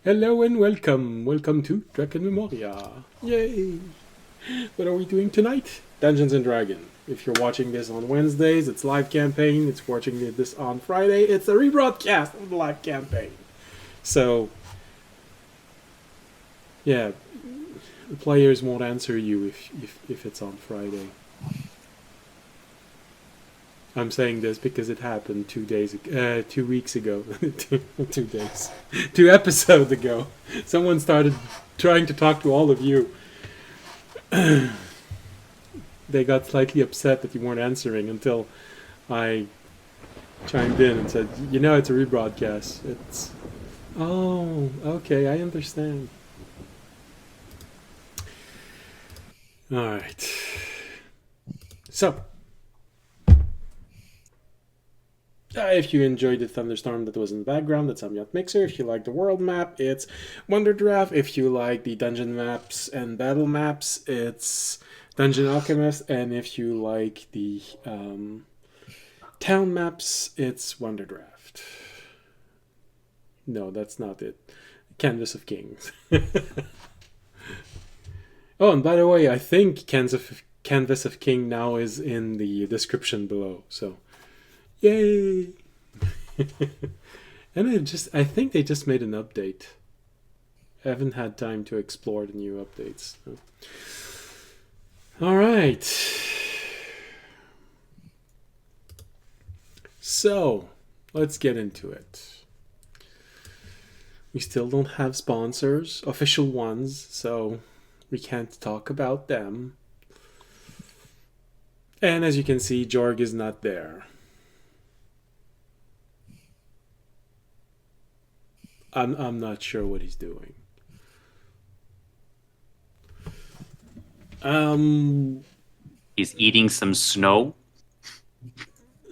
Hello and welcome. Welcome to Drakenmemoria. Yay! What are we doing tonight? Dungeons and Dragons. If you're watching this on Wednesdays, it's live campaign. It's watching this on Friday. It's a rebroadcast of the live campaign. So, yeah, the players won't answer you if it's on Friday. I'm saying this because it happened 2 weeks ago, 2 days, 2 episodes ago. Someone started trying to talk to all of you. They got slightly upset that you weren't answering until I chimed in and said, it's a rebroadcast. It's, oh, okay, I understand. All right. So, if you enjoyed the thunderstorm that was in the background, that's Ambiance Mixer. If you like the world map, it's WonderDraft. If you like the dungeon maps and battle maps, it's Dungeon Alchemist. And if you like the town maps, it's WonderDraft. No, that's not it. Canvas of Kings. Oh, and by the way, I think Canvas of King now is in the description below. So, yay! And I think they just made an update. I haven't had time to explore the new updates. So. All right. So, let's get into it. We still don't have sponsors, official ones, so we can't talk about them. And as you can see, Jorg is not there. I'm not sure what he's doing. He's eating some snow.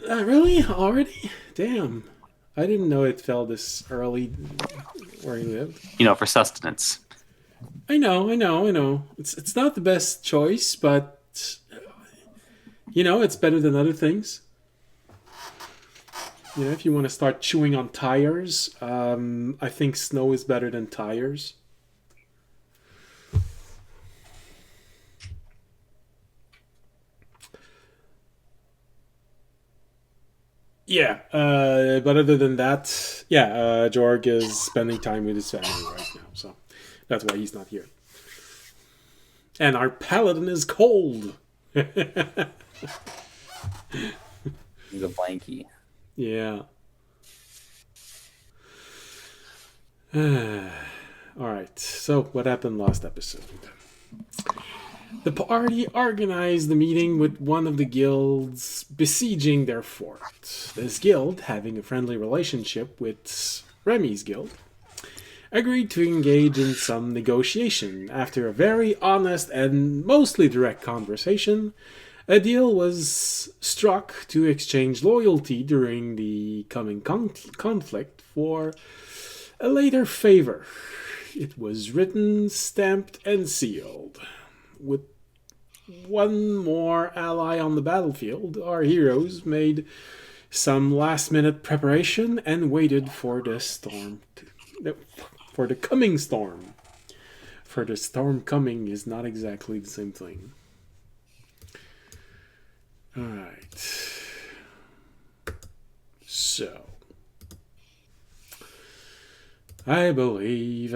Really? Already? Damn. I didn't know it fell this early where he lived. For sustenance. I know. It's not the best choice, but it's better than other things. If you want to start chewing on tires, I think snow is better than tires. Yeah, but other than that, Jorg is spending time with his family right now, so that's why he's not here. And our paladin is cold. He's a blankie. Yeah. Alright, so what happened last episode? The party organized the meeting with one of the guilds besieging their fort. This guild, having a friendly relationship with Remy's guild, agreed to engage in some negotiation. After a very honest and mostly direct conversation, a deal was struck to exchange loyalty during the coming conflict for a later favor. It was written, stamped, and sealed. With one more ally on the battlefield, our heroes made some last-minute preparation and waited for the coming storm. For the storm coming is not exactly the same thing. Alright. So, I believe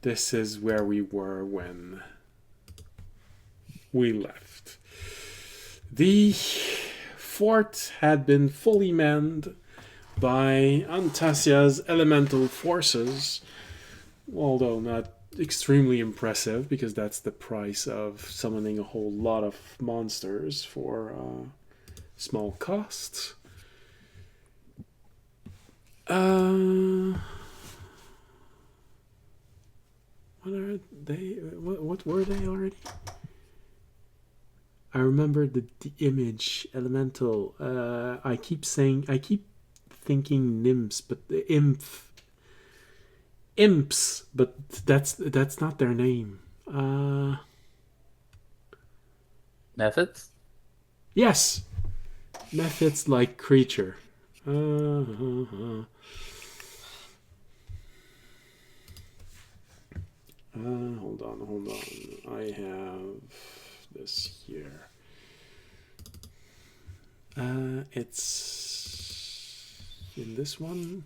this is where we were when we left. The fort had been fully manned by Antasia's elemental forces, although not extremely impressive because that's the price of summoning a whole lot of monsters for small costs. What are they? What were they already? I remember the image elemental. I keep thinking nymphs, but the imps, but that's not their name. Methods? Yes, methods like creature. Hold on. I have this here. It's in this one.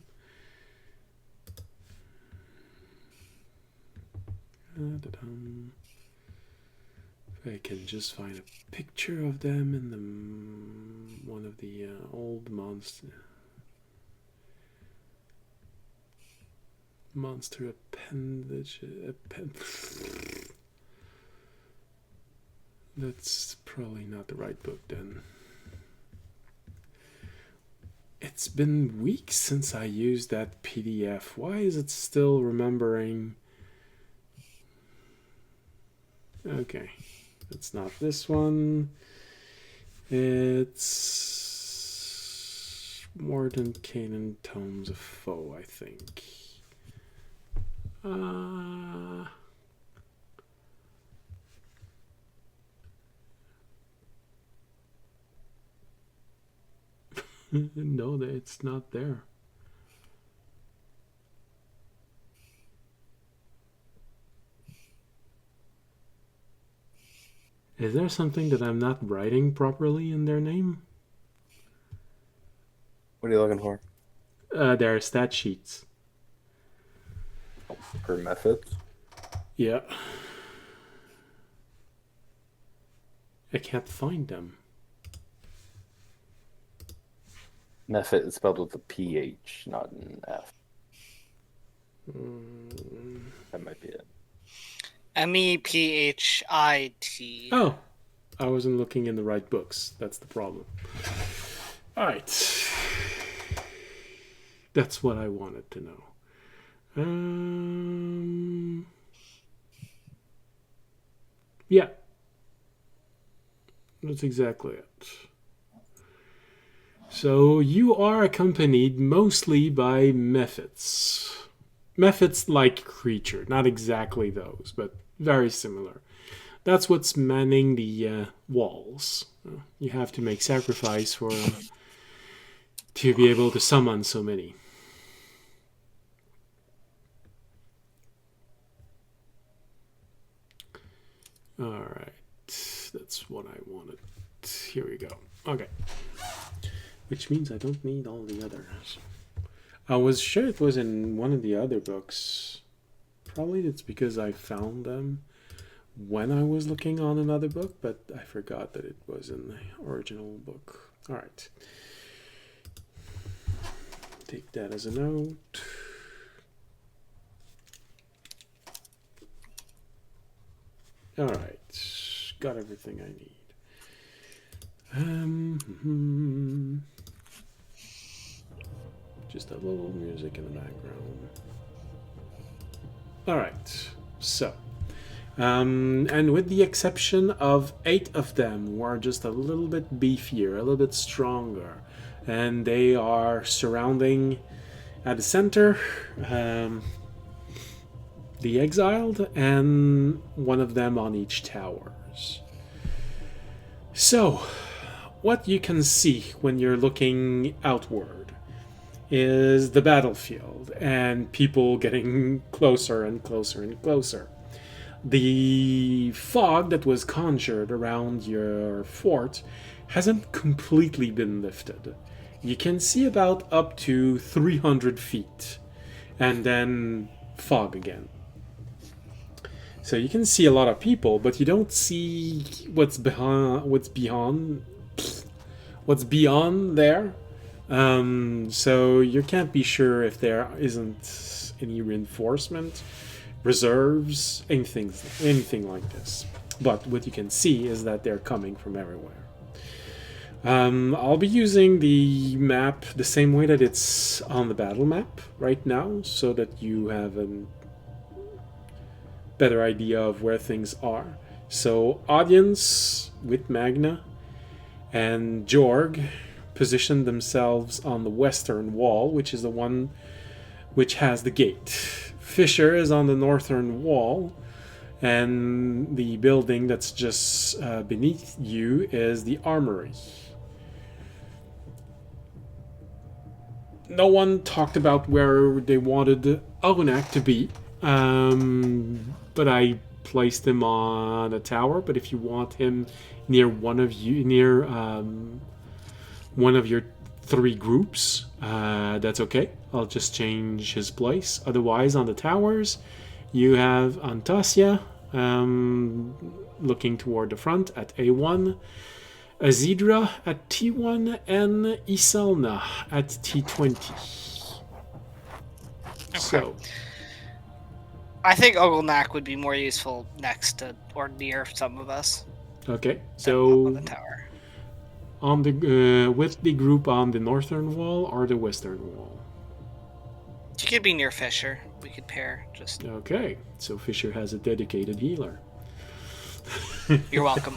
If I can just find a picture of them in the one of the old monster appendage. That's probably not the right book then. It's been weeks since I used that PDF. Why is it still remembering? Okay, it's not this one. It's More Than Canaan Tomes of Foe, I think. No, it's not there. Is there something that I'm not writing properly in their name? What are you looking for? Their stat sheets. For methods? Yeah. I can't find them. Method is spelled with a PH, not an F. That might be it. MEPHIT. Oh, I wasn't looking in the right books. That's the problem. All right. That's what I wanted to know. Yeah. That's exactly it. So you are accompanied mostly by mephits. Mephits-like creature. Not exactly those, but very similar. That's what's manning the walls. You have to make sacrifice for to be able to summon so many. Alright. That's what I wanted. Here we go. Okay. Which means I don't need all the others. I was sure it was in one of the other books. Probably it's because I found them when I was looking on another book, but I forgot that it was in the original book. Alright. Take that as a note. Alright. Got everything I need. Just a little music in the background. Alright, so. And with the exception of 8 of them who are just a little bit beefier, a little bit stronger, and they are surrounding at the center the exiled, and one of them on each towers. So, what you can see when you're looking outward is the battlefield and people getting closer and closer and closer. The fog that was conjured around your fort hasn't completely been lifted. You can see about up to 300 feet and then fog again. So you can see a lot of people, but you don't see what's beyond there. So you can't be sure if there isn't any reinforcement, reserves, anything like this. But what you can see is that they're coming from everywhere. I'll be using the map the same way that it's on the battle map right now, so that you have a better idea of where things are. So audience with Magna and Jorg positioned themselves on the western wall, which is the one which has the gate. Fisher is on the northern wall, and the building that's just beneath you is the armory. No one talked about where they wanted Arunak to be, but I placed him on a tower. But if you want him near one of your 3 groups, that's okay. I'll just change his place. Otherwise, on the towers, you have Antasia looking toward the front at A1, Azidra at T1, and Iselna at T20. Okay. So, I think Oglenak would be more useful next to or near some of us. okay. than up So on the tower. on the with the group on the northern wall or the western wall. You could be near Fisher. We could pair. Just Okay. So Fisher has a dedicated healer. you're welcome.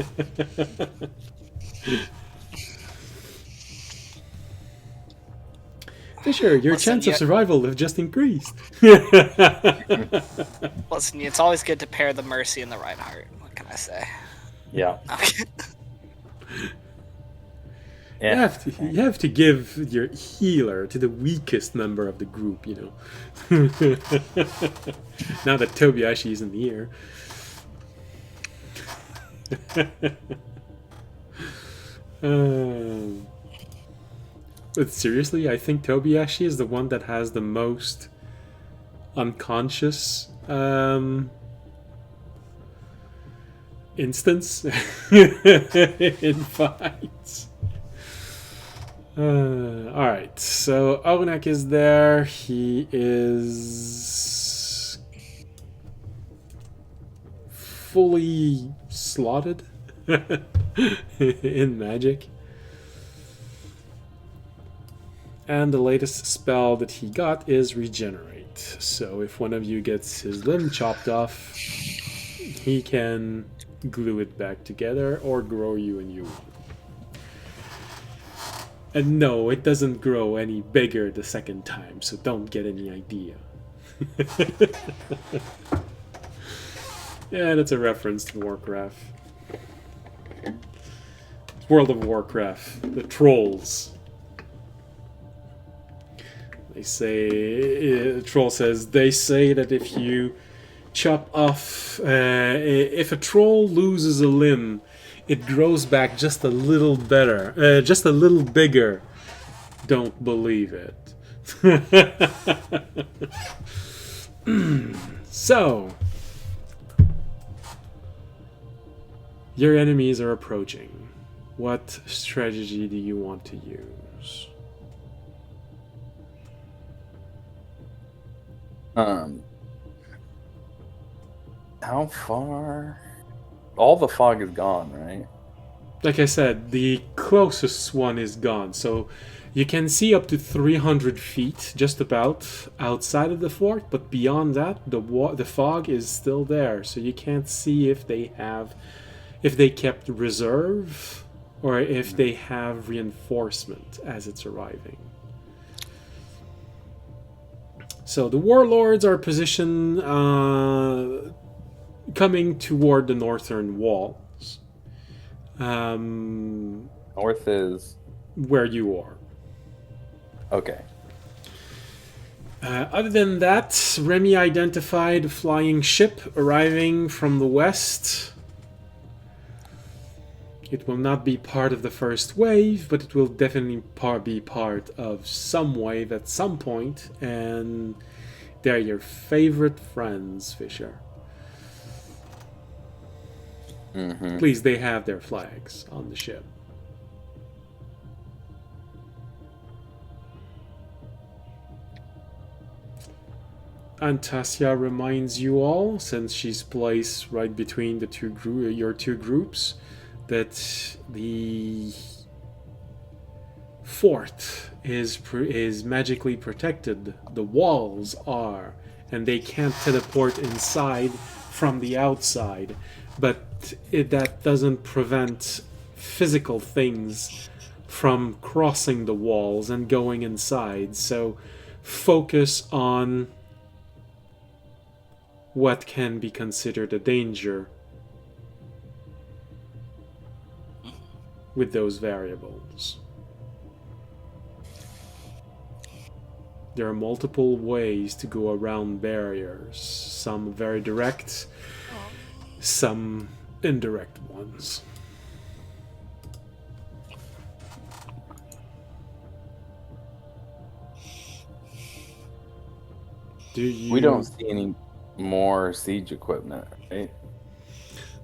Fisher, your Listen, chance of yeah- survival have just increased. Listen, it's always good to pair the Mercy and the Reinhardt. What can I say? Yeah. Okay. Yeah. You have to give your healer to the weakest member of the group, you know. Now that Tobiashi is in the air. But seriously, I think Tobiashi is the one that has the most unconscious instance in fights. Alright, so Oglenak is there. He is fully slotted in magic. And the latest spell that he got is Regenerate. So if one of you gets his limb chopped off, he can glue it back together or grow you a new one. And no, it doesn't grow any bigger the second time, so don't get any idea. Yeah, that's a reference to Warcraft. World of Warcraft. The trolls. They say... Troll says, they say that if you chop off... if a troll loses a limb, it grows back just a little better. Just a little bigger. Don't believe it. So... your enemies are approaching. What strategy do you want to use? How far? All the fog is gone, right? Like I said, the closest one is gone, so you can see up to 300 feet, just about, outside of the fort, but beyond that, the fog is still there, so you can't see if they kept reserve, or if they have reinforcement as it's arriving. So the warlords are positioned coming toward the northern walls. North is... Where you are. Okay. Other than that, Remy identified a flying ship arriving from the west. It will not be part of the first wave, but it will definitely be part of some wave at some point, and they're your favorite friends, Fisher. Mm-hmm. Please, they have their flags on the ship. Antasia reminds you all, since she's placed right between the your two groups, that the fort is magically protected. The walls are, and they can't teleport inside from the outside. But that doesn't prevent physical things from crossing the walls and going inside. So focus on what can be considered a danger with those variables. There are multiple ways to go around barriers. Some very direct, some indirect ones. We don't see any more siege equipment, right?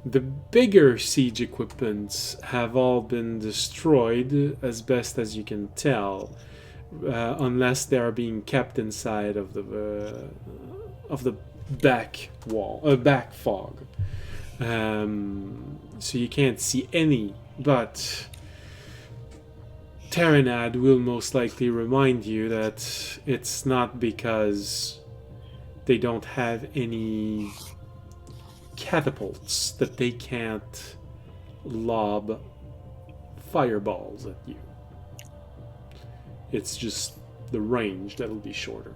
The bigger siege equipments have all been destroyed, as best as you can tell, unless they are being kept inside of the back wall, back fog. So you can't see any, but Terranad will most likely remind you that it's not because they don't have any catapults that they can't lob fireballs at you. It's just the range that'll be shorter.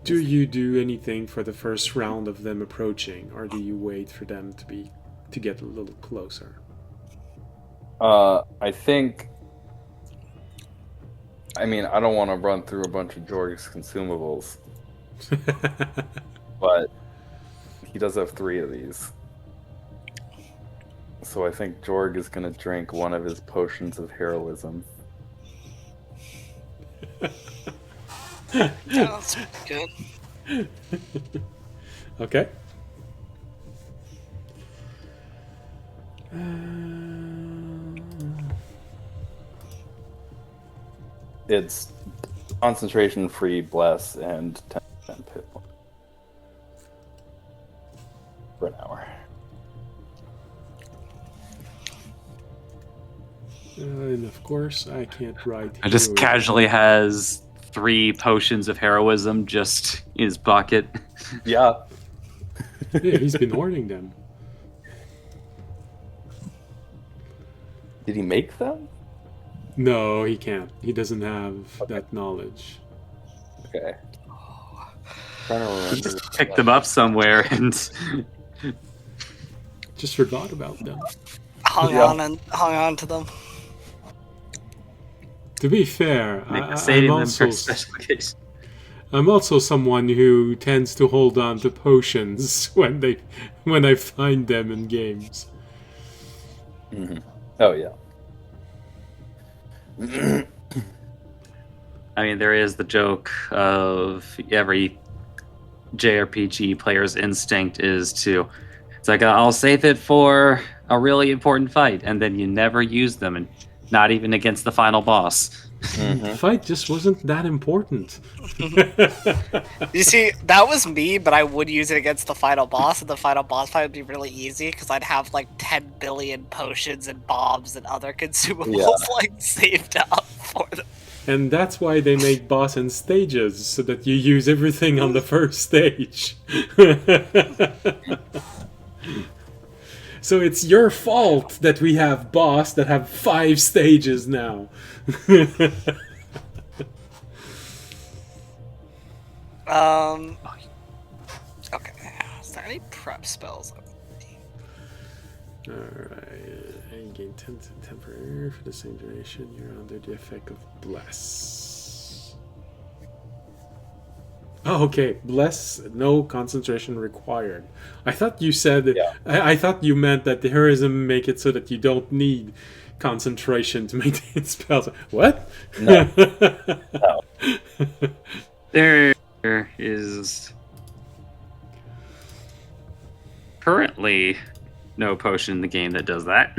Do you do anything for the first round of them approaching, or do you wait for them to get a little closer? I think. I mean, I don't want to run through a bunch of Jorg's consumables, but he does have 3 of these. So I think Jorg is going to drink one of his potions of heroism. That's good. Okay. It's concentration free, bless, and 10% pit for an hour. And of course, I can't write. I just heroism. casually has 3 potions of heroism just in his pocket. Yeah. Yeah, he's been hoarding them. Did he make them? No, he can't. He doesn't have that knowledge. Okay. Trying to remember. He just picked them up somewhere and Just forgot about them. Hung on to them. To be fair, saving I'm them for also special occasions. I'm also someone who tends to hold on to potions when I find them in games. Mm-hmm. Oh yeah. I mean, there is the joke of every JRPG player's instinct is to, it's like, I'll save it for a really important fight, and then you never use them, and not even against the final boss. The fight just wasn't that important. You see, that was me, but I would use it against the final boss, and the final boss fight would be really easy because I'd have like 10 billion potions and bombs and other consumables like saved up for them. And that's why they make boss in stages, so that you use everything on the first stage. So it's your fault that we have boss that have 5 stages now. Okay. Is there any prep spells? Alright, and gain 10 temporary for the same duration. You're under the effect of Bless. Oh, okay. Bless, no concentration required. I thought you said... Yeah. I thought you meant that the heroism make it so that you don't need concentration to maintain spells. What? No. No. There is currently no potion in the game that does that.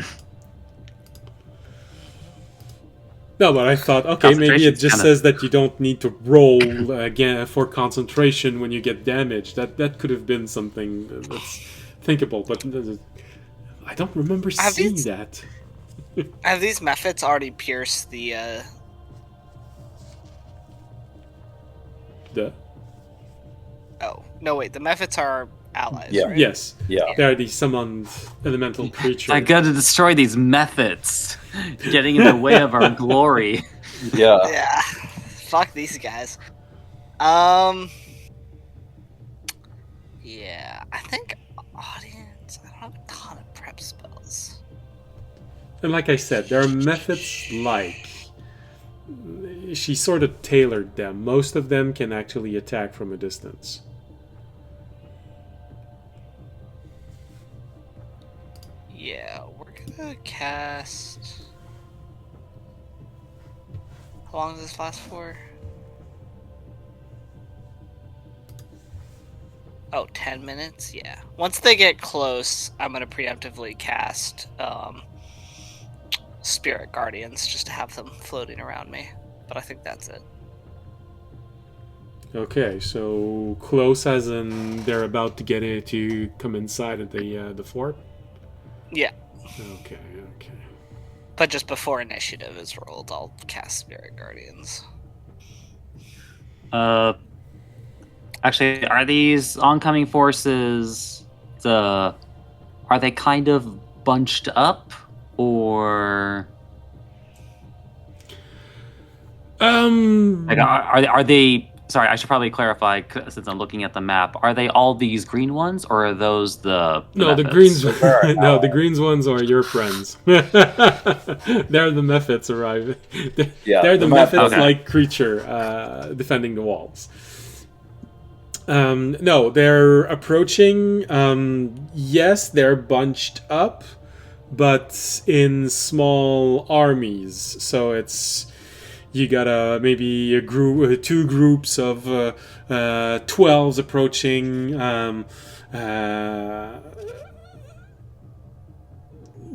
No, but I thought, okay, maybe it just says that you don't need to roll again for concentration when you get damaged. That could have been something that's thinkable, but I don't remember seeing that. Have these methods already pierced the Oh, no wait, the methods are allies, Yeah. right? Yes. Yeah. They are the summoned elemental creatures. I got to destroy these methods, getting in the way of our glory. Yeah. Yeah. Fuck these guys. Yeah, I think audience. I don't have a ton of prep spells. And like I said, there are methods like she sort of tailored them. Most of them can actually attack from a distance. Yeah, we're gonna cast. How long does this last for? Oh, 10 minutes? Yeah. Once they get close, I'm gonna preemptively cast Spirit Guardians just to have them floating around me. But I think that's it. Okay, so close as in they're about to get in to come inside of the fort? Yeah. Okay. But just before initiative is rolled, I'll cast Spirit Guardians. Actually, are these oncoming forces are they kind of bunched up, or like are they? Sorry, I should probably clarify since I'm looking at the map. Are they all these green ones, or are those the No, the methods? greens. No, the greens ones are your friends. They're the methods arriving. They're the methods-like creature defending the walls. No, they're approaching. Yes, they're bunched up, but in small armies. So it's you got maybe a group, two groups of 12s approaching.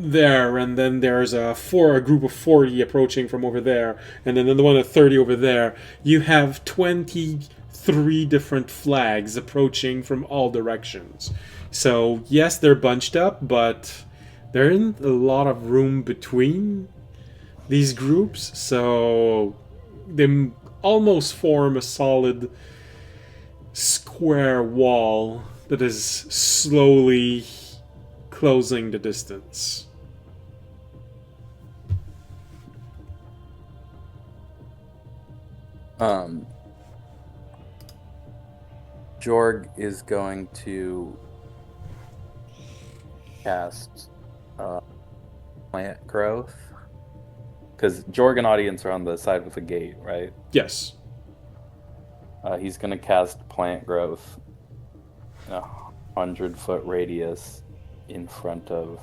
There, and then there's a group of 40 approaching from over there, and then the one at 30 over there. You have 23 different flags approaching from all directions. So yes, they're bunched up, but there isn't a lot of room between these groups, so they almost form a solid square wall that is slowly closing the distance. Jorg is going to cast plant growth, because Jorg and audience are on the side with the gate, right? Yes. He's going to cast plant growth in a 100-foot radius in front of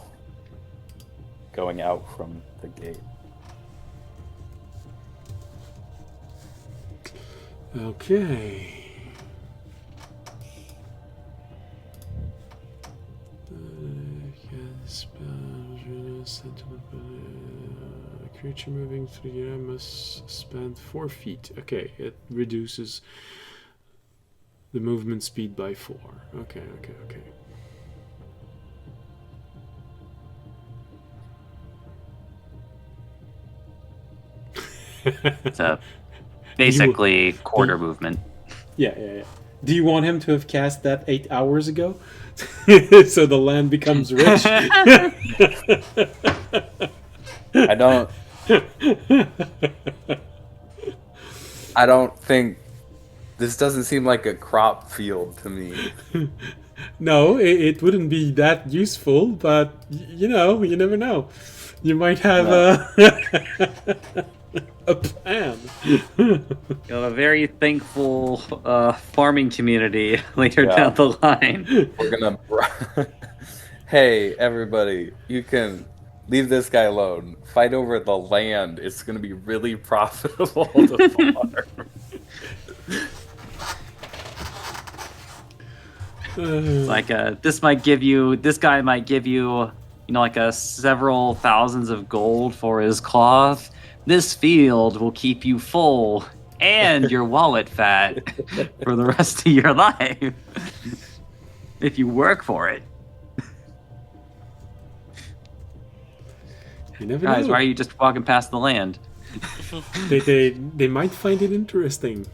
going out from the gate. Okay. Creature moving through the air must spend 4 feet. Okay, it reduces the movement speed by 4. Okay. So basically quarter movement. Yeah. Do you want him to have cast that 8 hours ago? So the land becomes rich? I don't think this doesn't seem like a crop field to me. No, it wouldn't be that useful, but you never know. You might have a plan. You have a very thankful farming community later down the line. We're gonna hey everybody, you can leave this guy alone. Fight over the land. It's gonna be really profitable to farm. Like this guy might give you like several thousands of gold for his cloth. This field will keep you full and your wallet fat for the rest of your life if you work for it. You never Guys, know. why are you just walking past the land? They might find it interesting.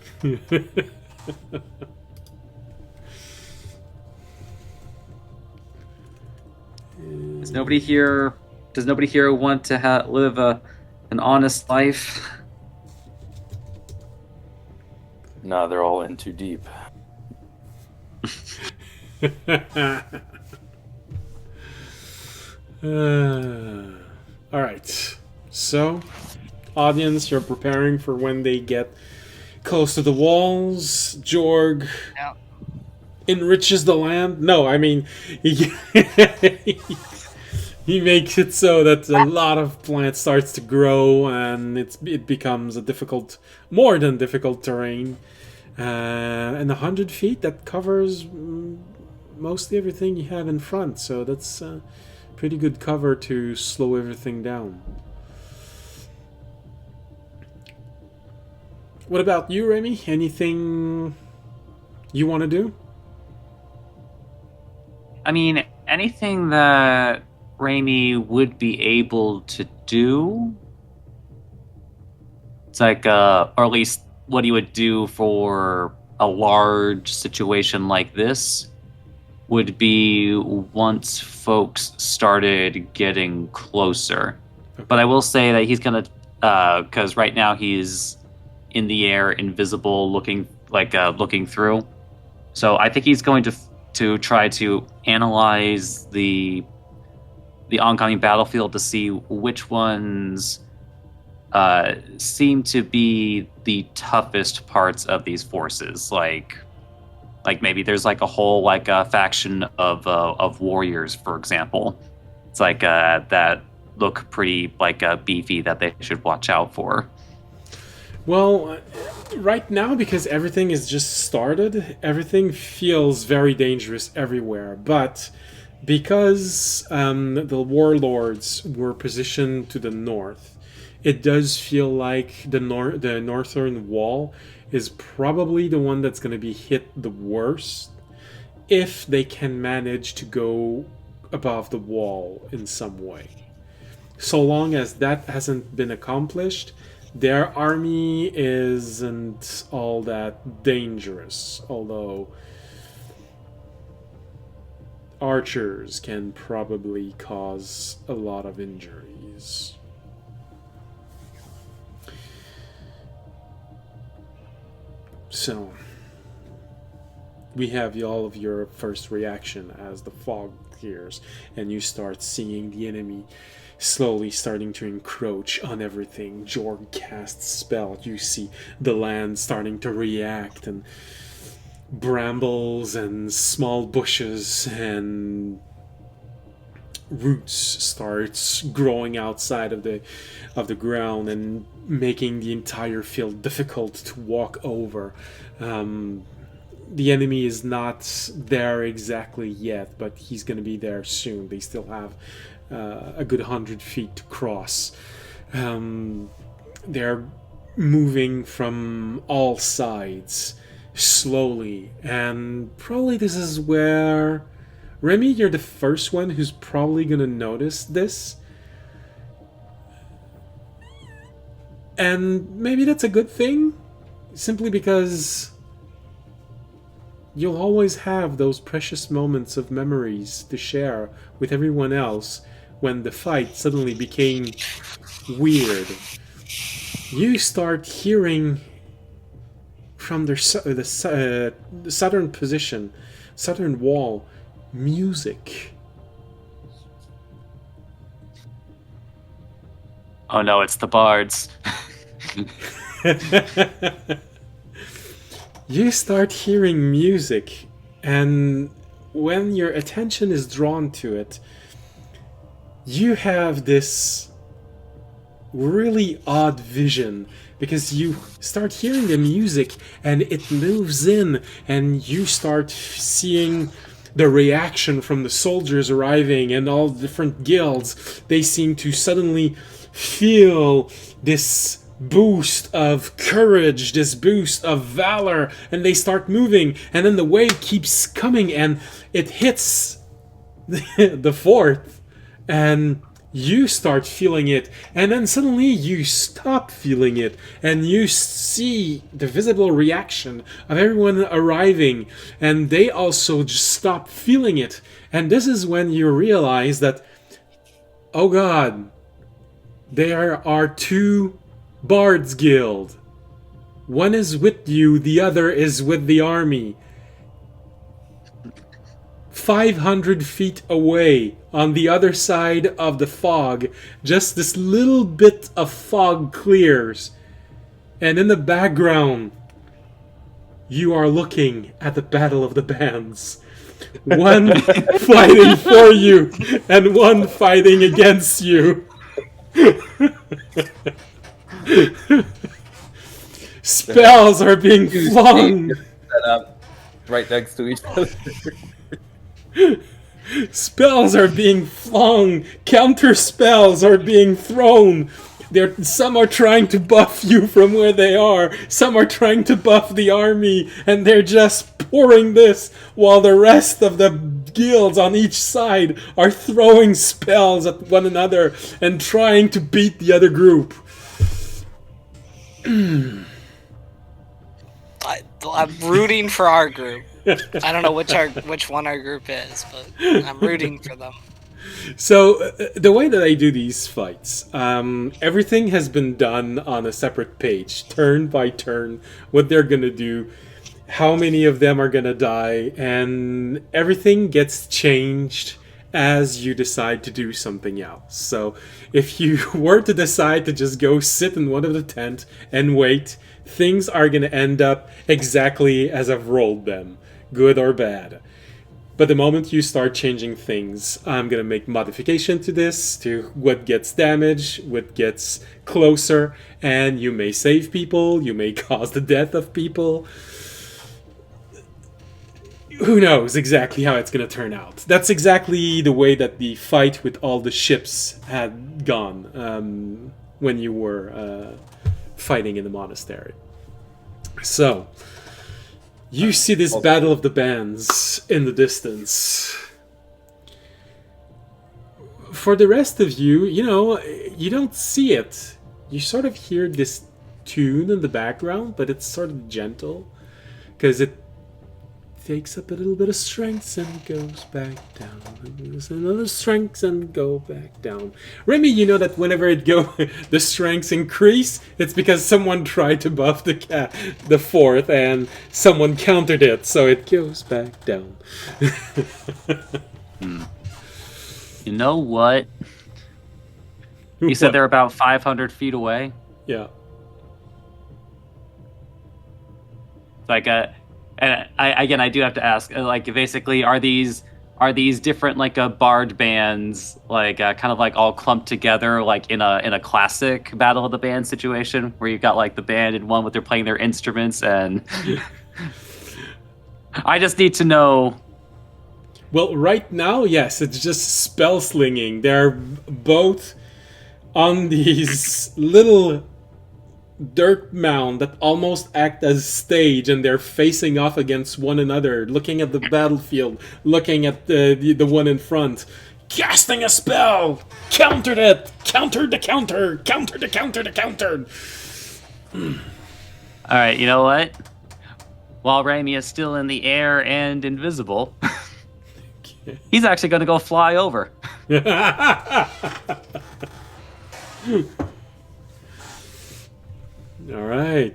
Does nobody here want to live an honest life? No, they're all in too deep. All right. So, audience, you're preparing for when they get close to the walls. Jorg Yeah. enriches the land. No, I mean, he, he makes it so that a lot of plants starts to grow, and it becomes a more than difficult terrain. And 100 feet, that covers mostly everything you have in front, so that's pretty good cover to slow everything down. What about you, Remy? Anything you want to do? I mean, anything that Raimi would be able to do. It's like, or at least what he would do for a large situation like this would be once folks started getting closer. Okay. But I will say that he's gonna, because right now he's in the air, invisible, looking through. So I think he's going to try to analyze the oncoming battlefield to see which ones seem to be the toughest parts of these forces. Like maybe there's like a whole faction of warriors, for example. It's like that look pretty beefy that they should watch out for. Well, right now, because everything is just started, everything feels very dangerous everywhere. But because the warlords were positioned to the north, it does feel like the northern wall is probably the one that's going to be hit the worst if they can manage to go above the wall in some way. So long as that hasn't been accomplished, their army isn't all that dangerous, although archers can probably cause a lot of injuries. So, we have all of your first reaction as the fog clears and you start seeing the enemy slowly starting to encroach on everything. Jorg casts spell. You see the land starting to react, and brambles and small bushes and roots starts growing outside of the ground and making the entire field difficult to walk over. The enemy is not there exactly yet, but he's going to be there soon. They still have a good 100 feet to cross. They're moving from all sides slowly, and probably this is where Remy, you're the first one who's probably gonna notice this. And maybe that's a good thing, simply because you'll always have those precious moments of memories to share with everyone else when the fight suddenly became weird. You start hearing from the southern position, southern wall, music. Oh no, it's the bards. You start hearing music, and when your attention is drawn to it, you have this really odd vision, because you start hearing the music and it moves in, and you start seeing the reaction from the soldiers arriving and all the different guilds. They seem to suddenly feel this boost of courage, this boost of valor, and they start moving, and then the wave keeps coming and it hits the fort, and you start feeling it, and then suddenly you stop feeling it, and you see the visible reaction of everyone arriving, and they also just stop feeling it. And this is when you realize that, oh god, there are two Bards Guild One is with you, the other is with the army. 500 feet away, on the other side of the fog, just this little bit of fog clears. And in the background, you are looking at the Battle of the Bands. One fighting for you, and one fighting against you. Spells are being flung. Set up right next to each other. Spells are being flung. Counter spells are being thrown. Some are trying to buff you from where they are. Some are trying to buff the army, and they're just pouring this, while the rest of the guilds on each side are throwing spells at one another and trying to beat the other group. I'm rooting for our group. I don't know which one our group is, but I'm rooting for them. So, the way that I do these fights, everything has been done on a separate page, turn by turn, what they're gonna do, how many of them are gonna die, and everything gets changed as you decide to do something else. So, if you were to decide to just go sit in one of the tent and wait, things are gonna end up exactly as I've rolled them, good or bad. But the moment you start changing things, I'm going to make modification to this, to what gets damaged, what gets closer, and you may save people, you may cause the death of people. Who knows exactly how it's going to turn out. That's exactly the way that the fight with all the ships had gone when you were fighting in the monastery. So, you see this Battle of the Bands in the distance. For the rest of you, you don't see it. You sort of hear this tune in the background, but it's sort of gentle, because it takes up a little bit of strength and goes back down. There's another strength and go back down. Remy, you know that whenever the strengths increase, it's because someone tried to buff the fourth and someone countered it, so it goes back down. You know what? You said they're about 500 feet away? Yeah. Like and I do have to ask, like, basically, are these different, like, bard bands, like, kind of like all clumped together, like in a classic Battle of the Band situation, where you've got like the band and one with they're playing their instruments, and I just need to know. Well, right now, yes, it's just spell slinging. They're both on these little dirt mound that almost act as stage, and they're facing off against one another, looking at the battlefield, looking at the one in front, casting a spell, countered it, countered the counter, countered the counter, the counter. All right, you know what? While Rami is still in the air and invisible, he's actually going to go fly over. All right.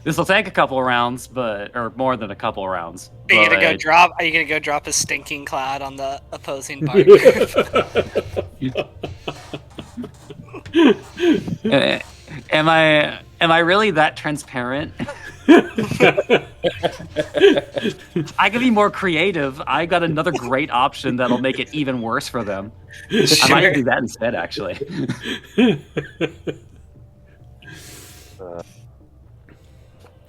This will take a couple of rounds, or more than a couple of rounds. Are you gonna go drop a stinking cloud on the opposing bard? Am I really that transparent? I can be more creative. I got another great option that'll make it even worse for them. Sure. I might do that instead, actually.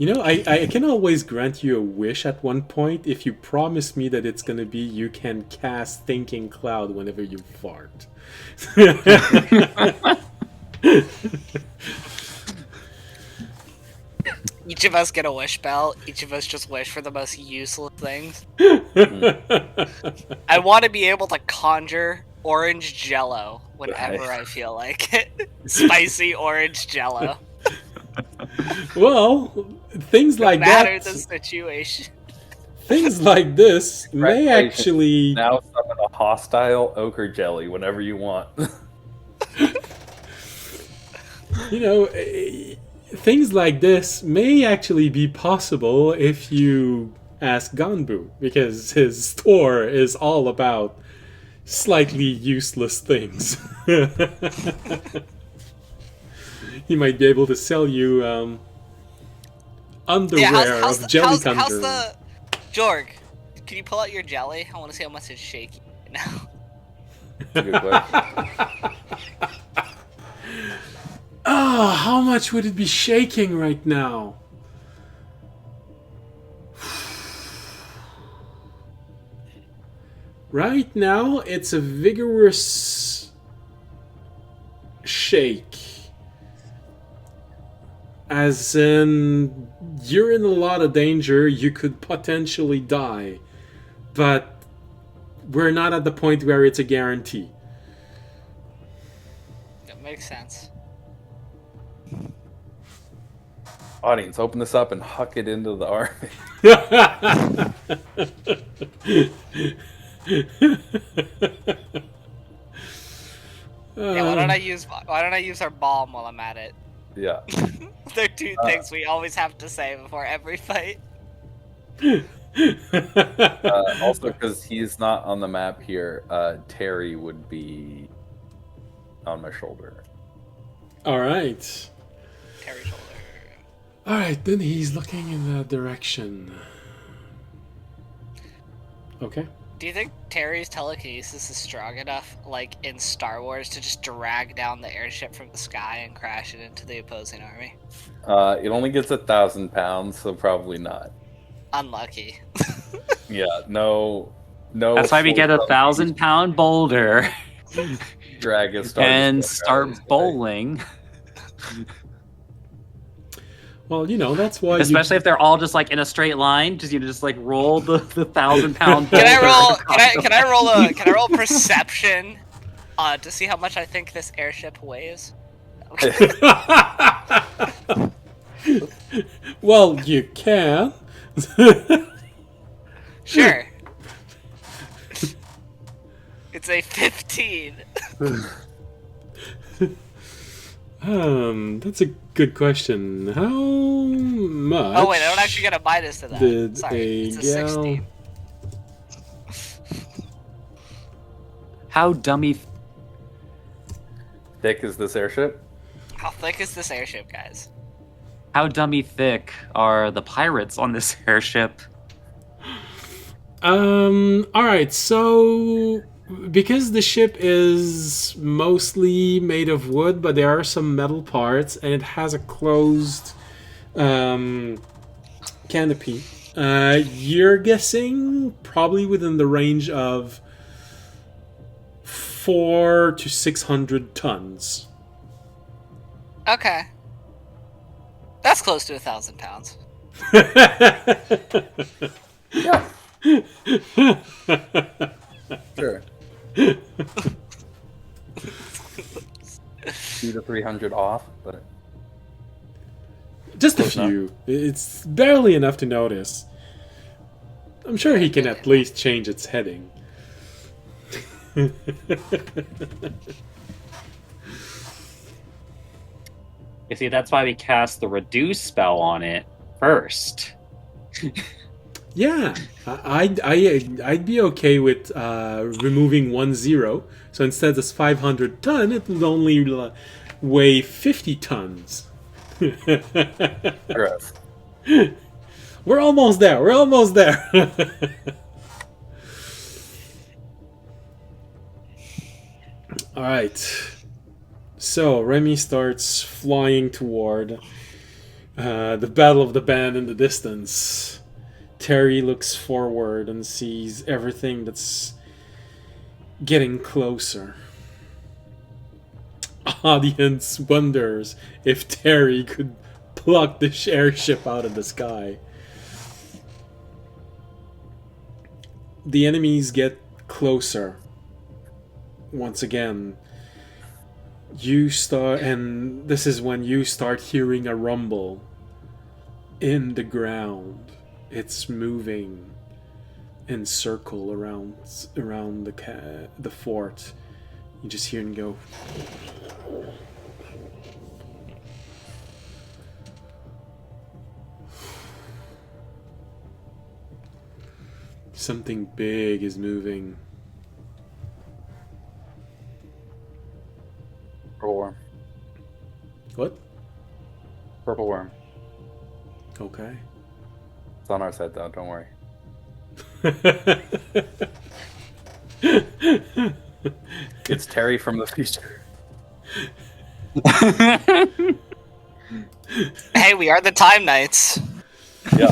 I can always grant you a wish at one point if you promise me that it's gonna be you can cast Thinking Cloud whenever you fart. Each of us get a wish bell. Each of us just wish for the most useless things. I want to be able to conjure orange jello whenever I feel like it. Spicy orange jello. Well, things like that. No matter that. the situation. Things like this may actually now summon a hostile ochre jelly whenever you want. things like this may actually be possible if you ask Ganbu, because his store is all about slightly useless things. He might be able to sell you underwear of jelly how's conjuring. the Jorg? Can you pull out your jelly? I want to see how much it's shaky right now. That's a good question. How much would it be shaking right now? Right now, it's a vigorous shake. As in, you're in a lot of danger, you could potentially die. But we're not at the point where it's a guarantee. That makes sense. Audience, open this up and huck it into the army. Yeah, why don't I use our bomb while I'm at it? Yeah. They're two things we always have to say before every fight. Also, because he's not on the map here, Terry would be on my shoulder. Alright. Terry shoulder. Alright, then he's looking in that direction. Okay. Do you think Terry's telekinesis is strong enough, like in Star Wars, to just drag down the airship from the sky and crash it into the opposing army? It only gets 1,000 pounds, so probably not. Unlucky. Yeah, no. That's why we get 1,000-pound boulder Dragon and start bowling. Well, you know, that's why. Especially if they're all just like in a straight line, just like roll the 1,000-pound boulder. Can I roll perception to see how much I think this airship weighs? Okay. Well, you can. Sure. It's a 15. That's a good question. How much? Oh wait, I don't actually get a minus to that. Did Sorry, it's a 16. How dummy thick is this airship? How thick is this airship, guys? How dummy thick are the pirates on this airship? Alright, so because the ship is mostly made of wood, but there are some metal parts, and it has a closed canopy, you're guessing probably within the range of 400 to 600 tons. Okay. That's close to 1,000 pounds. Yeah. Sure. 200 to 300 off, but Just a few. It's barely enough to notice. I'm sure he can at least change its heading. You see, that's why we cast the reduce spell on it first. Yeah, I'd be okay with removing 1-0. So instead of 500 ton, it would only weigh 50 tons. gross. We're almost there. We're almost there. All right. So Remy starts flying toward the Battle of the Band in the distance. Terry looks forward and sees everything that's getting closer. Audience wonders if Terry could pluck the airship out of the sky. The enemies get closer. Once again, you start, and this is when you start hearing a rumble in the ground. It's moving in circle around the fort. You just hear it go. Something big is moving. Purple worm. What? Purple worm. Okay. It's on our side though, don't worry. It's Terry from the future. Hey, we are the Time Knights. Yeah.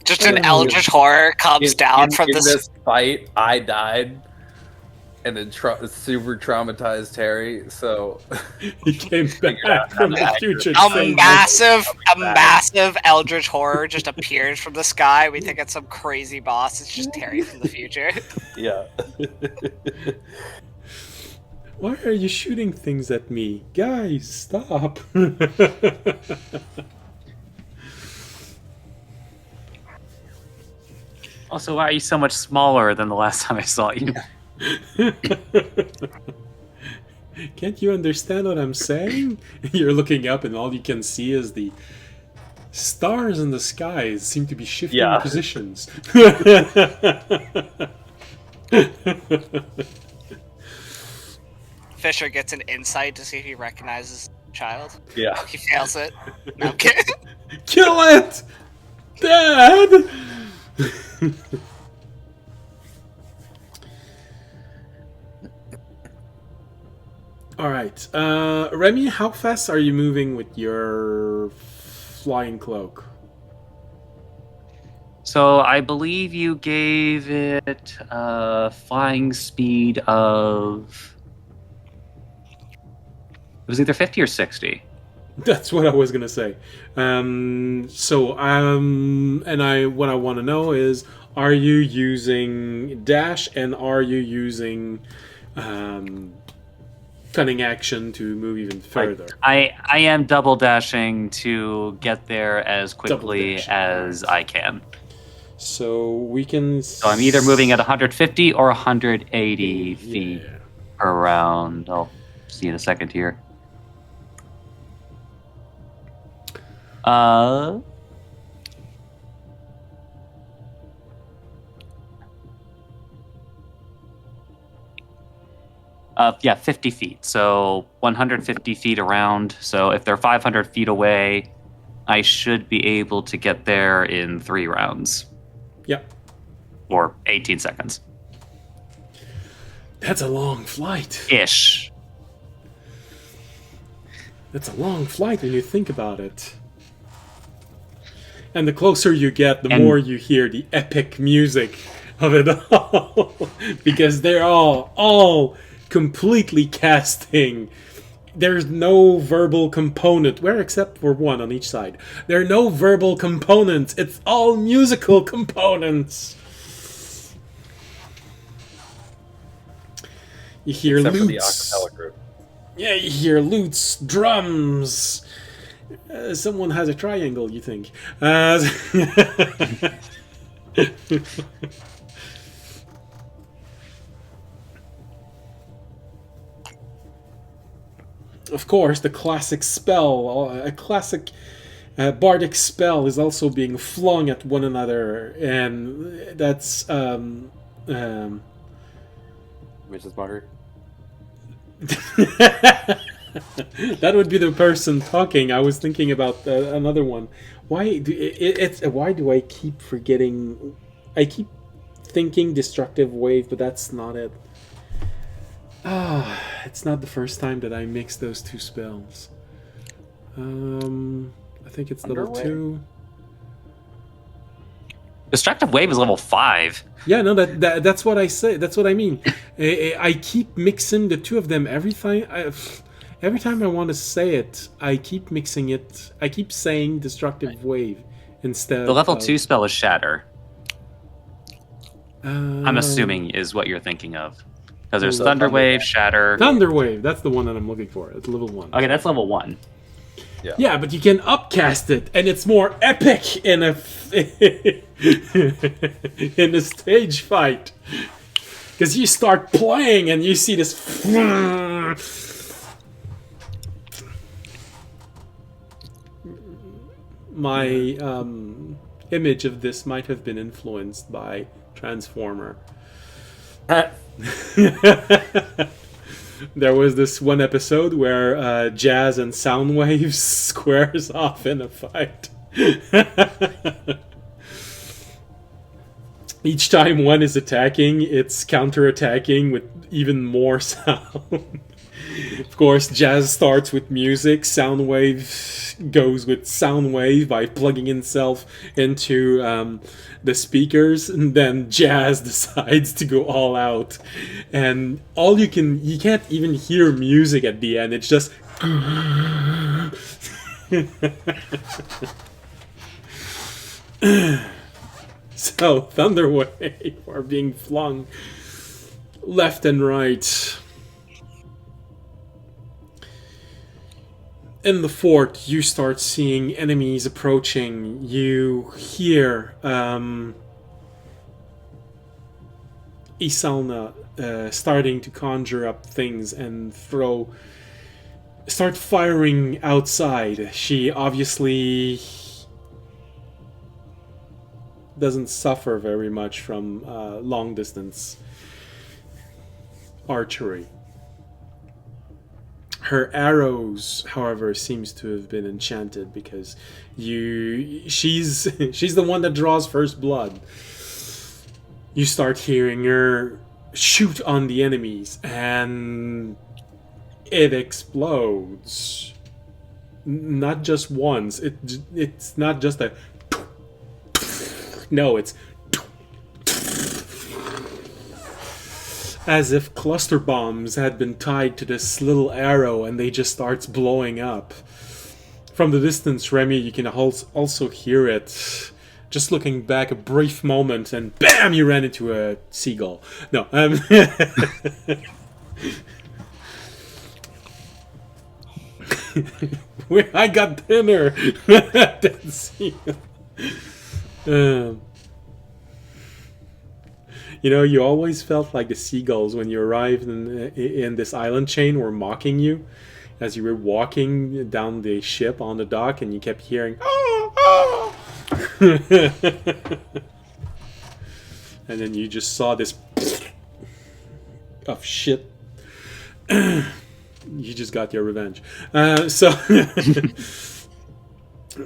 Just an eldritch horror comes down from in this. this fight, I died, and then super traumatized Terry. So He came back from the future. A massive eldritch horror just appears from the sky. We think it's some crazy boss. It's just Terry from the future. yeah. Why are you shooting things at me? Guys, stop. Also, why are you so much smaller than the last time I saw you? Can't you understand what I'm saying? You're looking up and all you can see is the stars in the skies seem to be shifting positions. Fisher gets an insight to see if he recognizes the child. Yeah. He fails it. No, I'm kidding. Kill it! Dad! Alright. Remy, how fast are you moving with your flying cloak? So I believe you gave it a flying speed of... It was either 50 or 60. That's what I was gonna say. And what I want to know is, are you using dash and are you using cunning action to move even further? I am double dashing to get there as quickly as I can. So we can. So I'm either moving at 150 or 180 feet per round. I'll see in a second here. Yeah, 50 feet. So 150 feet around. So if they're 500 feet away, I should be able to get there in 3 rounds. Yep. Or 18 seconds. That's a long flight. Ish. That's a long flight when you think about it. And the closer you get, the more you hear the epic music of it all. Because they're all completely casting. There's no verbal component. Well, except for one on each side. There are no verbal components. It's all musical components. You hear Except lutes. for the acapella group. Yeah, you hear lutes, drums. Someone has a triangle, you think. Of course, the classic spell, a classic bardic spell is also being flung at one another, and that's... Witch's Mugger. That would be the person talking. I was thinking about another one. Why do I keep forgetting? I keep thinking destructive wave, but that's not it. It's not the first time that I mix those two spells. I think it's level 2. Destructive Wave is level 5. Yeah, no, that's what I say. That's what I mean. I keep mixing the two of them every time. Every time I want to say it, I keep mixing it. I keep saying Destructive Wave instead. The level 2 spell is Shatter. I'm I'm assuming is what you're thinking of. Because there's Thunder Wave, Shatter. Thunder Wave, that's the one that I'm looking for. It's level 1. Okay, that's level 1. Yeah, but you can upcast it, and it's more epic in a in a stage fight. Because you start playing and you see this. My image of this might have been influenced by Transformer. There was this one episode where Jazz and Soundwave squares off in a fight. Each time one is attacking, it's counter-attacking with even more sound. Of course, Jazz starts with music, Soundwave goes with Soundwave by plugging himself into the speakers, and then Jazz decides to go all out. And you can't even hear music at the end, it's just... So, Thunderwave are being flung left and right. In the fort, you start seeing enemies approaching. You hear Isalna starting to conjure up things and start firing outside. She obviously doesn't suffer very much from long distance archery. Her arrows, however, seems to have been enchanted because she's the one that draws first blood. You start hearing her shoot on the enemies, and it explodes. Not just once. It's not just a... No, it's... as if cluster bombs had been tied to this little arrow and they just starts blowing up. From the distance, Remy, you can also hear it. Just looking back a brief moment and BAM! You ran into a seagull. No, I got dinner! Dead seagull. You know, you always felt like the seagulls when you arrived in this island chain were mocking you as you were walking down the ship on the dock, and you kept hearing, "Oh, oh!" And then you just saw this of shit. You just got your revenge.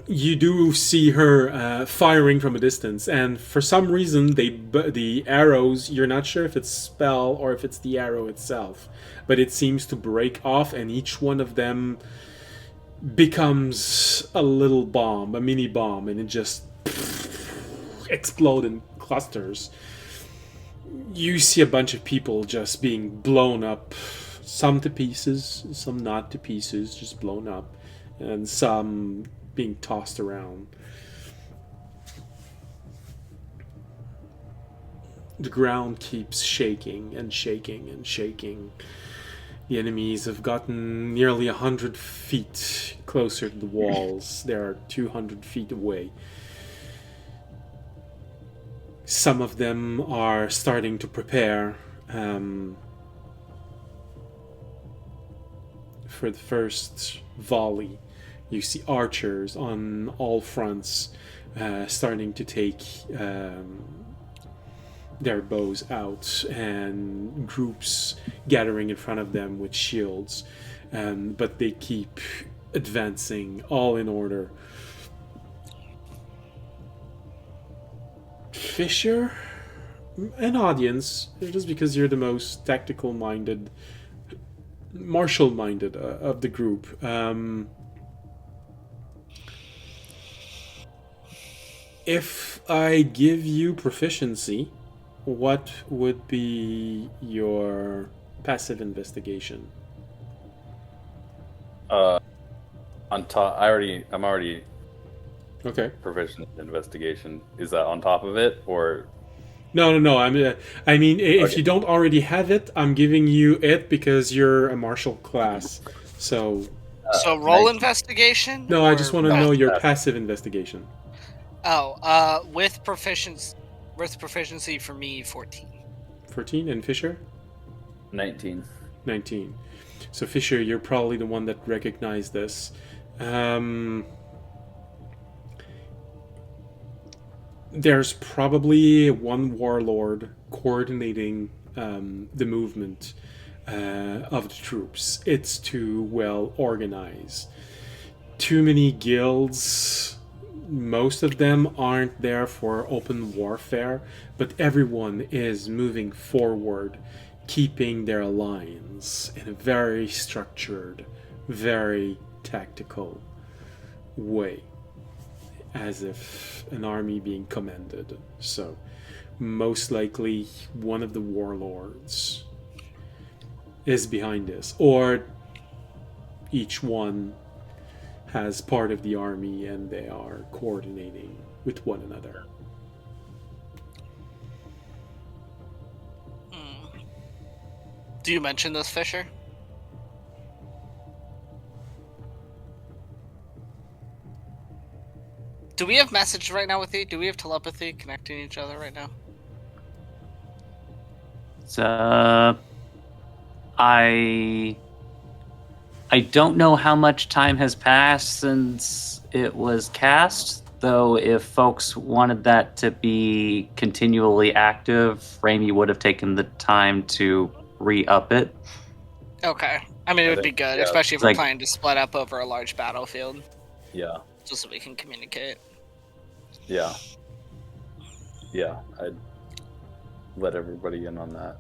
You do see her firing from a distance, and for some reason the arrows, you're not sure if it's spell or if it's the arrow itself, but it seems to break off, and each one of them becomes a little bomb, a mini bomb, and it just explode in clusters. You see a bunch of people just being blown up, some to pieces, some not to pieces, just blown up, and some being tossed around. The ground keeps shaking and shaking and shaking. The enemies have gotten nearly 100 feet closer to the walls. They are 200 feet away. Some of them are starting to prepare for the first volley. You see archers on all fronts starting to take their bows out, and groups gathering in front of them with shields. But they keep advancing, all in order. Fisher, an audience, just because you're the most tactical-minded, martial-minded of the group. If I give you proficiency, what would be your passive investigation? On top, I'm already Okay. proficient in investigation. Is that on top of it, or? No. I mean, if you don't already have it, I'm giving you it because you're a martial class. So. So roll investigation? No, I just want to know your passive. passive investigation. Oh, with proficiency for me, 14. 14, and Fisher? 19. 19. So Fisher, you're probably the one that recognized this. there's probably one warlord coordinating the movement of the troops. It's too well organized. Too many guilds. Most of them aren't there for open warfare, but everyone is moving forward, keeping their alliance in a very structured, very tactical way, as if an army being commanded. So, most likely, one of the warlords is behind this, or each one has part of the army and they are coordinating with one another. Do you mention this, Fisher? Do we have message right now with you? Do we have telepathy connecting each other right now? So, I don't know how much time has passed since it was cast, though if folks wanted that to be continually active, Raimi would have taken the time to re-up it. Okay. I mean, it would be good, especially if we're planning to split up over a large battlefield. Yeah. Just so we can communicate. Yeah. Yeah, I'd let everybody in on that.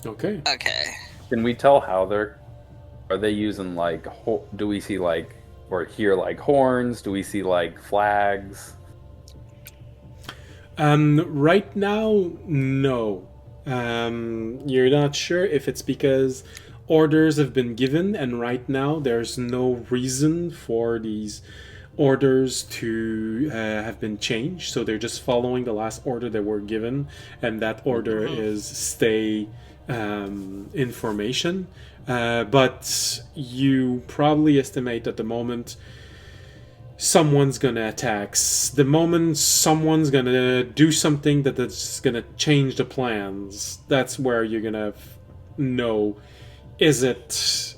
Okay. Okay. Can we tell how are they using like, do we see like, or hear like horns? Do we see like flags? Right now, no. You're not sure if it's because orders have been given, and right now there's no reason for these orders to have been changed. So they're just following the last order that were given, and that order is stay in formation. But you probably estimate at the moment someone's gonna attack. The moment someone's gonna do something that's gonna change the plans, that's where you're gonna know, is it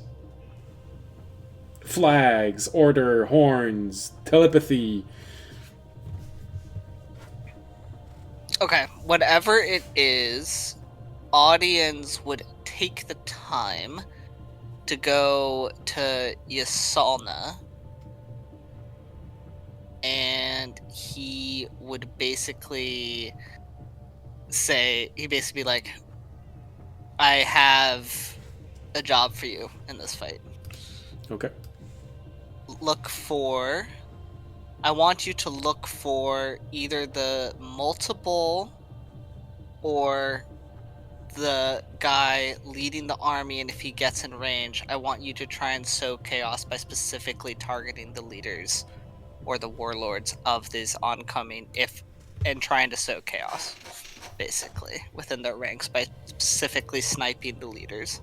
flags, order, horns, telepathy? Okay, whatever it is, audience would take the time to go to Yasalna, and he would basically be like, I have a job for you in this fight. Okay. I want you to look for either the multiple or the guy leading the army, and if he gets in range, I want you to try and sow chaos by specifically targeting the leaders or the warlords of this oncoming, and trying to sow chaos, basically, within their ranks by specifically sniping the leaders.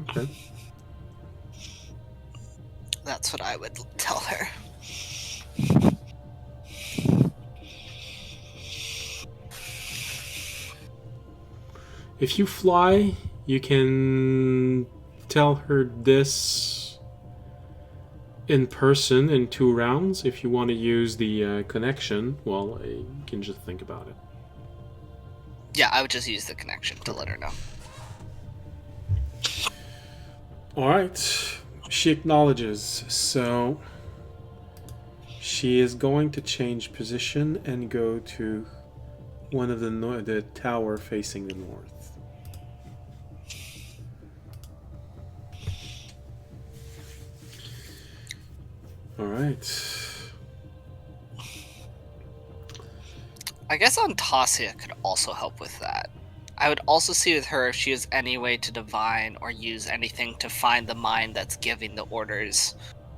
Okay. That's what I would tell her. If you fly, you can tell her this in person in 2 rounds. If you want to use the connection, well, you can just think about it. Yeah, I would just use the connection to let her know. Alright. She acknowledges, so she is going to change position and go to one of the tower facing the north. Alright. I guess Antasia could also help with that. I would also see with her if she has any way to divine or use anything to find the mind that's giving the orders,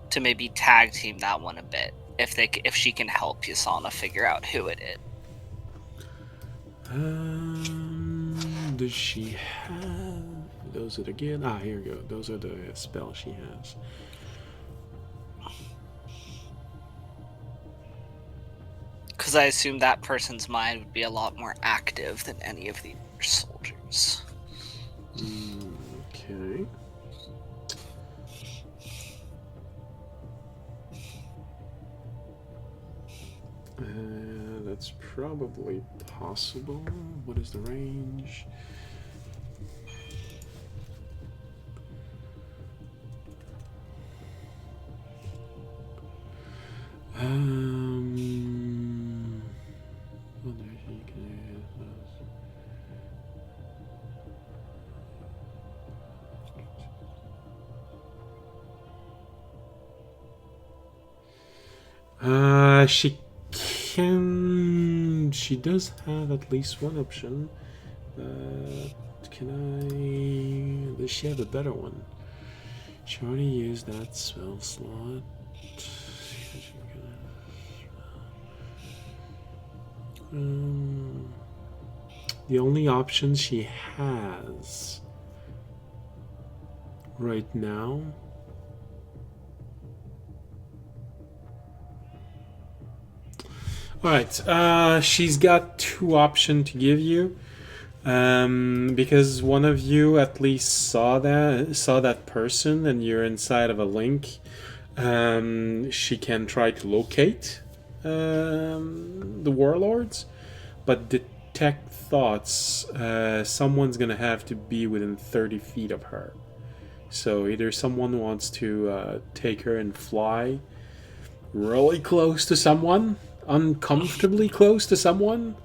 to maybe tag team that one a bit. If she can help Yasana figure out who it is. Does she have those are again? Here we go. Those are the spells she has. Because I assume that person's mind would be a lot more active than any of the other soldiers. Okay. That's probably possible. What is the range? Well, there you can. She can. She does have at least one option. Can I? Does she have a better one? She already used that spell slot. The only option she has right now. Alright, she's got two options to give you. Because one of you at least saw that person and you're inside of a link, she can try to locate the warlords, but detect thoughts, someone's gonna have to be within 30 feet of her. So either someone wants to take her and fly really close to someone, uncomfortably close to someone,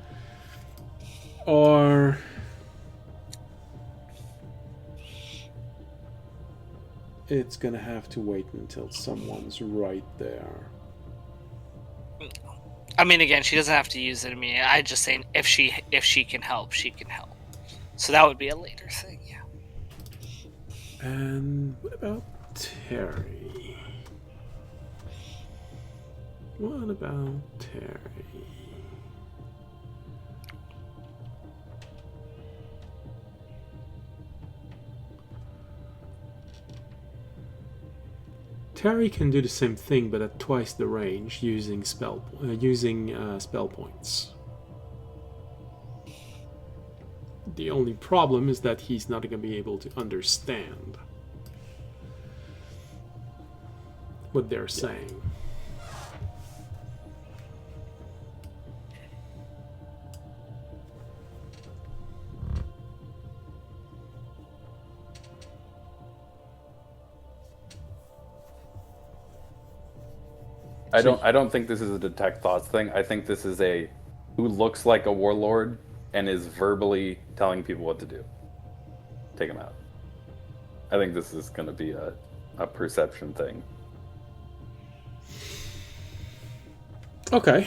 or it's gonna have to wait until someone's right there. I mean, again, she doesn't have to use it on me. I just saying if she can help, she can help. So that would be a later thing, yeah. And what about Terry? What about Terry? Terry can do the same thing, but at twice the range, using spell points. The only problem is that he's not going to be able to understand what they're saying. I don't think this is a detect thoughts thing. I think this is a who looks like a warlord and is verbally telling people what to do. Take him out. I think this is going to be a perception thing. Okay.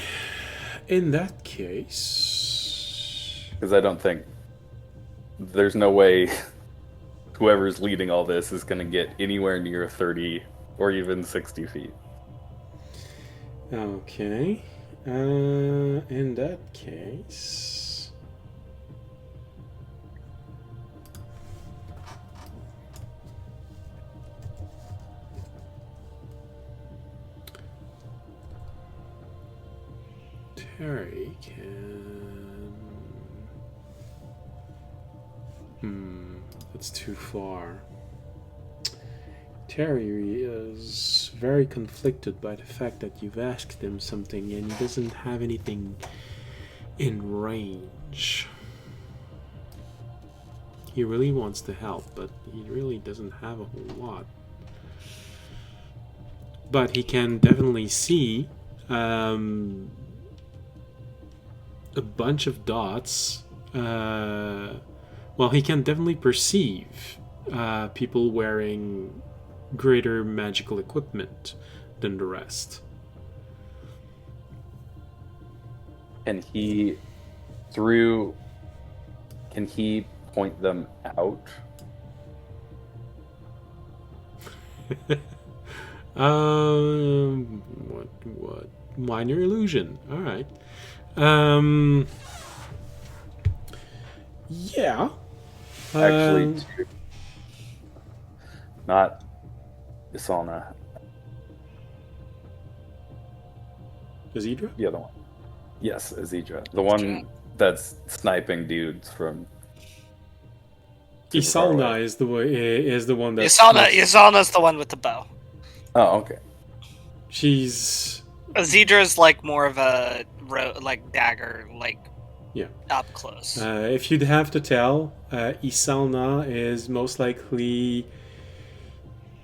In that case... Because I don't think... There's no way whoever's leading all this is going to get anywhere near 30 or even 60 feet. Okay. In that case... Terry can... That's too far. Terry is very conflicted by the fact that you've asked him something and he doesn't have anything in range. He really wants to help, but he really doesn't have a whole lot. But he can definitely see a bunch of dots. Well, he can definitely perceive people wearing greater magical equipment than the rest. Can he point them out? What? Minor illusion. All right. Yeah. Actually, not Isalna. Azidra? The other one. Yes, Azidra. The one that's sniping dudes from. Isalna is the one that. Isalna's the one with the bow. Oh, okay. She's. Azidra's like more of a dagger Yeah. up close. If you'd have to tell, Isalna is most likely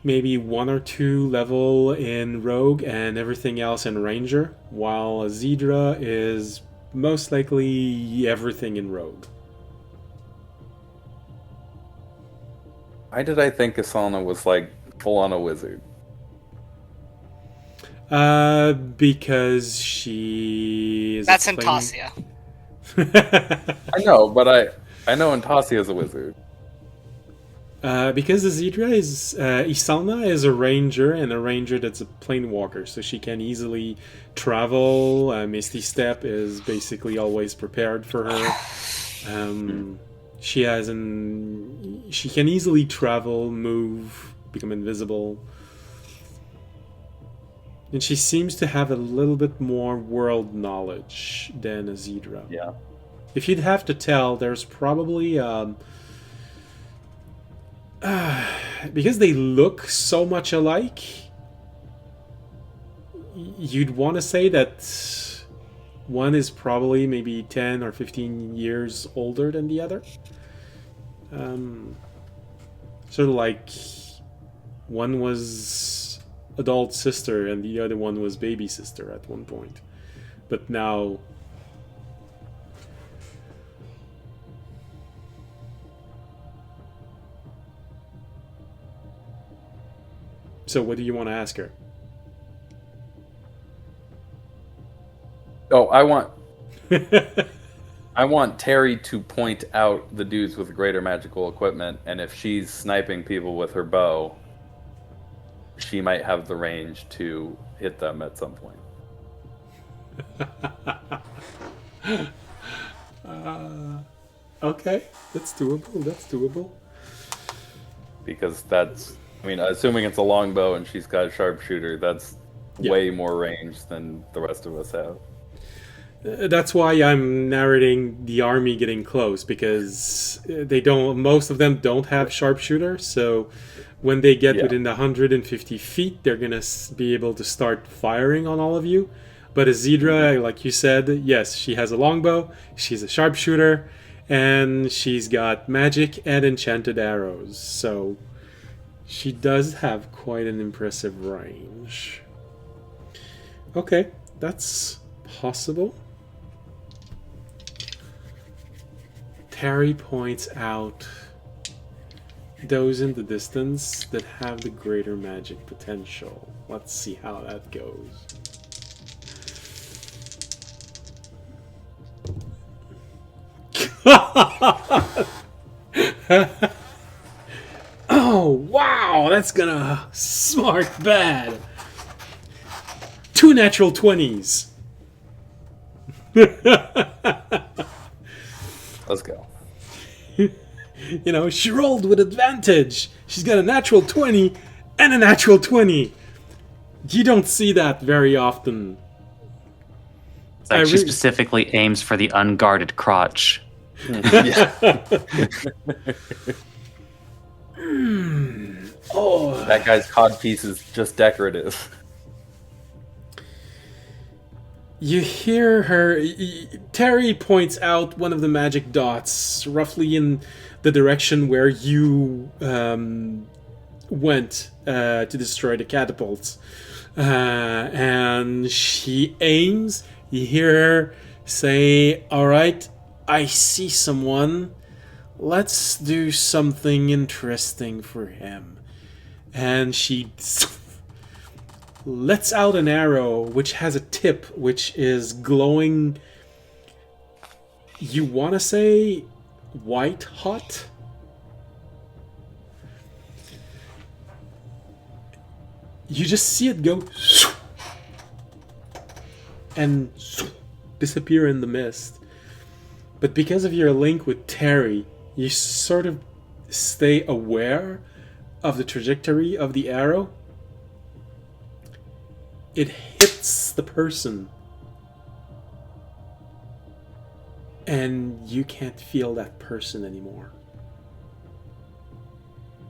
maybe 1 or 2 level in rogue and everything else in ranger, while Zedra is most likely everything in rogue. Why did I think Asana was like full on a wizard? Because she is. That's Imtasia. I know, but I know Intasia is a wizard. Because the Zedra is Isalna is a ranger, and a ranger that's a planewalker, so she can easily travel. Misty Step is basically always prepared for her. She can easily travel, move, become invisible. And she seems to have a little bit more world knowledge than a Zedra. Yeah. If you'd have to tell, there's probably because they look so much alike, you'd want to say that one is probably maybe 10 or 15 years older than the other. Sort of like one was adult sister and the other one was baby sister at one point. But now... So what do you want to ask her? Oh, I want Terry to point out the dudes with greater magical equipment, and if she's sniping people with her bow, she might have the range to hit them at some point. Okay, that's doable. Because assuming it's a longbow and she's got a sharpshooter, that's way more range than the rest of us have. That's why I'm narrating the army getting close, because most of them don't have sharpshooter, so when they get within the 150 feet, they're gonna be able to start firing on all of you. But Zedra, like you said, yes, she has a longbow, she's a sharpshooter, and she's got magic and enchanted arrows, so she does have quite an impressive range. Okay, that's possible. Terry points out those in the distance that have the greater magic potential. Let's see how that goes. Oh, wow! That's gonna smart bad. 2 natural 20s. Let's go. She rolled with advantage. She's got a natural 20 and a natural 20. You don't see that very often. It's like she specifically aims for the unguarded crotch. Oh, that guy's codpiece is just decorative. You hear her. Terry points out one of the magic dots, roughly in the direction where you went to destroy the catapults. And she aims. You hear her say, "All right, I see someone. Let's do something interesting for him." And she lets out an arrow which has a tip which is glowing. You want to say white hot? You just see it go and disappear in the mist. But because of your link with Terry, you sort of stay aware of the trajectory of the arrow. It hits the person, and you can't feel that person anymore.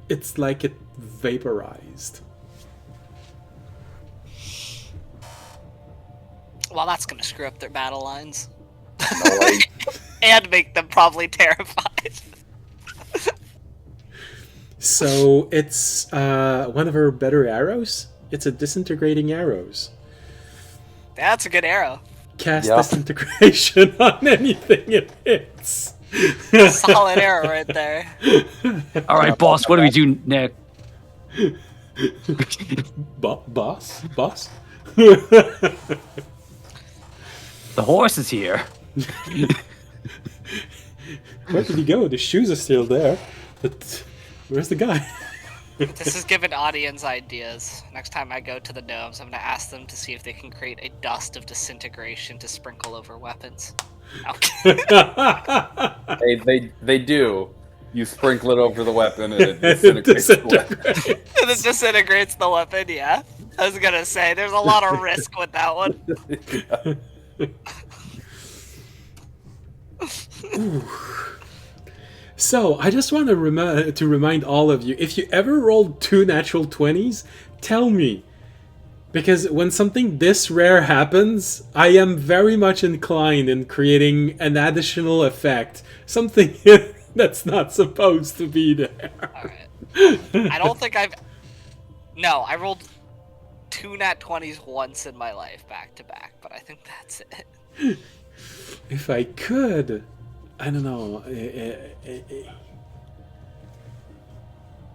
It's like it vaporized. Well, that's gonna screw up their battle lines. No, like, And make them probably terrified. So it's one of her better arrows. It's a disintegrating arrows. That's a good arrow. Cast Yep. disintegration on anything it hits. Solid arrow right there. All right, boss. What do we do next? Boss? The horse is here. Where did he go? The shoes are still there. But where's the guy? This is giving audience ideas. Next time I go to the gnomes, I'm gonna ask them to see if they can create a dust of disintegration to sprinkle over weapons. Okay. they do. You sprinkle it over the weapon and it disintegrates the weapon. And it disintegrates the weapon, yeah. I was gonna say, there's a lot of risk with that one. So, I just want to remind all of you, if you ever rolled 2 natural 20s, tell me. Because when something this rare happens, I am very much inclined in creating an additional effect. Something that's not supposed to be there. Alright. I don't think I've... No, I rolled 2 nat 20s once in my life, back to back, but I think that's it. If I could... I don't know.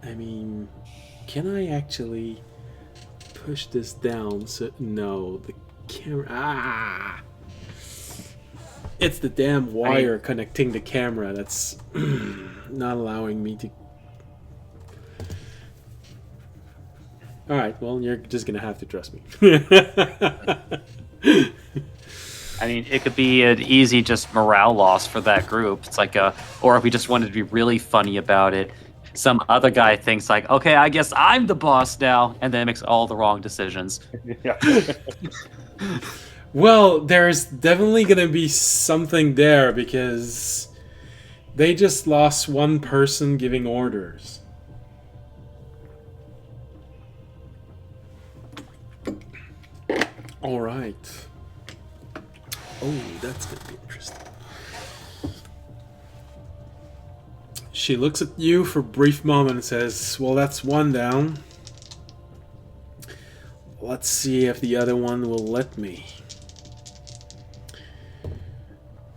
I mean, can I actually push this down? So no, the camera. It's the damn wire connecting the camera that's not allowing me to. All right. Well, you're just gonna have to trust me. I mean, it could be an easy just morale loss for that group. It's like or if we just wanted to be really funny about it, some other guy thinks like, okay, I guess I'm the boss now, and then makes all the wrong decisions. Yeah. Well, there's definitely gonna be something there because they just lost one person giving orders. All right. Oh, that's gonna be interesting. She looks at you for a brief moment and says, well, that's one down. Let's see if the other one will let me.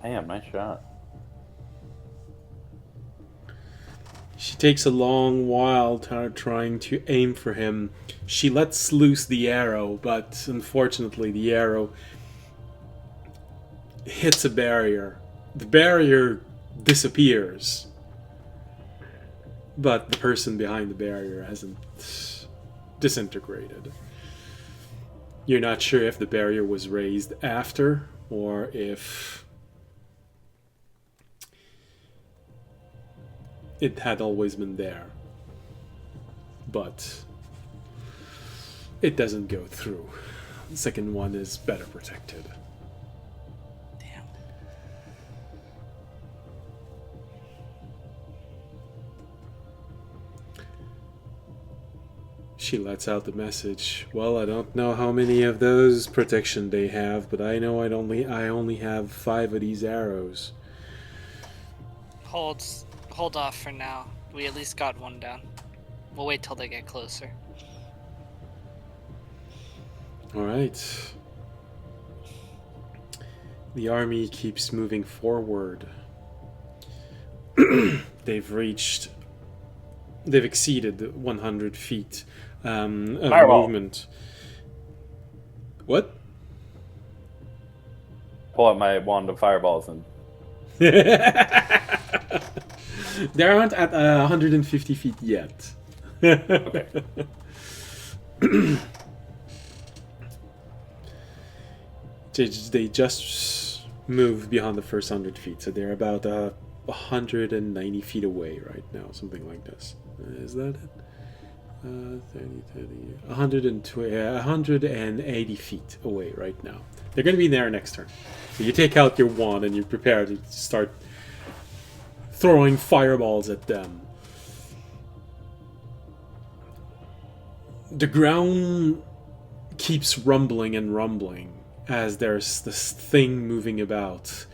Damn, nice shot. She takes a long while trying to aim for him. She lets loose the arrow, but unfortunately the arrow hits a barrier. The barrier disappears, but the person behind the barrier hasn't disintegrated. You're not sure if the barrier was raised after or if it had always been there. But it doesn't go through. The second one is better protected. Damn. She lets out the message. Well, I don't know how many of those protection they have, but I know I only have 5 of these arrows. Hold off for now. We at least got one down. We'll wait till they get closer. All right. The army keeps moving forward. They've exceeded 100 feet of Fireball. movement. What? Pull out my wand of fireballs and They aren't at 150 feet yet. okay. They just moved beyond the first 100 feet, so they're about 190 feet away right now, something like this. Is that it? 180 feet away right now. They're going to be there next turn. So you take out your wand and you prepare to start throwing fireballs at them. The ground keeps rumbling and rumbling, as there's this thing moving about.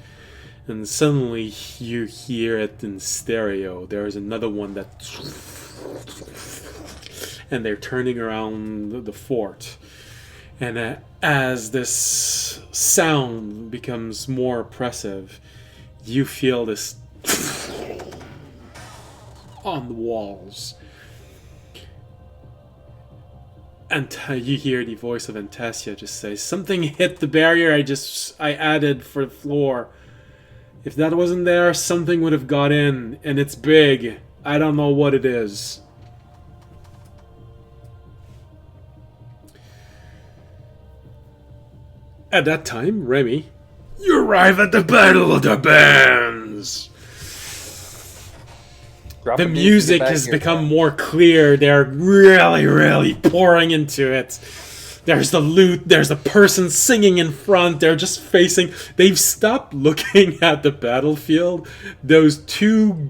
And suddenly you hear it in stereo. There's another one that... And they're turning around the fort. And as this sound becomes more oppressive, you feel this on the walls. And you hear the voice of Antasia just say, "Something hit the barrier I added for the floor. If that wasn't there, something would have got in, and it's big. I don't know what it is." At that time, Remy, you arrive at the Battle of the Bands. Drop The a beat, music get back has here, become man. more clear. They're really pouring into it. There's the lute, there's a person singing in front, they're just facing... They've stopped looking at the battlefield. Those two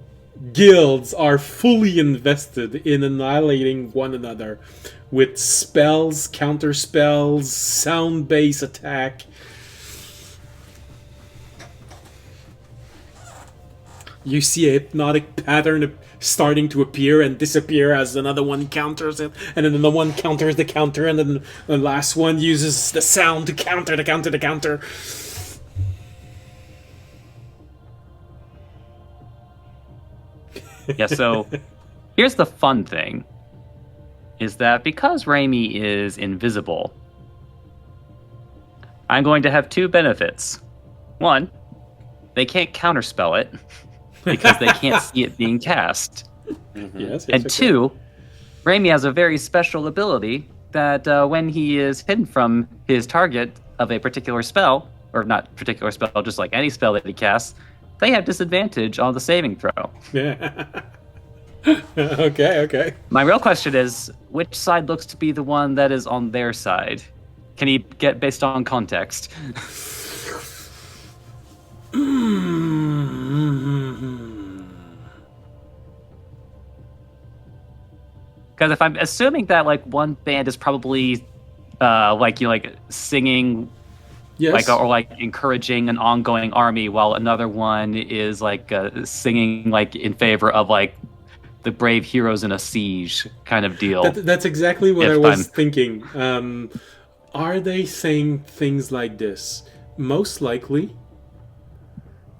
guilds are fully invested in annihilating one another with spells, counter spells, sound-based attack. You see a hypnotic pattern starting to appear and disappear as another one counters it, and then another one counters the counter, and then the last one uses the sound to counter the counter the counter. Yeah, so here's the fun thing, is that because Raimi is invisible, I'm going to have two benefits. One, they can't counterspell it, because they can't see it being cast. Yes, And okay. two, Raimi has a very special ability that when he is hidden from his target of a particular spell, or not particular spell, just like any spell that he casts, they have disadvantage on the saving throw. Yeah. Okay. My real question is, which side looks to be the one that is on their side? Can he get based on context? Because if I'm assuming that like one band is probably like singing, Yes. or encouraging an ongoing army, while another one is singing in favor of the brave heroes in a siege kind of deal. That's exactly what If I was I'm- thinking. Are they saying things like this? Most likely.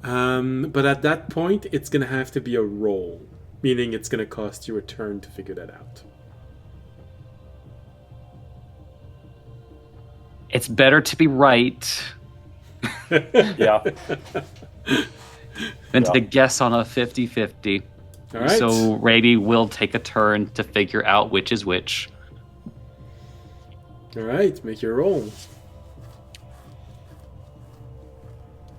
But at that point, it's going to have to be a roll. Meaning it's going to cost you a turn to figure that out. It's better to be right Yeah. than Yeah. to guess on a 50-50. All right. So Raby will take a turn to figure out which is which. All right, make your roll.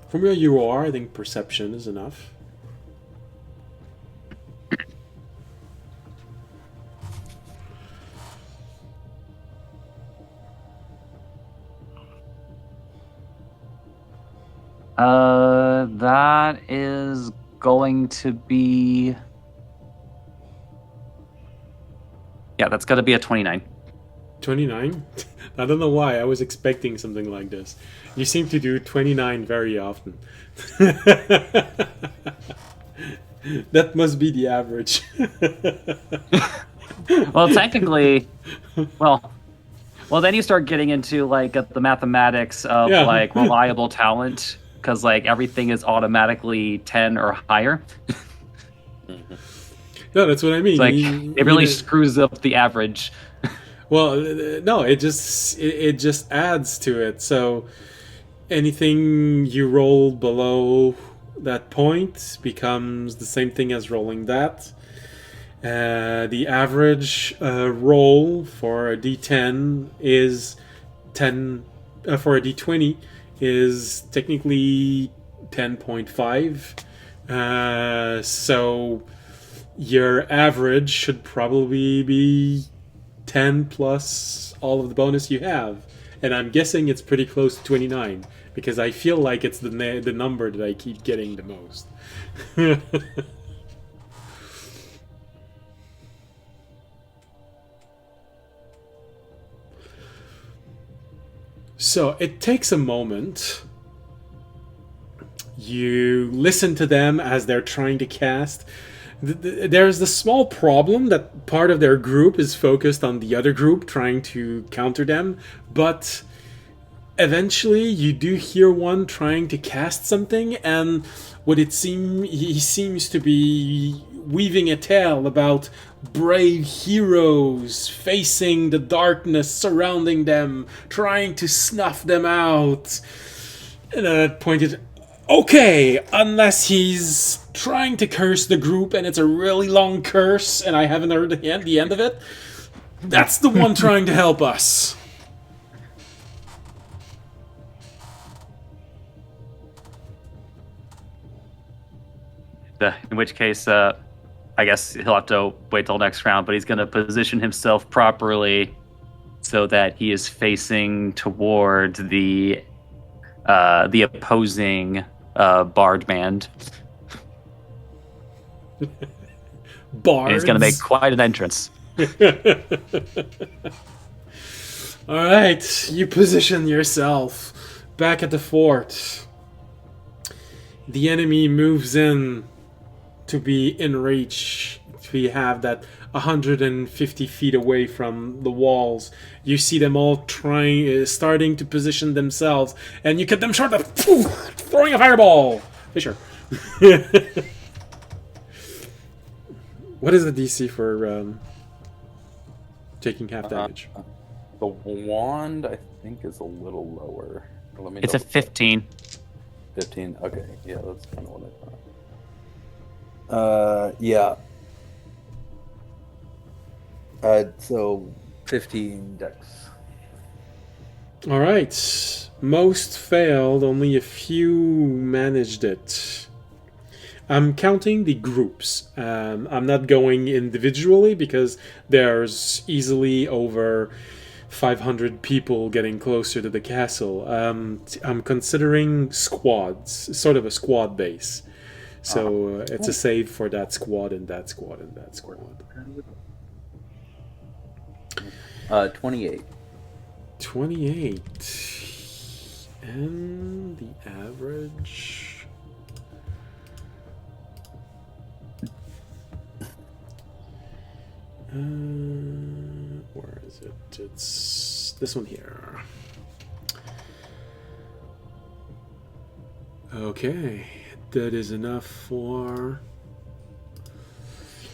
From where you are, I think perception is enough. That is going to be... Yeah, that's got to be a 29. 29? I don't know why. I was expecting something like this. You seem to do 29 very often. That must be the average. Well, technically... Well, then you start getting into the mathematics of Yeah. reliable talent, because everything is automatically 10 or higher. No, that's what I mean. It really screws up the average. Well, no, it just adds to it. So anything you roll below that point becomes the same thing as rolling that. The average roll for a D10 is 10. For a D20 is technically 10.5. So your average should probably be 10 plus all of the bonus you have. And I'm guessing it's pretty close to 29, because I feel like it's the number that I keep getting the most. So it takes a moment. You listen to them as they're trying to cast. There's the small problem that part of their group is focused on the other group trying to counter them, but eventually you do hear one trying to cast something, and he seems to be weaving a tale about brave heroes facing the darkness surrounding them, trying to snuff them out. And at that point, okay, unless he's trying to curse the group and it's a really long curse and I haven't heard the end of it, that's the one trying to help us. In which case, I guess he'll have to wait till next round, but he's going to position himself properly so that he is facing toward the opposing bard band. Bards. And he's going to make quite an entrance. All right, you position yourself back at the fort. The enemy moves in to be in reach. We have that 150 feet away from the walls. You see them all starting to position themselves, and you cut them short of throwing a fireball. Fisher. What is the DC for taking half damage? The wand, I think, is a little lower. Let me It's a 15. 15. Okay, yeah, that's kind of what I thought. Yeah. So 15 dex. All right. Most failed. Only a few managed it. I'm counting the groups. I'm not going individually because there's easily over 500 people getting closer to the castle. I'm considering squads, sort of a squad base. So it's a save for that squad and that squad and that squad. 28. 28. And the average... where is it? It's this one here. Okay, that is enough for...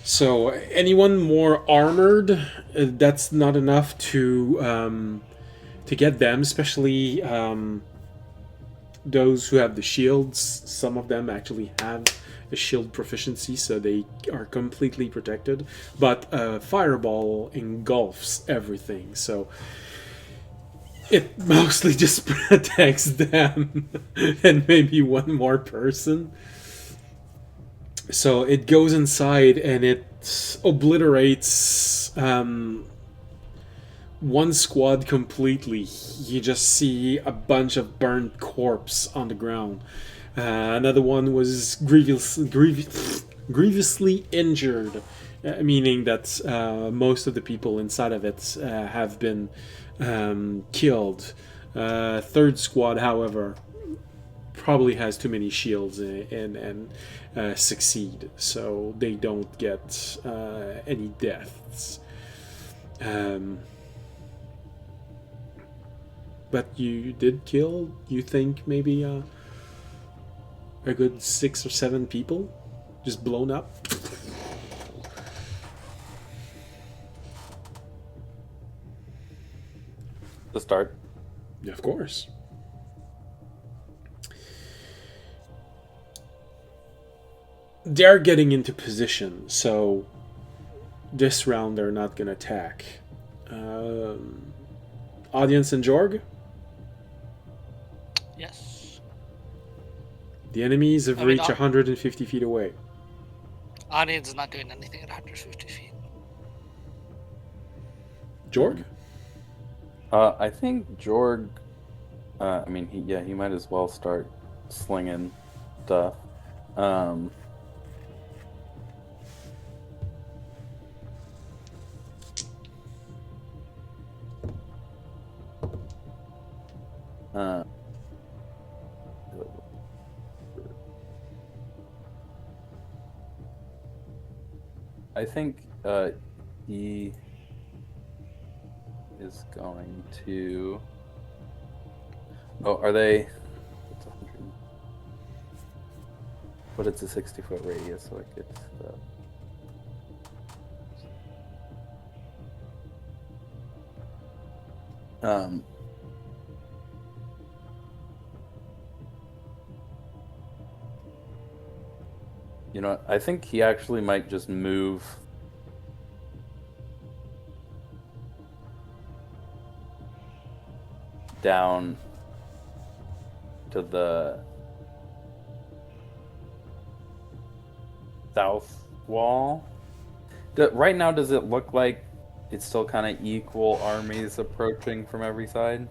So, anyone more armored, that's not enough to get them, especially those who have the shields. Some of them actually have a shield proficiency, so they are completely protected. But fireball engulfs everything, so it mostly just protects them and maybe one more person. So it goes inside and it obliterates one squad completely. You just see a bunch of burnt corpse on the ground. Another one was grievously injured, meaning that most of the people inside of it have been killed. Third squad, however, probably has too many shields and succeed, so they don't get any deaths. But you did kill, you think, maybe a good 6 or 7 people just blown up? The start. Yeah, of course. They're getting into position, so this round they're not going to attack. Audience and Jorg? Yes. The enemies have I mean, reached 150 feet away. Audience is not doing anything at 150 feet. Jorg? I think Jorg. I mean, he might as well start slinging stuff. I think he is going to. Oh, are they? It's 100. But it's a 60-foot radius, so it gets. You know, I think he actually might just move down to the south wall. Right now, does it look like it's still kind of equal armies approaching from every side?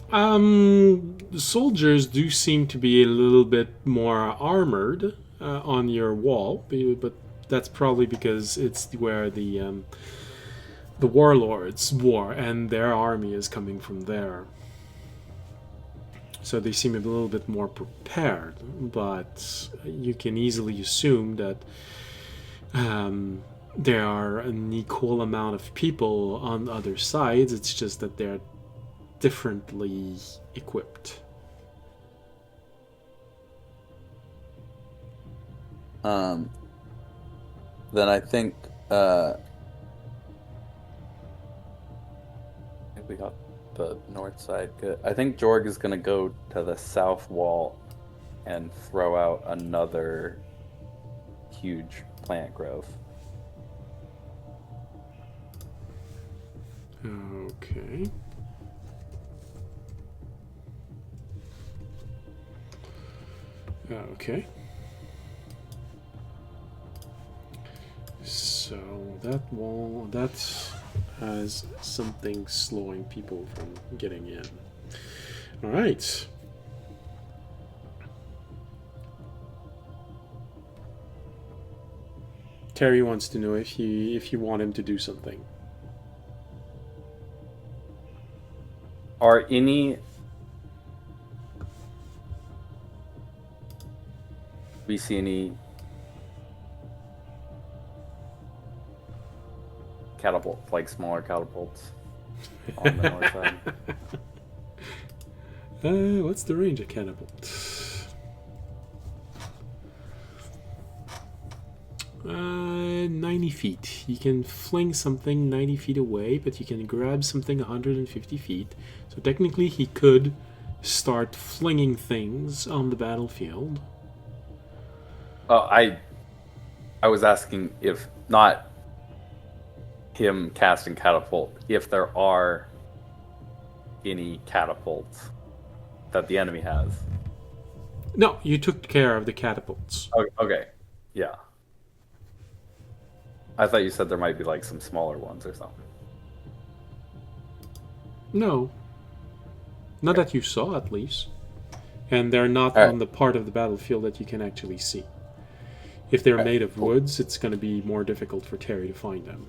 The soldiers do seem to be a little bit more armored on your wall, but that's probably because it's where the warlords war, and their army is coming from there. So they seem a little bit more prepared, but you can easily assume that there are an equal amount of people on other sides. It's just that they're differently equipped. Then I think we got the north side good. I think Jorg is going to go to the south wall and throw out another huge plant growth. Okay. Okay. So that wall, that has something slowing people from getting in. All right. Terry wants to know if you want him to do something. Are any we see any catapult, like smaller catapults on the north side? What's the range of catapult? 90 feet. You can fling something 90 feet away, but you can grab something 150 feet. So technically he could start flinging things on the battlefield. I was asking if not him casting catapult, if there are any catapults that the enemy has. No, you took care of the catapults. Okay. Yeah. I thought you said there might be like some smaller ones or something. No. Not that you saw, at least. And they're not All right. on the part of the battlefield that you can actually see. If they're made of woods, it's going to be more difficult for Terry to find them.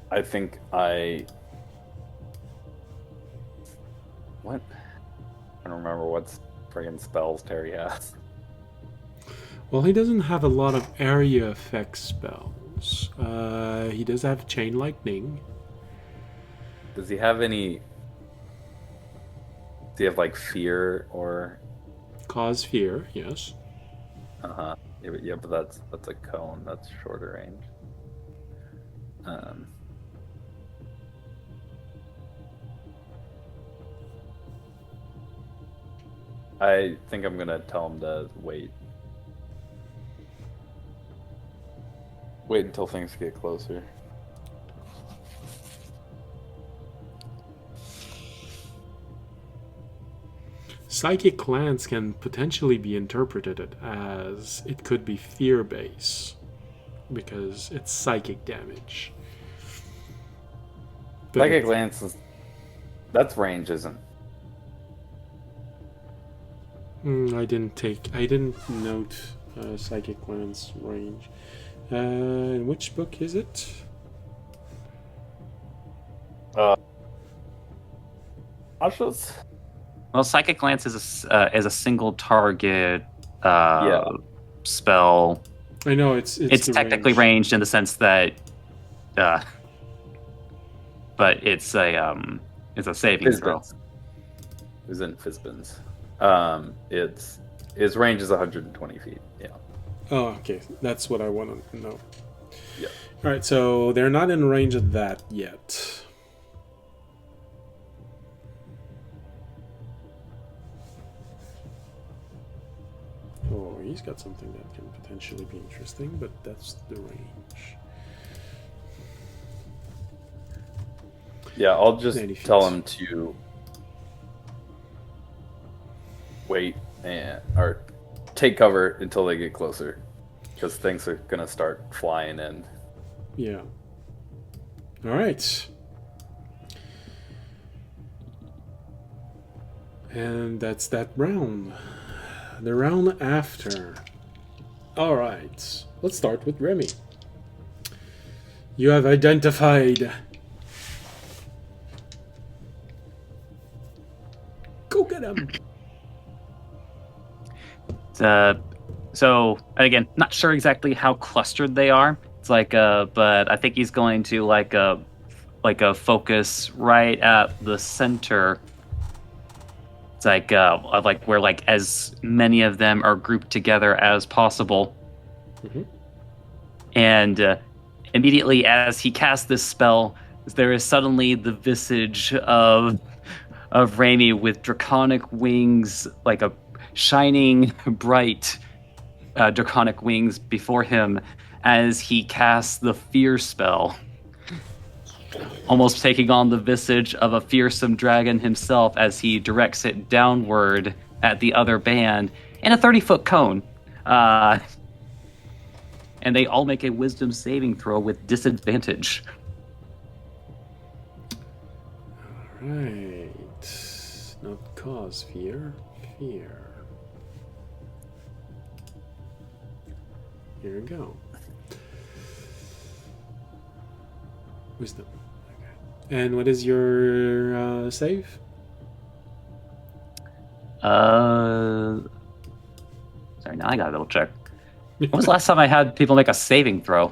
I think what? I don't remember what friggin' spells Terry has. Well, he doesn't have a lot of area effect spells. He does have Chain Lightning. Does he have any? Does he have like fear or? Cause fear, yes. Yeah, but that's a cone. That's shorter range. I think I'm gonna tell him to wait. Wait until things get closer. Psychic glance can potentially be interpreted as it could be fear base because it's psychic damage. But Psychic glance is that's range, isn't? I didn't note psychic glance range. In which book is it? Cautious? Well, Psychic Glance is a single target Yeah. spell. I know it's It's the technically range. ranged in the sense that, but it's a saving throw. Fizbins. Who's in Fizbins? Its range is 120 feet. Yeah. Oh, okay. That's what I want to know. Yeah. All right, so they're not in range of that yet. Oh, he's got something that can potentially be interesting, but that's the range. Yeah, I'll just 90 feet. tell him to wait or take cover until they get closer, because things are gonna start flying in. Yeah. All right. And that's that round. The round after. All right. Let's start with Remy. You have identified. Go get him. So again, not sure exactly how clustered they are. It's like, but I think he's going to like a focus right at the center. It's like where like as many of them are grouped together as possible. Mm-hmm. And immediately as he casts this spell, there is suddenly the visage of Raimi with draconic wings, like a shining bright draconic wings before him as he casts the fear spell, almost taking on the visage of a fearsome dragon himself as he directs it downward at the other band in a 30-foot cone. And they all make a wisdom saving throw with disadvantage. Right. Not cause fear. Fear. Here we go. Wisdom. Okay. And what is your save? Sorry, now I gotta double check. When was the last time I had people make a saving throw?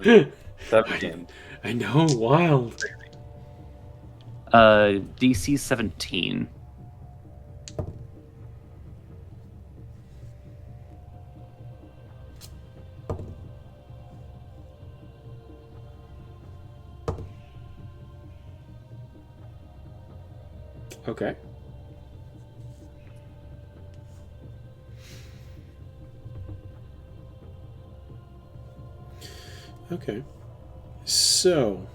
17. I know, wild. DC 17. Okay. Okay. So,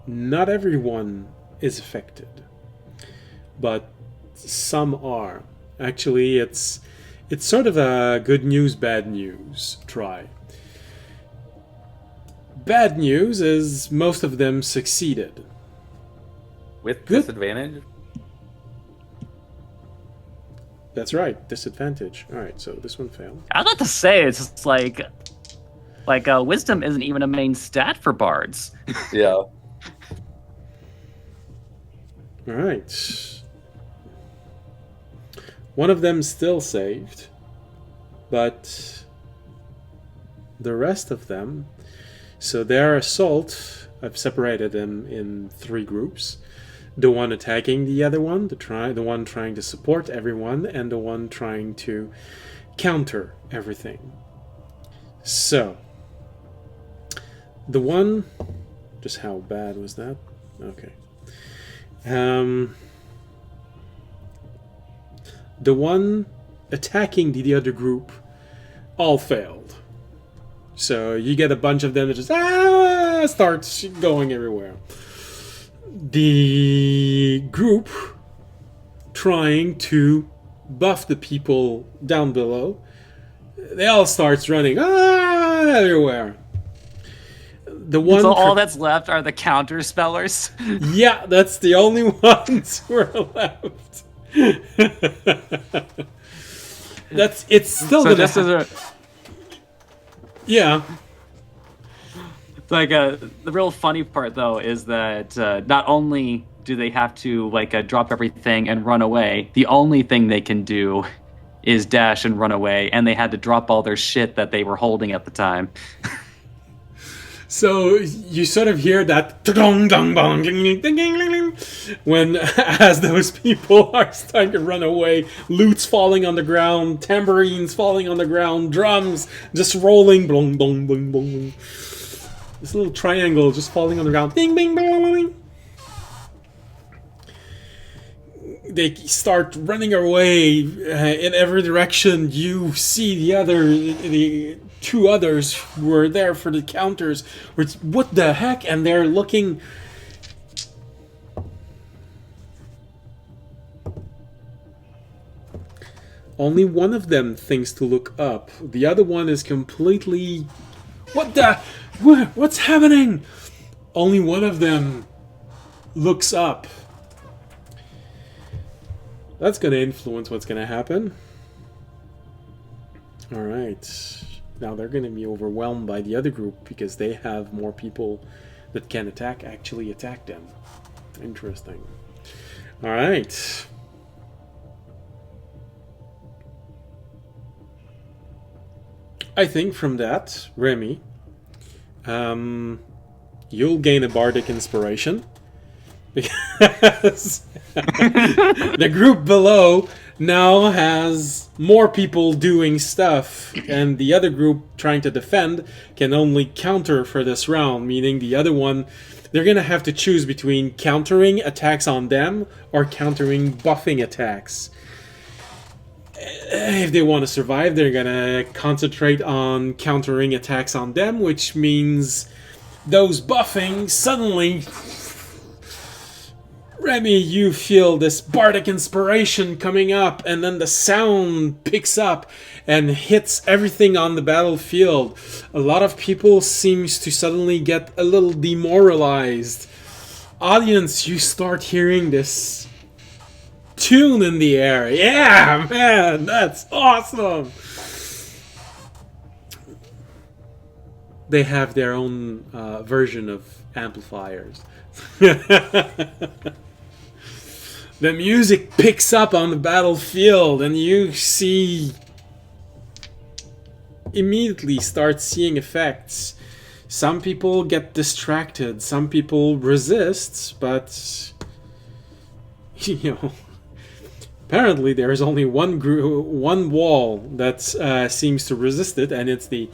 not everyone is affected, but some are. Actually, it's sort of a good news, bad news try. Bad news is most of them succeeded. With Good. disadvantage? That's right, disadvantage. All right, so this one failed. I was about to say, it's just like wisdom isn't even a main stat for bards. Yeah. All right. One of them still saved, but the rest of them, so their assault, I've separated them in 3 groups. The one attacking the other one, the one trying to support everyone, and the one trying to counter everything. So, the one, just how bad was that? Okay. The one attacking the other group all failed. So you get a bunch of them that just starts going everywhere. The group trying to buff the people down below, they all starts running everywhere. The one So all that's left are the counter spellers. Yeah, that's the only ones who are left. It's still So gonna this is a yeah. It's like the real funny part though is that not only do they have to drop everything and run away, the only thing they can do is dash and run away, and they had to drop all their shit that they were holding at the time. So you sort of hear that when as those people are starting to run away, lutes falling on the ground, tambourines falling on the ground, drums just rolling, blong, blong, blong, blong. This little triangle just falling on the ground, ding, bing, bing, bing. They start running away in every direction. You see the two others who were there for the counters. What the heck? And they're looking. Only one of them thinks to look up. The other one is completely. What's happening? Only one of them looks up. That's going to influence what's going to happen. Alright. Now they're going to be overwhelmed by the other group because they have more people that can actually attack them. Interesting. Alright. I think from that, Remy, you'll gain a bardic inspiration. Because the group below now has more people doing stuff, and the other group trying to defend can only counter for this round, meaning the other one, they're going to have to choose between countering attacks on them or countering buffing attacks. If they want to survive, they're going to concentrate on countering attacks on them, which means those buffing suddenly... Remy, you feel this bardic inspiration coming up, and then the sound picks up and hits everything on the battlefield. A lot of people seems to suddenly get a little demoralized. Audience, you start hearing this tune in the air. Yeah, man, that's awesome. They have their own version of amplifiers. The music picks up on the battlefield, and you immediately start seeing effects. Some people get distracted, some people resist, but apparently there is only one wall that seems to resist it, and it's the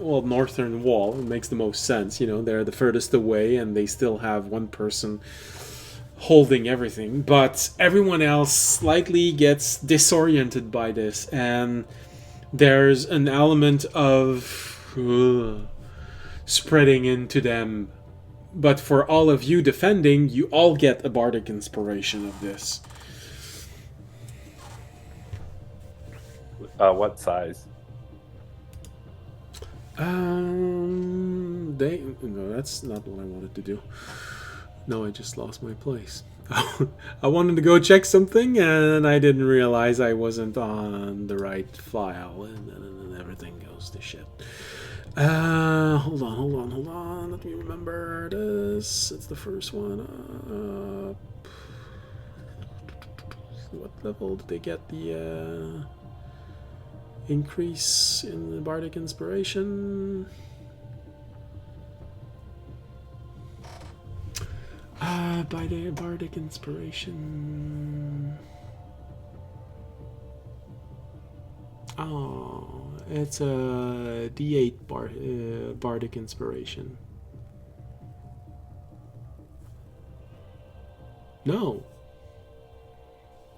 northern wall. It makes the most sense. They're the furthest away, and they still have one person holding everything, but everyone else slightly gets disoriented by this, and there's an element of spreading into them. But for all of you defending, you all get a bardic inspiration of this. What size? No, that's not what I wanted to do. No, I just lost my place. I wanted to go check something, and I didn't realize I wasn't on the right file, and then everything goes to shit. Hold on. Let me remember this. It's the first one. What level did they get the increase in the bardic inspiration? By the bardic inspiration. Oh, it's a D8 bardic inspiration. No,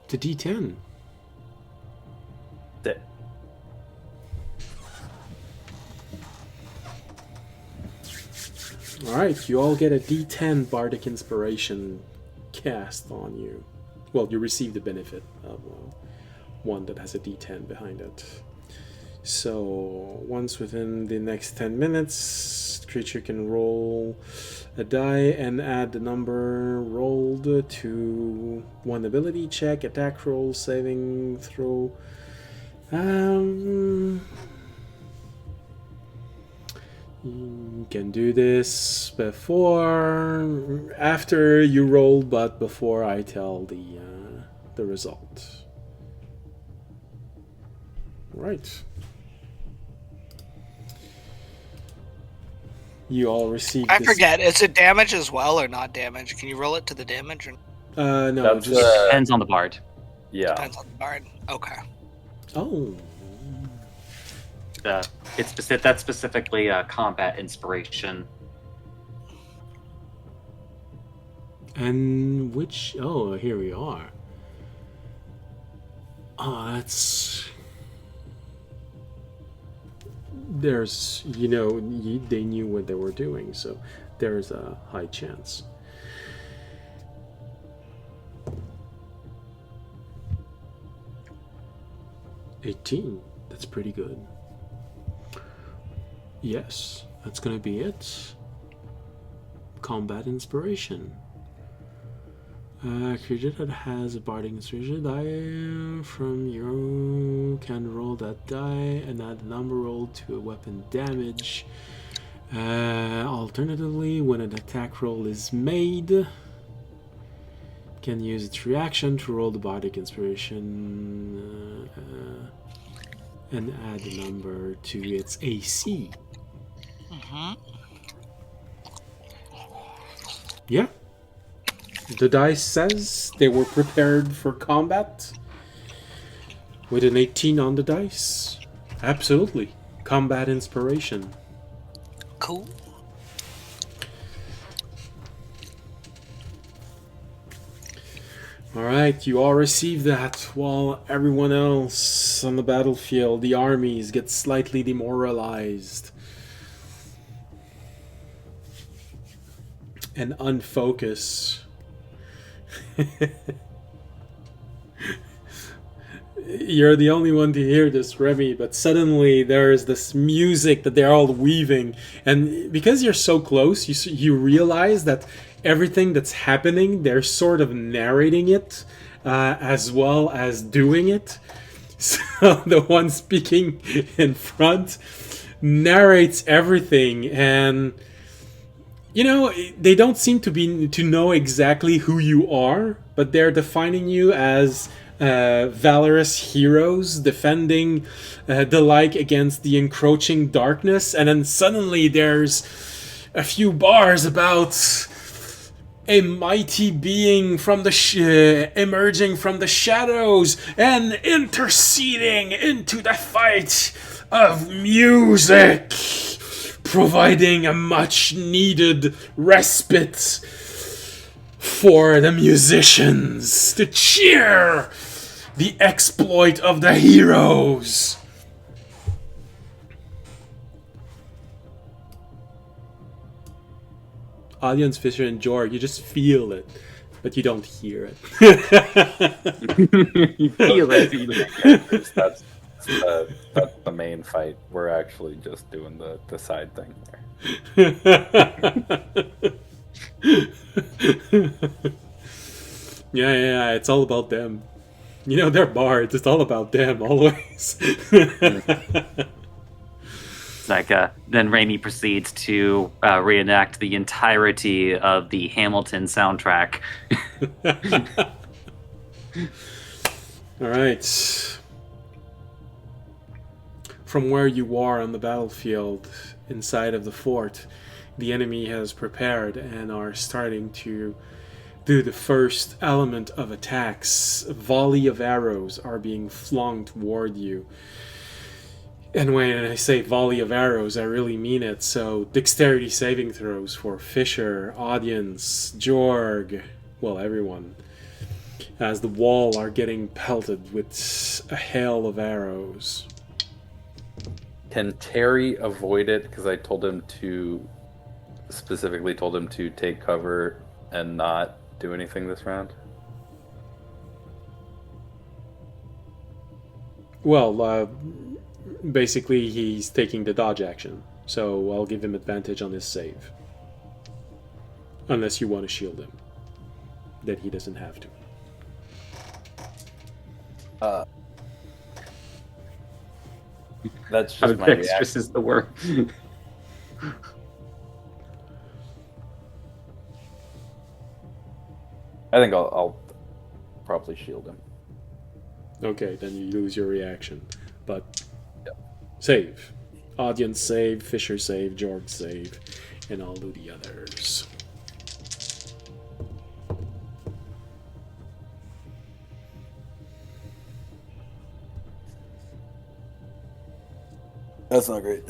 it's a D10. Alright, you all get a D10 bardic inspiration cast on you. Well, you receive the benefit of one that has a D10 behind it. So, once within the next 10 minutes, the creature can roll a die and add the number rolled to one ability check, attack roll, saving throw. You can do this after you roll, but before I tell the result. Right. You all received. I forget. Is it damage as well or not damage? Can you roll it to the damage? Or... No, That's, just Depends on the bard. Yeah. Depends on the bard. Okay. oh. That's specifically combat inspiration. And which? Oh, here we are. Oh, that's. There's, they knew what they were doing, so there's a high chance. $18. That's pretty good. Yes, that's gonna be it. Combat inspiration. Creature that has a bardic inspiration die from you can roll that die and add the number rolled to a weapon damage. Alternatively, when an attack roll is made, can use its reaction to roll the bardic inspiration and add the number to its AC. Yeah. The dice says they were prepared for combat with an 18 on the dice. Absolutely. Combat inspiration. Cool. Alright, you all receive that while everyone else on the battlefield, the armies, get slightly demoralized and unfocus. You're the only one to hear this, Remy, but suddenly there's this music that they're all weaving, and because you're so close, you realize that everything that's happening, they're sort of narrating it as well as doing it. So the one speaking in front narrates everything, and they don't seem to know exactly who you are, but they're defining you as valorous heroes defending the like against the encroaching darkness. And then suddenly there's a few bars about a mighty being from the emerging from the shadows and interceding into the fight of music, providing a much needed respite for the musicians to cheer the exploit of the heroes. Audience, Fisher, and Jorg, you just feel it, but you don't hear it. You feel it. That's the main fight. We're actually just doing the side thing there. Yeah, it's all about them. They're bards. It's all about them, always. It's like, then Raimi proceeds to reenact the entirety of the Hamilton soundtrack. All right. From where you are on the battlefield, inside of the fort, the enemy has prepared and are starting to do the first element of attacks. A volley of arrows are being flung toward you. And when I say volley of arrows, I really mean it. So, dexterity saving throws for Fisher, audience, Jorg, well, everyone, as the wall are getting pelted with a hail of arrows. Can Terry avoid it? Because I specifically told him to take cover and not do anything this round. Well, basically he's taking the dodge action, so I'll give him advantage on his save. Unless you want to shield him. Then he doesn't have to. That's just my Dexterous reaction. is the word. I think I'll probably shield him. Okay, then you lose your reaction. But Yep. save. Audience save, Fisher save, George save, and I'll do the others. That's not great.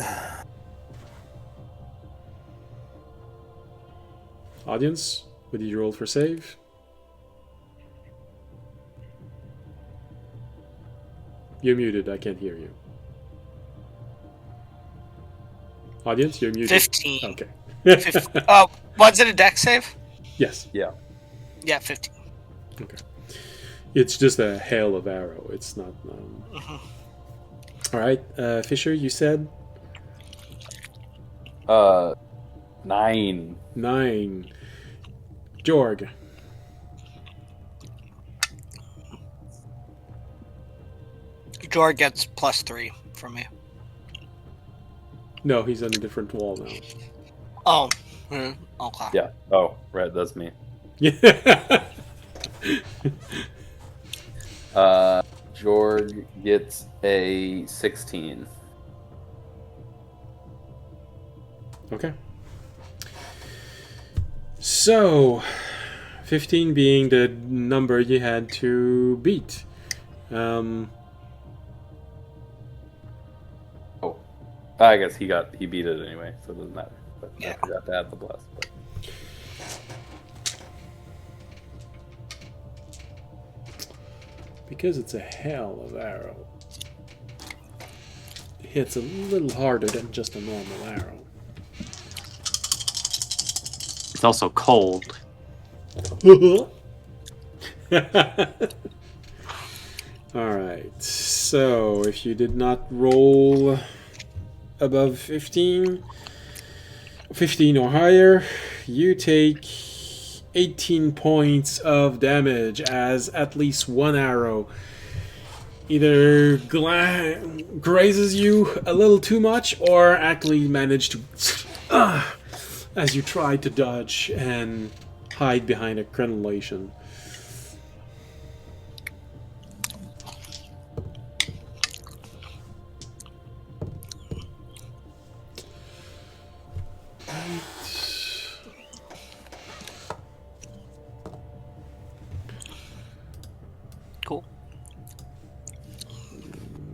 Audience, what did you roll for save? You're muted, I can't hear you. Audience, you're muted. 15. Okay. 15. Oh, was it a deck save? Yes. Yeah. Yeah, 15. Okay. It's just a hail of arrow. It's not. All right, Fisher, you said 9. 9. Jorg. Jor gets +3 from me. No, he's on a different wall now. Oh. Okay. Yeah. Oh, right. That's me. Yeah. Jorg gets a 16. Okay. So, 15 being the number you had to beat. I guess he beat it anyway, so it doesn't matter. But Yeah. I forgot to add the plus. But. Because it's a hell of arrow, it hits a little harder than just a normal arrow. It's also cold. Alright, so if you did not roll above 15 or higher, you take 18 points of damage as at least one arrow either grazes you a little too much or actually managed to as you try to dodge and hide behind a crenellation. Cool.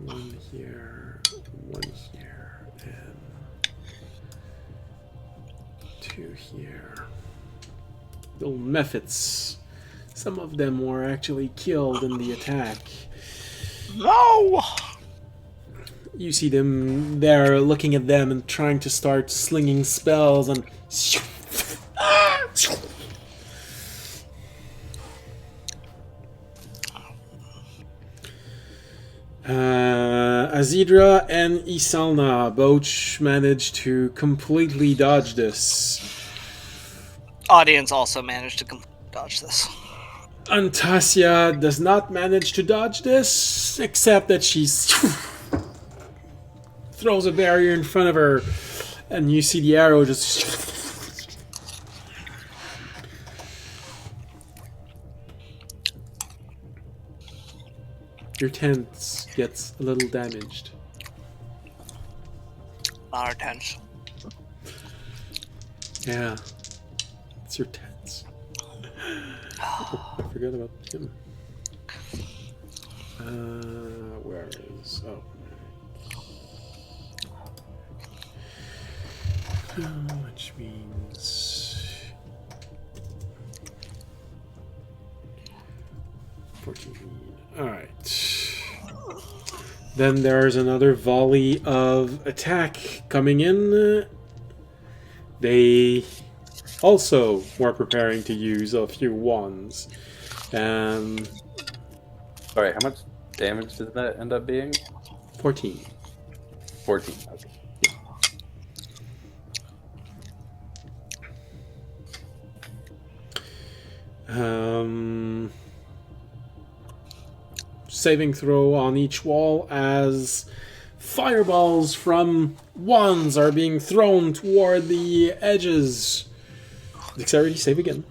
One here, and 2 here. Little mephits. Some of them were actually killed in the attack. No! You see them there looking at them and trying to start slinging spells and Azidra and Isalna both managed to completely dodge this. Audience also managed to dodge this. Antasia does not manage to dodge this, except that she throws a barrier in front of her, and you see the arrow just. Your tent gets a little damaged. Not our tents. Yeah. It's your tents. Oh, I forgot about him. Where is... Oh. Which means... 14. Alright. Then there's another volley of attack coming in. They also were preparing to use a few wands. Sorry, how much damage did that end up being? 14. 14. Okay. Saving throw on each wall as fireballs from wands are being thrown toward the edges. Dexterity save again.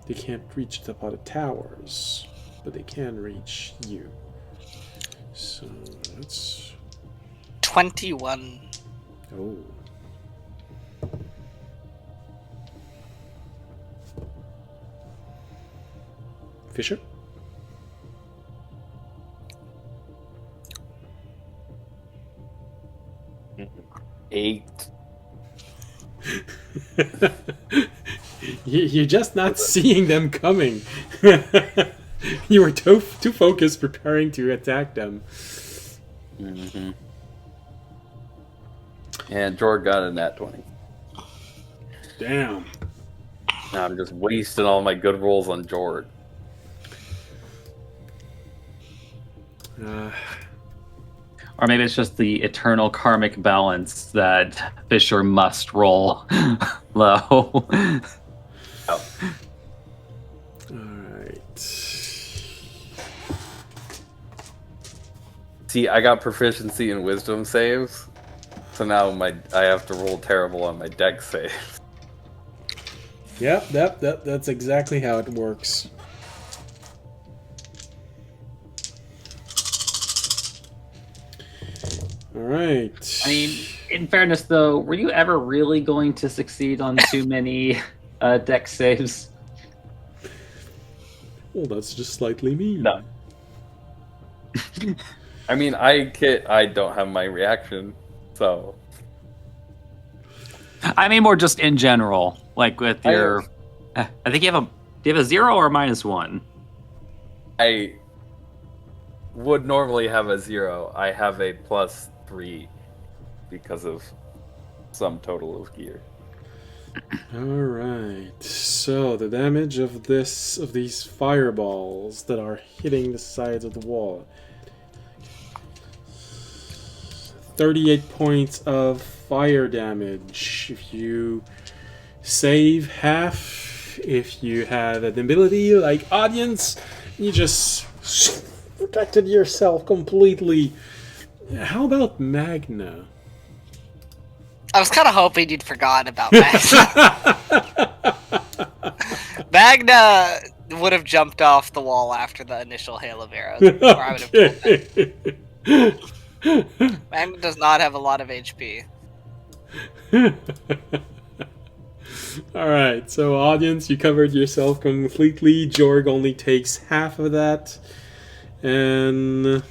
They can't reach the top of the towers, but they can reach you. So that's 21. oh. Fisher? Eight. You're just not seeing them coming. You were too focused preparing to attack them. Mm-hmm. And Jorg got a nat 20. Damn. Now I'm just wasting all my good rolls on Jorg. Or maybe it's just the eternal karmic balance that Fisher must roll low. Oh. Alright. See, I got proficiency in wisdom saves, so now I have to roll terrible on my dex save. Yep, that's exactly how it works. Alright. I mean, in fairness, though, were you ever really going to succeed on too many dex saves? Well, that's just slightly mean. No. I mean, I don't have my reaction, so. I mean, more just in general, like with your. I think you have a. Do you have a 0 or a -1? I would normally have a 0. I have a +3 because of some total of gear. Alright. So the damage of these fireballs that are hitting the sides of the wall. 38 points of fire damage. If you save half, if you have an ability like Audience, you just protected yourself completely. How about Magna? I was kind of hoping you'd forgotten about Magna. Magna would have jumped off the wall after the initial hail of arrows, or I would have pulled it. Magna does not have a lot of HP. Alright, so Audience, you covered yourself completely. Jorg only takes half of that. And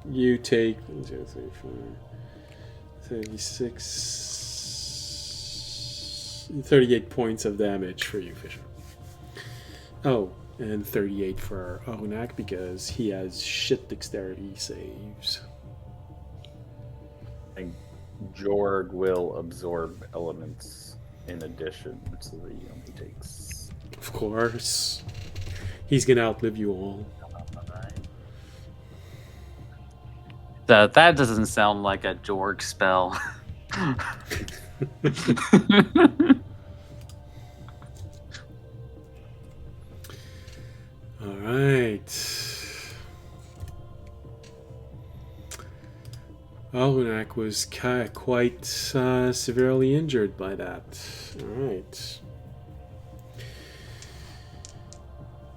you take 38 points of damage for you, Fisher. Oh, and 38 for Onak because he has shit dexterity saves. And Jorg will absorb elements in addition, so that he only takes. Of course. He's gonna outlive you all. That doesn't sound like a Jorg spell. Alright. Algonak was quite severely injured by that. Alright.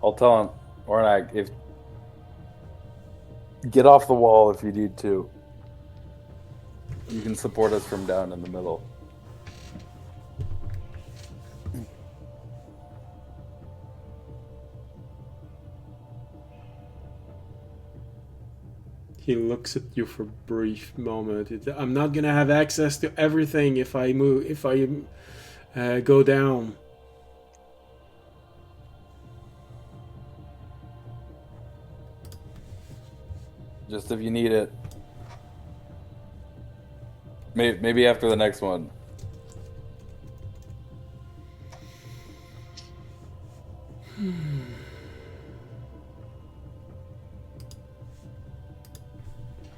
I'll tell him, Ornak, if get off the wall if you need to. You can support us from down in the middle. He looks at you for a brief moment. I'm not gonna have access to everything if I move. If I go down. Just if you need it. Maybe after the next one.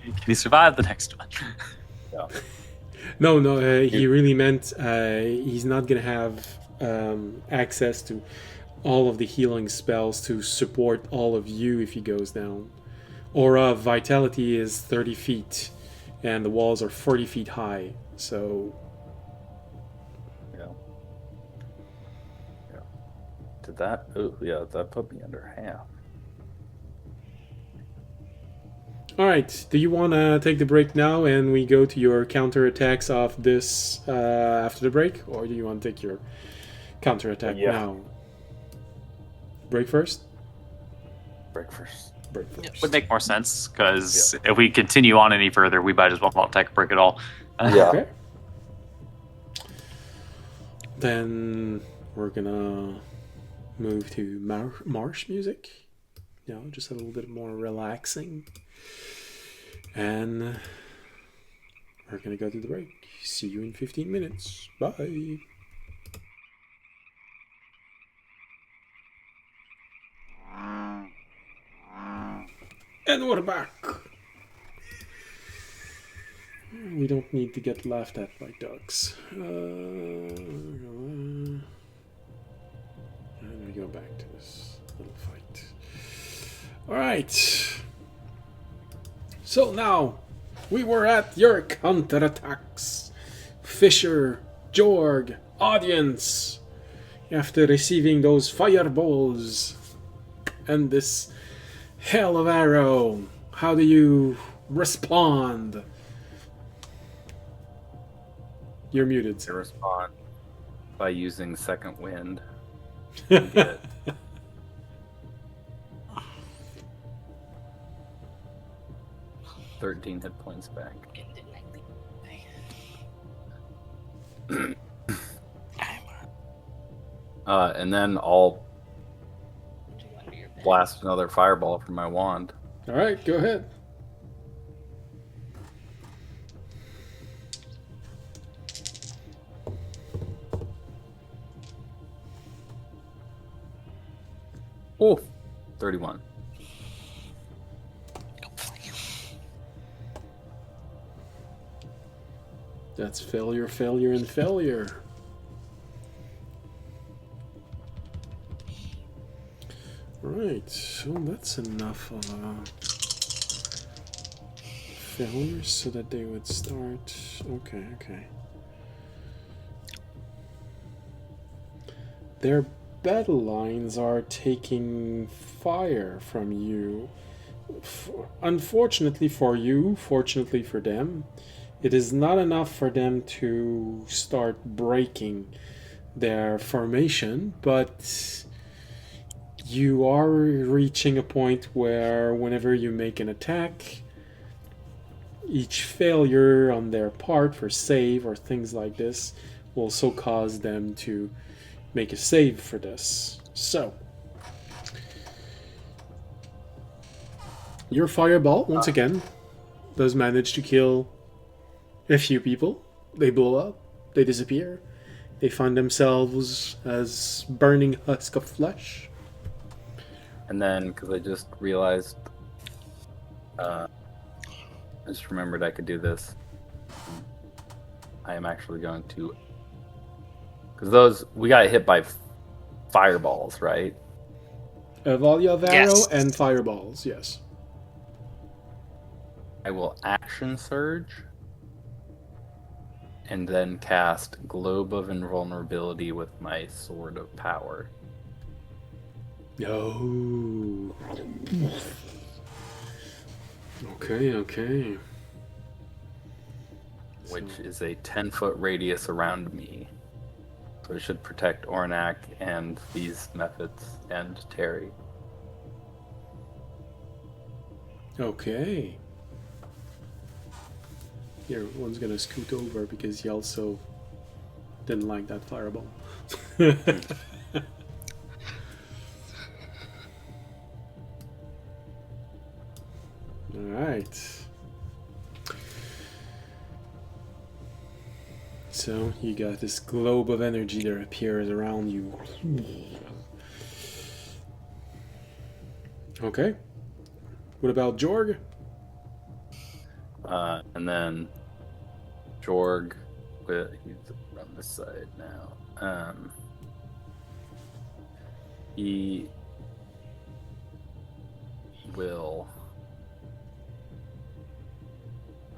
Can he survive the next one? Yeah. No, he really meant he's not gonna have access to all of the healing spells to support all of you if he goes down. Aura vitality is 30 feet, and the walls are 40 feet high. So Yeah. Did that? Oh, yeah, that put me under half. all right, do you want to take the break now and we go to your counter attacks of this after the break, or do you want to take your counter attack now? Break first. Break first. Break first. Would make more sense, because if we continue on any further, we might as well not take a break at all. Yeah. Okay. Then we're gonna move to marsh music. Just a little bit more relaxing. And we're gonna go to the break. See you in 15 minutes. Bye. And we're back. We don't need to get laughed at by dogs. And we go back to this little fight. Alright. So now, we were at your counterattacks. Fisher, Jorg, audience. After receiving those fireballs and this hail of arrow, how do you respond? You're muted, To sir. respond by using second wind. 13 hit points back. And then I'll blast another fireball from my wand. Alright, go ahead. Oh, 31. That's failure, failure, and failure. Right, so that's enough of a failure so that they would start. Okay. Their battle lines are taking fire from you. Unfortunately for you, fortunately for them, it is not enough for them to start breaking their formation, but you are reaching a point where whenever you make an attack, each failure on their part for save or things like this will also cause them to make a save for this. So, your fireball, once again, does manage to kill a few people. They blow up, they disappear, they find themselves as burning husk of flesh. And then, because I just realized, I just remembered I could do this. I am actually going to, because we got hit by fireballs, right? A volley of arrow Yes. and fireballs, yes. I will action surge and then cast Globe of Invulnerability with my Sword of Power. No. Okay. Which is a 10-foot radius around me. So it should protect Ornak and these methods and Terry. Okay. Here, one's gonna scoot over because he also didn't like that fireball. Alright. So, you got this globe of energy that appears around you. Okay. What about Jorg? And then Jorg, he's on this side now. He will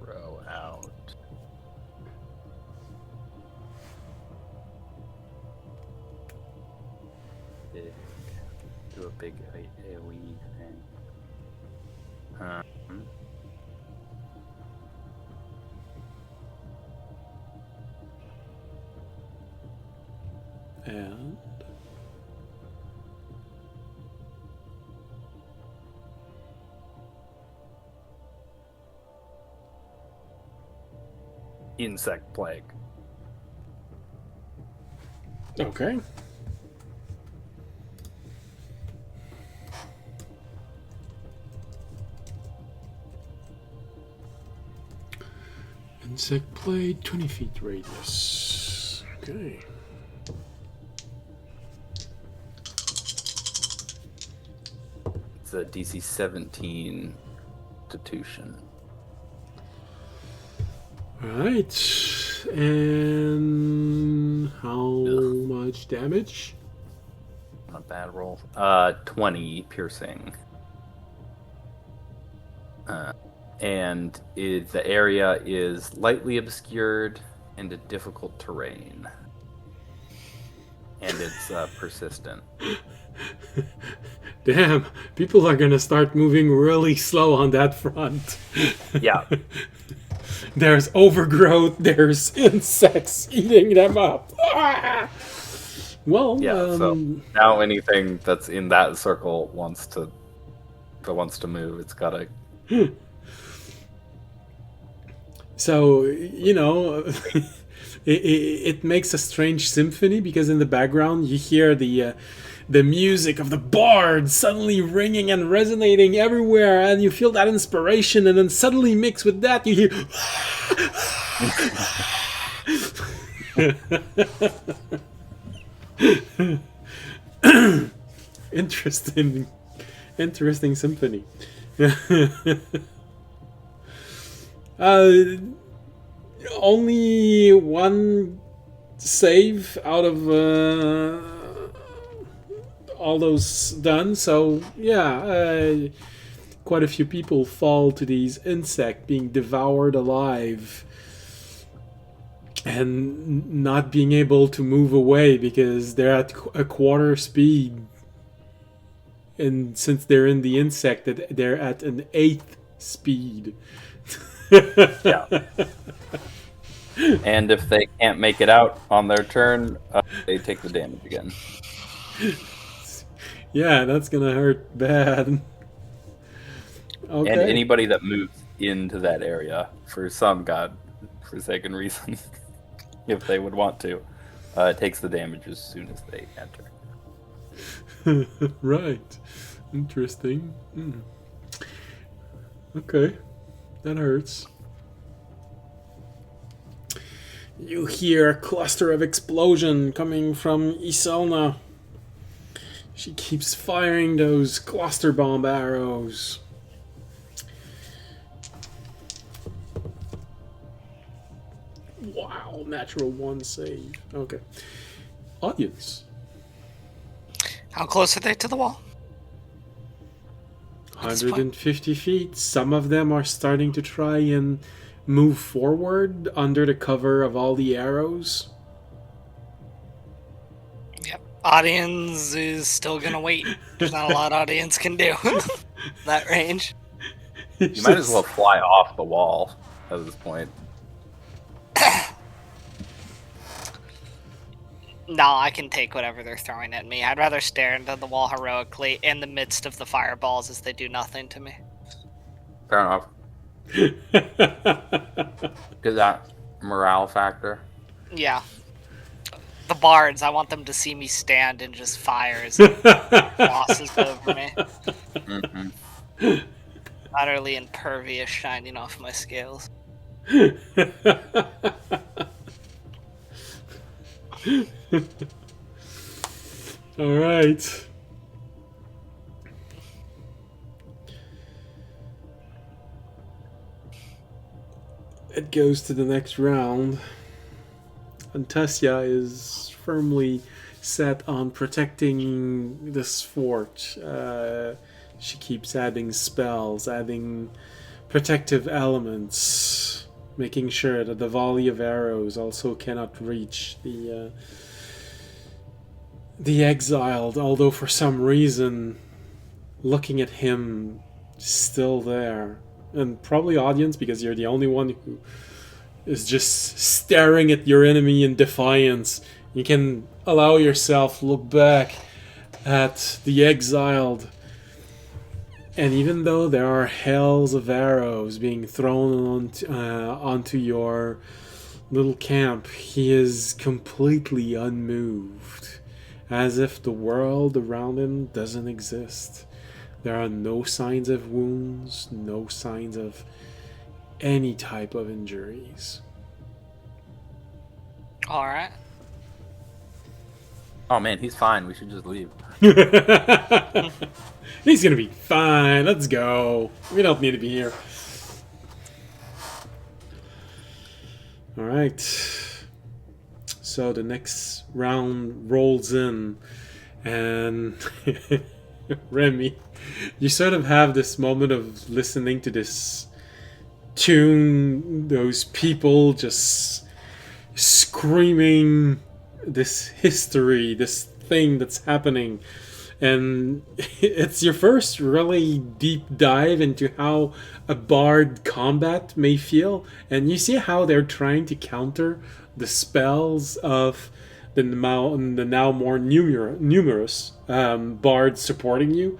throw out do a big AoE thing. And Insect plague. okay. Insect blade, 20 feet radius. Okay. It's a DC 17 Constitution. Alright. And how much damage? Not a bad roll. 20 piercing. And the area is lightly obscured and a difficult terrain. And it's persistent. Damn, people are gonna start moving really slow on that front. Yeah. There's overgrowth, there's insects eating them up. Ah! Well, Yeah, so now anything that's in that circle wants to move, it's gotta. So, you know, it makes a strange symphony because in the background you hear the music of the bard suddenly ringing and resonating everywhere, and you feel that inspiration, and then suddenly mixed with that you hear interesting symphony. Only one save out of all those done, so yeah, quite a few people fall to these insects being devoured alive and not being able to move away because they're at a quarter speed, and since they're in the insect, they're at an eighth speed. Yeah. And if they can't make it out on their turn, they take the damage again. Yeah, that's gonna hurt bad. Okay. And anybody that moves into that area for some godforsaken reason, if they would want to, takes the damage as soon as they enter. Right. Interesting. Okay. That hurts. You hear a cluster of explosion coming from Iselna. She keeps firing those cluster bomb arrows. Wow, natural 1 save. Okay. Audience. How close are they to the wall? 150 feet. Some of them are starting to try and move forward under the cover of all the arrows. Yep. Audience is still gonna wait. There's not a lot audience can do. That range. You might as well fly off the wall at this point. No, I can take whatever they're throwing at me. I'd rather stare into the wall heroically in the midst of the fireballs as they do nothing to me. Fair enough. Get that morale factor. Yeah. The bards, I want them to see me stand and just fire as bosses over me. Mm-hmm. Utterly impervious, shining off my scales. All right. It goes to the next round. Antasia is firmly set on protecting this fort. She keeps adding spells, adding protective elements, making sure that the volley of arrows also cannot reach the exiled, although for some reason looking at him still there. And probably audience, because you're the only one who is just staring at your enemy in defiance. You can allow yourself to look back at the exiled. And even though there are hails of arrows being thrown onto your little camp, he is completely unmoved, as if the world around him doesn't exist. There are no signs of wounds, no signs of any type of injuries. Alright. Oh man, he's fine. We should just leave. He's gonna be fine. Let's go. We don't need to be here. Alright. So the next round rolls in, and Remy, you sort of have this moment of listening to this tune, those people just screaming this history, this thing that's happening. And it's your first really deep dive into how a bard combat may feel. And you see how they're trying to counter the spells of the now more numerous bards supporting you.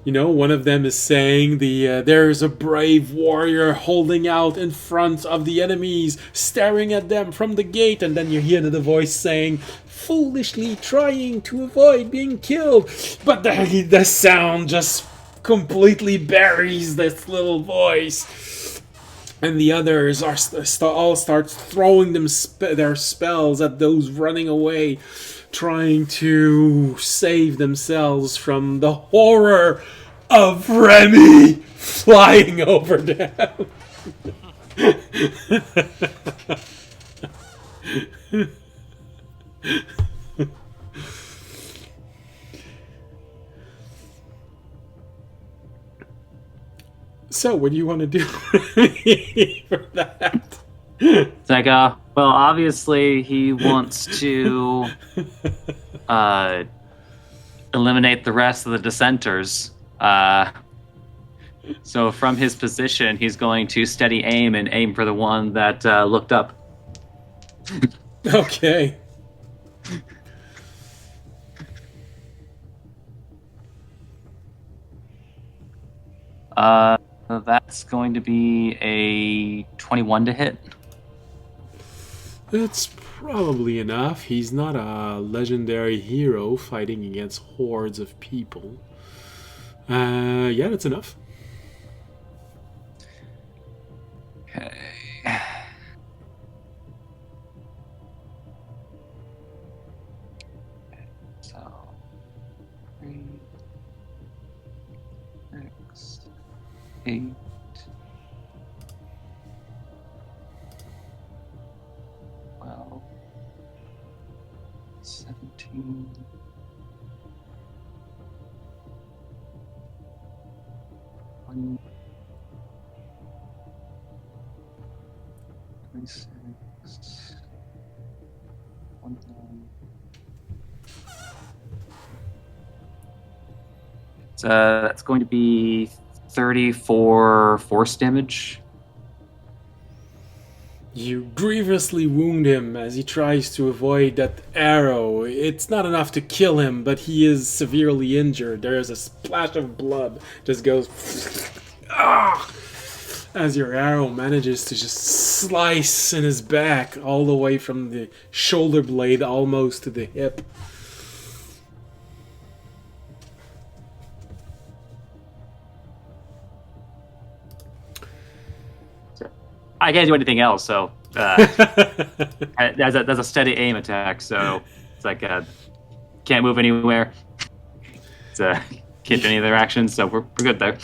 You know, one of them is saying there's a brave warrior holding out in front of the enemies, staring at them from the gate, and then you hear the voice saying, foolishly trying to avoid being killed, but the sound just completely buries this little voice. And the others are all start throwing their spells at those running away, trying to save themselves from the horror of Remy flying over them. So, what do you want to do for that? It's like, well, obviously he wants to eliminate the rest of the dissenters. So from his position, he's going to steady aim and aim for the one that looked up. Okay. That's going to be a 21 to hit. That's probably enough. He's not a legendary hero fighting against hordes of people. Yeah, that's enough. Okay. So, 3, 6, 8. 12, 17, 20, 26, 29. That's going to be 34 force damage. You grievously wound him as he tries to avoid that arrow. It's not enough to kill him, but he is severely injured. There is a splash of blood. Just goes as your arrow manages to just slice in his back all the way from the shoulder blade almost to the hip. I can't do anything else, so that's a steady aim attack. So it's like can't move anywhere. Can't do any other actions, so we're good there.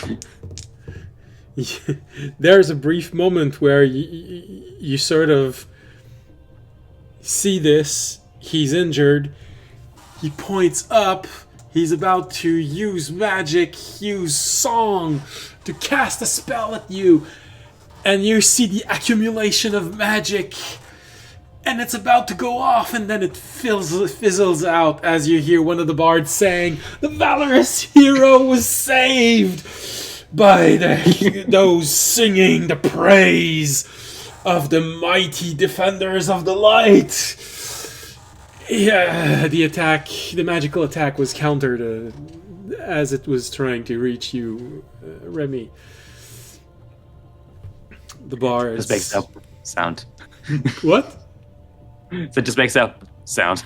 There's a brief moment where you sort of see this. He's injured. He points up. He's about to use magic, use song to cast a spell at you. And you see the accumulation of magic. And it's about to go off, and then it fizzles out as you hear one of the bards saying, "The valorous hero was saved by those singing the praise of the mighty defenders of the light." Yeah, the magical attack was countered as it was trying to reach you, Remy. The bard Just makes no sound. What? So it just makes no sound.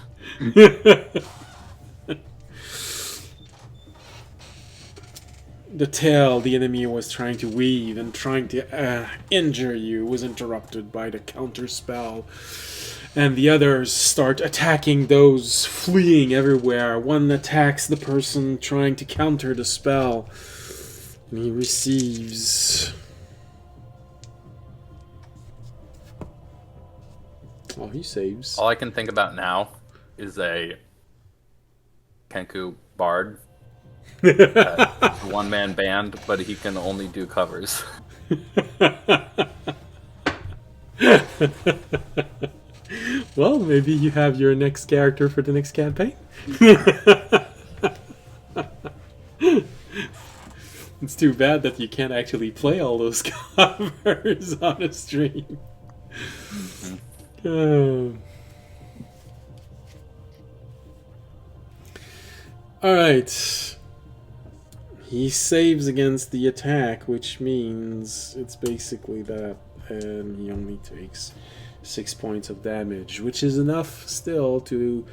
The tale the enemy was trying to weave and trying to injure you was interrupted by the counter spell. And the others start attacking those fleeing everywhere. One attacks the person trying to counter the spell. And he receives... Oh, he saves. All I can think about now is a Kenku bard. One-man band, but he can only do covers. Well, maybe you have your next character for the next campaign. It's too bad that you can't actually play all those covers on a stream. Alright. He saves against the attack, which means it's basically that, and he only takes 6 points of damage, which is enough still to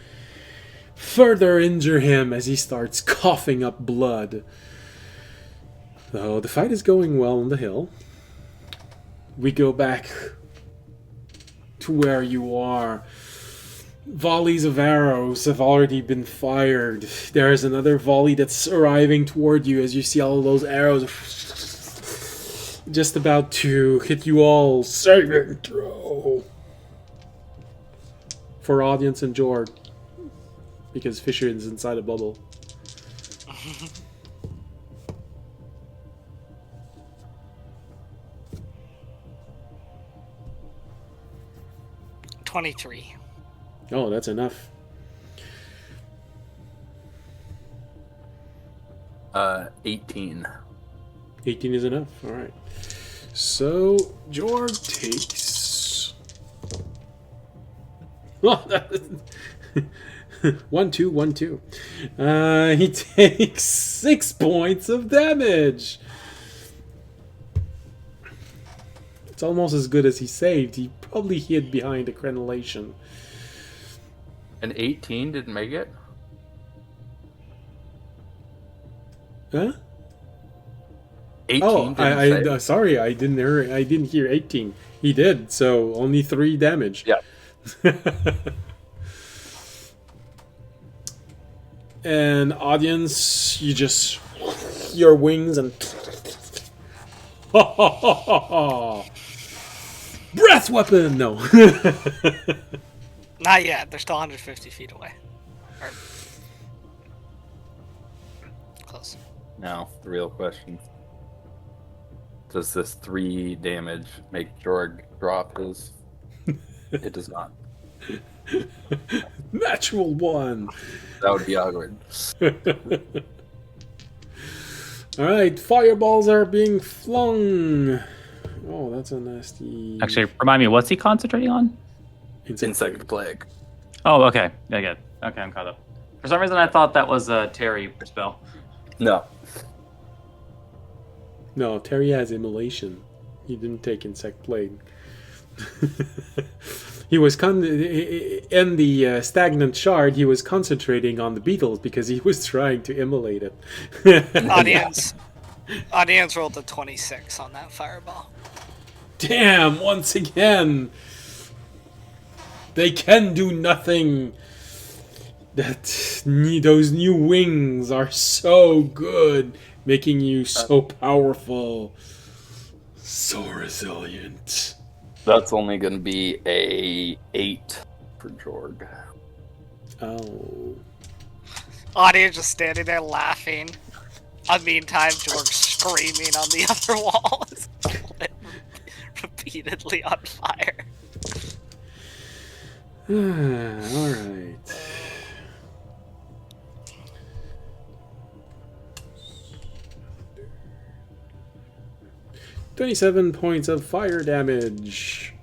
further injure him as he starts coughing up blood. So the fight is going well on the hill. We go back to where you are. Volleys of arrows have already been fired. There is another volley that's arriving toward you as you see all those arrows just about to hit you all. Saving throw for audience and Jord, because Fisher is inside a bubble. 23. Oh, that's enough. 18. 18 is enough. All right. So Jord takes 1, 2, 1, 2. He takes 6 points of damage. It's almost as good as he saved. He probably hid behind a crenellation. An 18 didn't make it? Huh? 18 Oh, didn't save? sorry, I didn't hear 18. He did, so only 3 damage. Yeah. And audience, you just your wings and breath weapon. No. Not yet. They're still 150 feet away. Or... close. Now, the real question. Does this 3 damage make Jorg drop his... It does not. Natural 1. That would be awkward. Alright, fireballs are being flung. Oh, that's a nasty... Actually, remind me, what's he concentrating on? Insect plague. Oh, okay. Yeah, good. Okay, I'm caught up. For some reason, I thought that was a Terry spell. No. No, Terry has immolation. He didn't take insect plague. He was in the stagnant shard. He was concentrating on the beetles because he was trying to immolate it. Audience rolled a 26 on that fireball. Damn! Once again, they can do nothing. Those new wings are so good, making you so powerful, so resilient. That's only going to be a 8 for Jorg. Oh. Audience just standing there laughing. Meantime, George screaming on the other wall is lit repeatedly on fire. All right. $27 points of fire damage.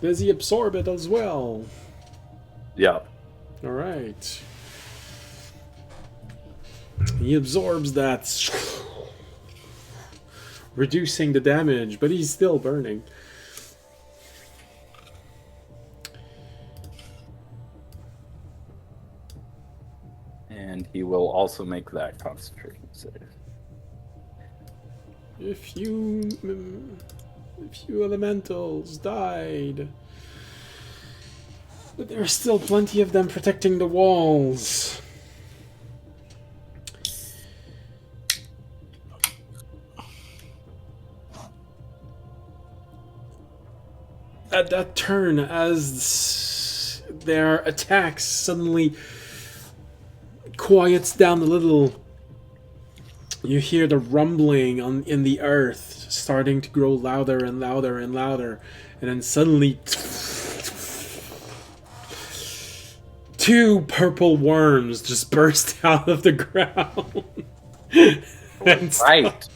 Does he absorb it as well? Yeah. All right. He absorbs that, reducing the damage, but he's still burning. And he will also make that concentration save. A few elementals died. But there are still plenty of them protecting the walls. At that turn, as their attacks suddenly quiets down a little, you hear the rumbling in the earth starting to grow louder and louder and louder, and then suddenly two purple worms just burst out of the ground. Right.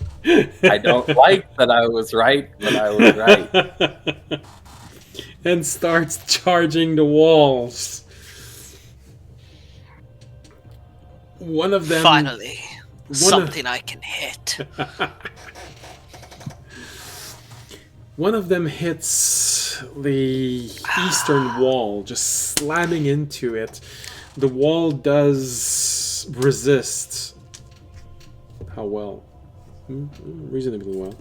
I don't like that I was right, but I was right. And starts charging the walls. One of them... Finally, something I can hit. One of them hits the eastern wall, just slamming into it. The wall does resist. How well? Reasonably well.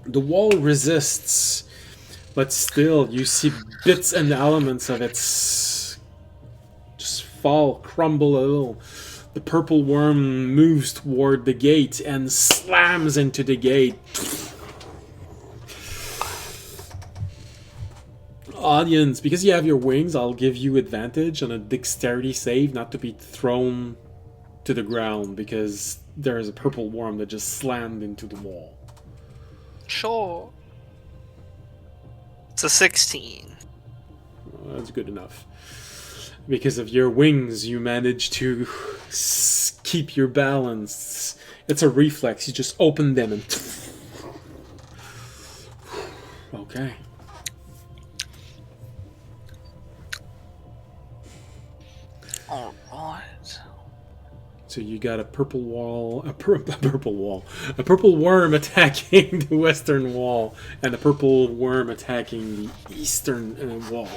The wall resists, but still you see bits and elements of it just fall, crumble a little. The purple worm moves toward the gate and slams into the gate. Audience, because you have your wings, I'll give you advantage on a dexterity save not to be thrown to the ground, because there is a purple worm that just slammed into the wall. Sure. It's a 16. Well, that's good enough. Because of your wings, you manage to keep your balance. It's a reflex. You just open them and... Okay. Alright. So you got a purple worm attacking the western wall, and a purple worm attacking the eastern wall.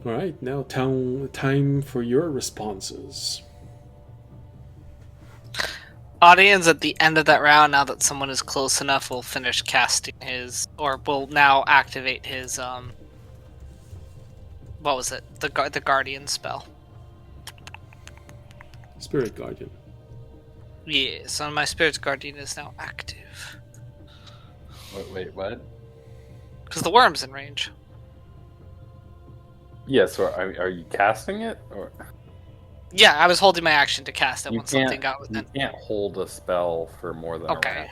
All right, now time for your responses. Audience, at the end of that round, now that someone is close enough, will finish casting his, or will now activate his, what was it? The Guardian spell. Spirit Guardian. Yeah, so my Spirit's Guardian is now active. Wait, what? Because the worm's in range. Yes, or are you casting it? Or Yeah, I was holding my action to cast it you when something got within. You can't hold a spell for more than a Okay. round.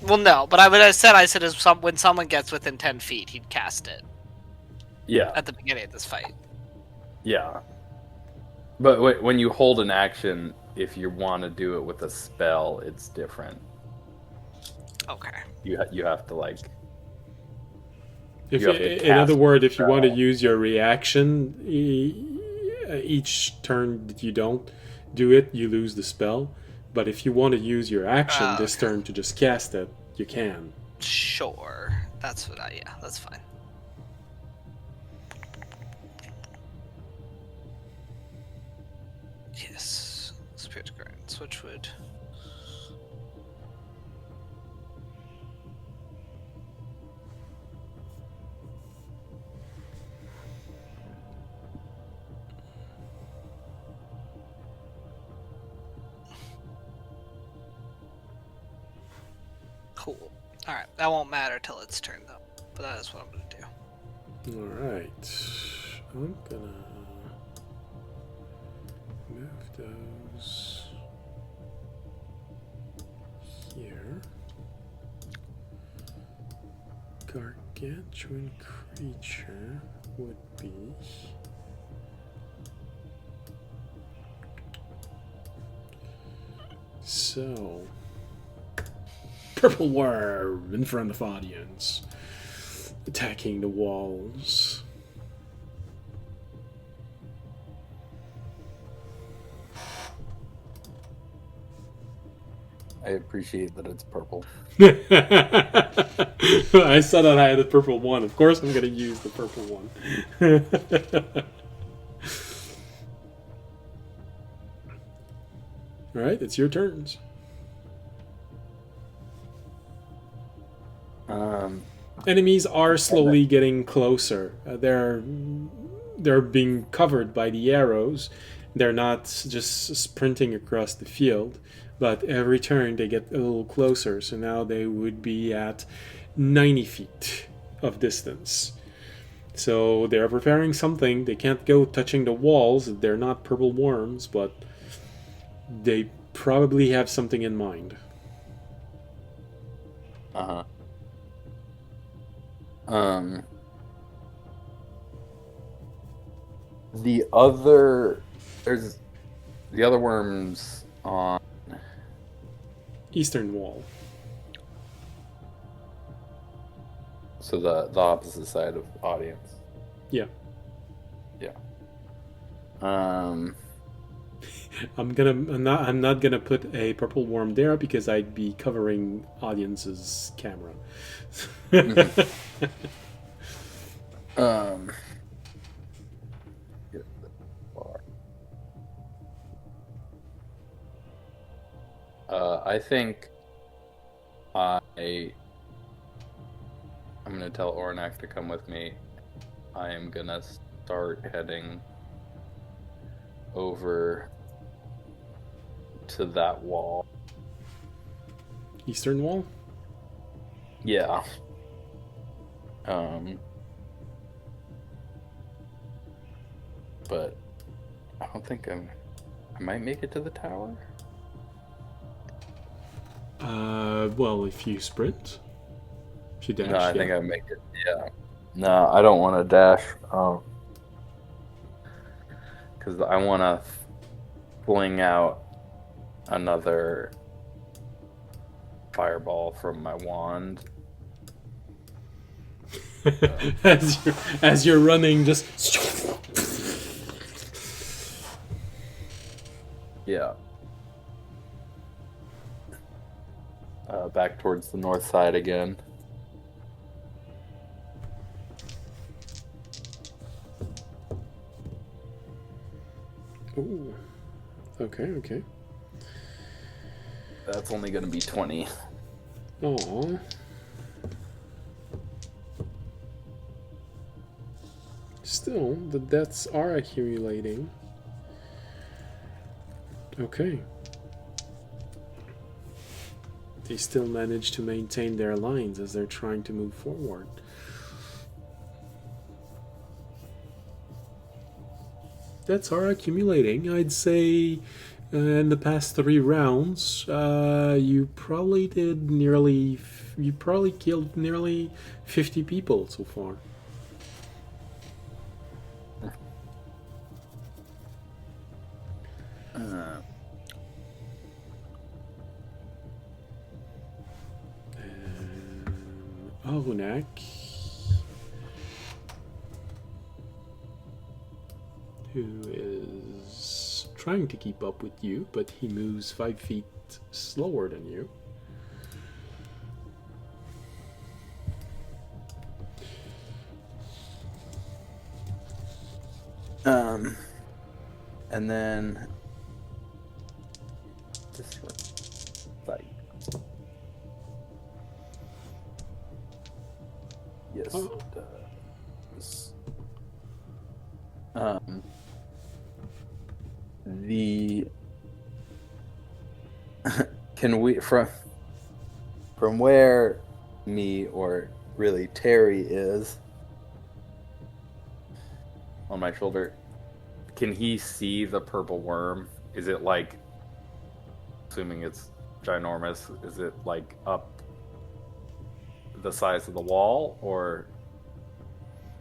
Well, no, but I said is when someone gets within 10 feet, he'd cast it Yeah, at the beginning of this fight. yeah. But wait, when you hold an action, if you want to do it with a spell, it's different. Okay. You have to like. If You have to in other cast words, if you want to spell. use your reaction, each turn that you don't do it, you lose the spell. But if you want to use your action this turn to just cast it, you can. Sure. That's what yeah, that's fine. Yes. Spirit Guardian, Switchwood. Cool. Alright, that won't matter till it's turn though. But that is what I'm gonna do. Alright. I'm gonna move those here. Gargantuan creature would be so purple worm in front of audience attacking the walls. I appreciate that it's purple. I saw that I had a purple one. Of course I'm going to use the purple one. Alright, it's your turns. Enemies are slowly getting closer. They're being covered by the arrows. They're not just sprinting across the field, but every turn they get a little closer. So now they would be at 90 feet of distance. So they're preparing something. They can't go touching the walls. They're not purple worms, but they probably have something in mind. Uh-huh. There's the other worms on Eastern wall. so the opposite side of audience. Yeah. Yeah. I'm not gonna put a purple worm there because I'd be covering audience's camera. Get far. I think I'm gonna tell Ornak to come with me. I am gonna start heading over to that wall. Eastern wall? Yeah. But I don't think I might make it to the tower. Well, if you sprint. If you dash, No, I yeah. think I make it. Yeah. No, I don't want to dash. Because I want to fling out another fireball from my wand. as you're running, just Yeah. Back towards the north side again. Ooh. Okay. That's only going to be 20. Aww. Still, the deaths are accumulating. Okay. They still manage to maintain their lines as they're trying to move forward. Deaths are accumulating. I'd say in the past 3 rounds, you probably killed nearly 50 people so far. Ahonak, who is trying to keep up with you, but he moves 5 feet slower than you. And then this fight. Yes, it does. The can we from where me or really Terry is on my shoulder, can he see the purple worm? Is it like, assuming it's ginormous, is it like up the size of the wall, or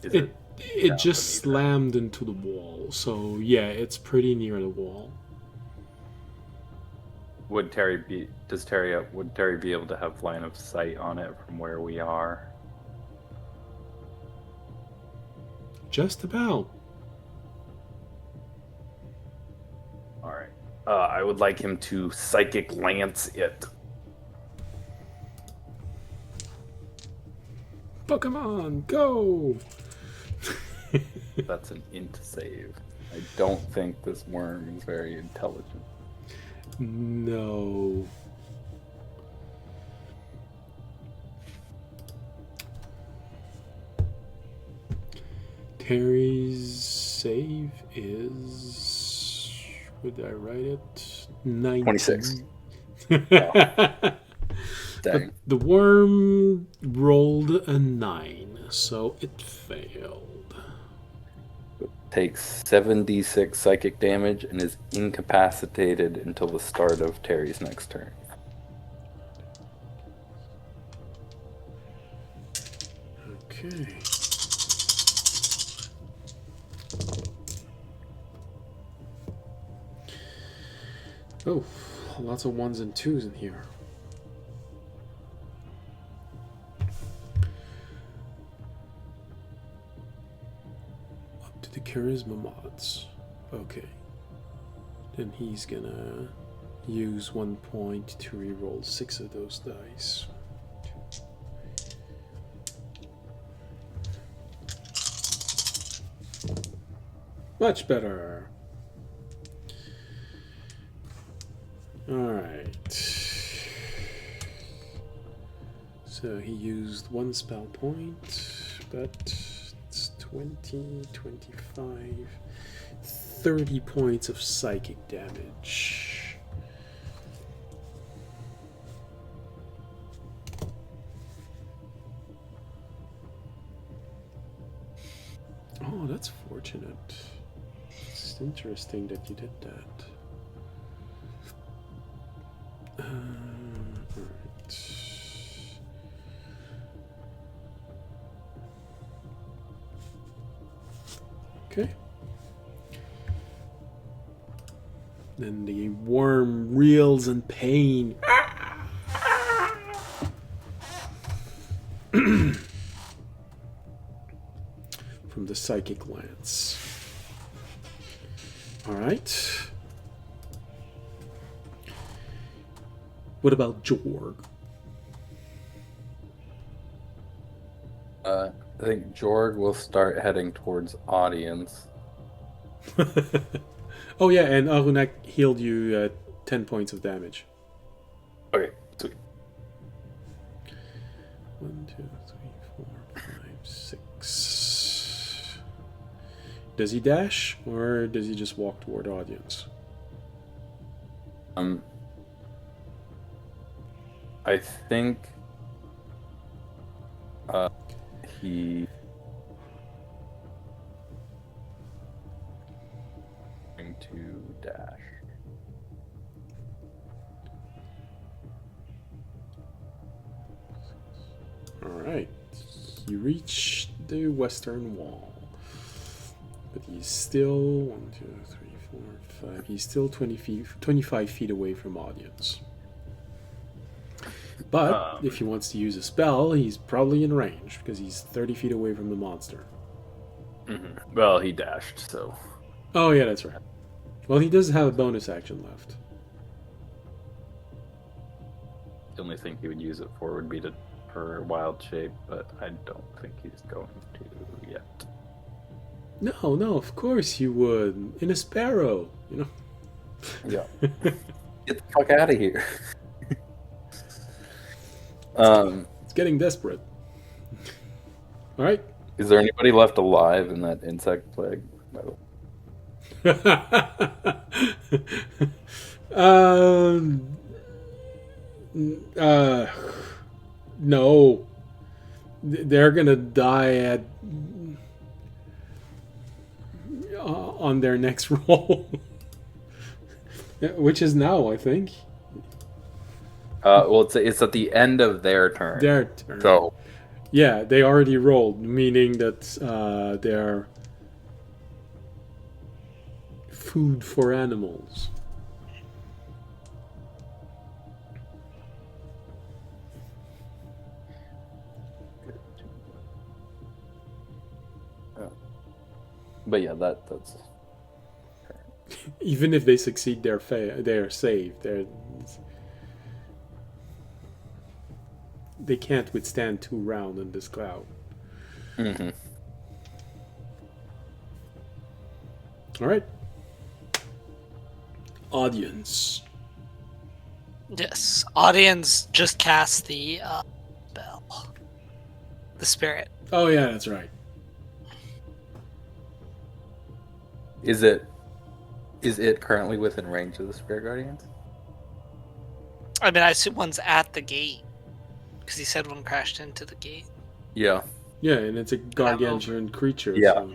is it It just slammed into the wall, so yeah, it's pretty near the wall. would Terry be able to have line of sight on it from where we are? Just about. All right. I would like him to psychic lance it. Pokemon, go! That's an int save. I don't think this worm is very intelligent. No. Terry's save is... Where did I write it? 19. 26. Dang. The worm rolled a 9, so it failed. Takes 7d6 psychic damage and is incapacitated until the start of Terry's next turn. Okay. Oh, lots of 1s and 2s in here. Up to the charisma mods. Okay. Then he's gonna use 1 point to reroll 6 of those dice. Much better. Alright. So he used 1 spell point, but it's 20, 25, 30 points of psychic damage. Oh, that's fortunate. It's interesting that you did that. Alright. Okay. Then the worm reels in pain. From the psychic lance. Alright. What about Jorg? I think Jorg will start heading towards audience. Oh yeah, and Arunak healed you 10 points of damage. Okay, sweet. 1, 2, 3, 4, 5, 6. Does he dash, or does he just walk toward audience? I think he going to dash. Alright. You reach the western wall. But he's still 1, 2, 3, 4, 5. He's still 25 feet away from audience. But if he wants to use a spell, he's probably in range because he's 30 feet away from the monster. Mm-hmm. Well, he dashed, so. Oh yeah, that's right. Well, he does have a bonus action left. The only thing he would use it for would be for wild shape, but I don't think he's going to yet. No, of course you would. In a sparrow, you know. Yeah. Get the fuck out of here. It's getting desperate. All right. Is there anybody left alive in that insect plague? No. No. They're gonna die at on their next roll. Which is now, I think. Well, it's at the end of their turn. Their turn. So Yeah, they already rolled, meaning that they're food for animals. but yeah, that's Even if they succeed, they're saved. They can't withstand 2 rounds in this cloud. mm-hmm. All right. Audience. Yes. Audience just cast the spell. The spirit. Oh yeah, that's right. Is it currently within range of the Spirit Guardians? I mean, I assume one's at the gate. Because he said one crashed into the gate. Yeah. Yeah, and it's a gargantuan creature. Yeah. So.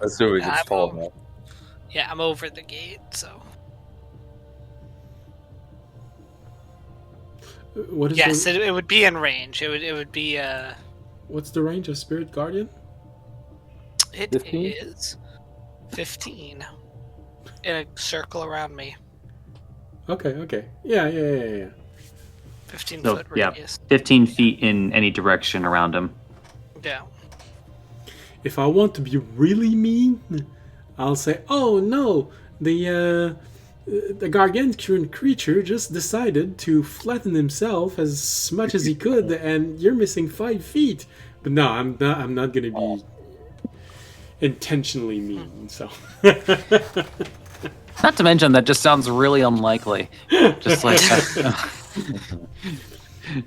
Assuming Yeah, it's tall enough. Yeah, I'm over the gate, so. What is Yes, it would be in range. It would be what's the range of Spirit Guardian? It 15? is 15 in a circle around me. Okay. Yeah. 15 So, foot yeah, radius. 15 feet in any direction around him. Yeah. If I want to be really mean, I'll say, "Oh no, the gargantuan creature just decided to flatten himself as much as he could, and you're missing 5 feet." But no, I'm not gonna be intentionally mean. So. Not to mention, that just sounds really unlikely. Just like,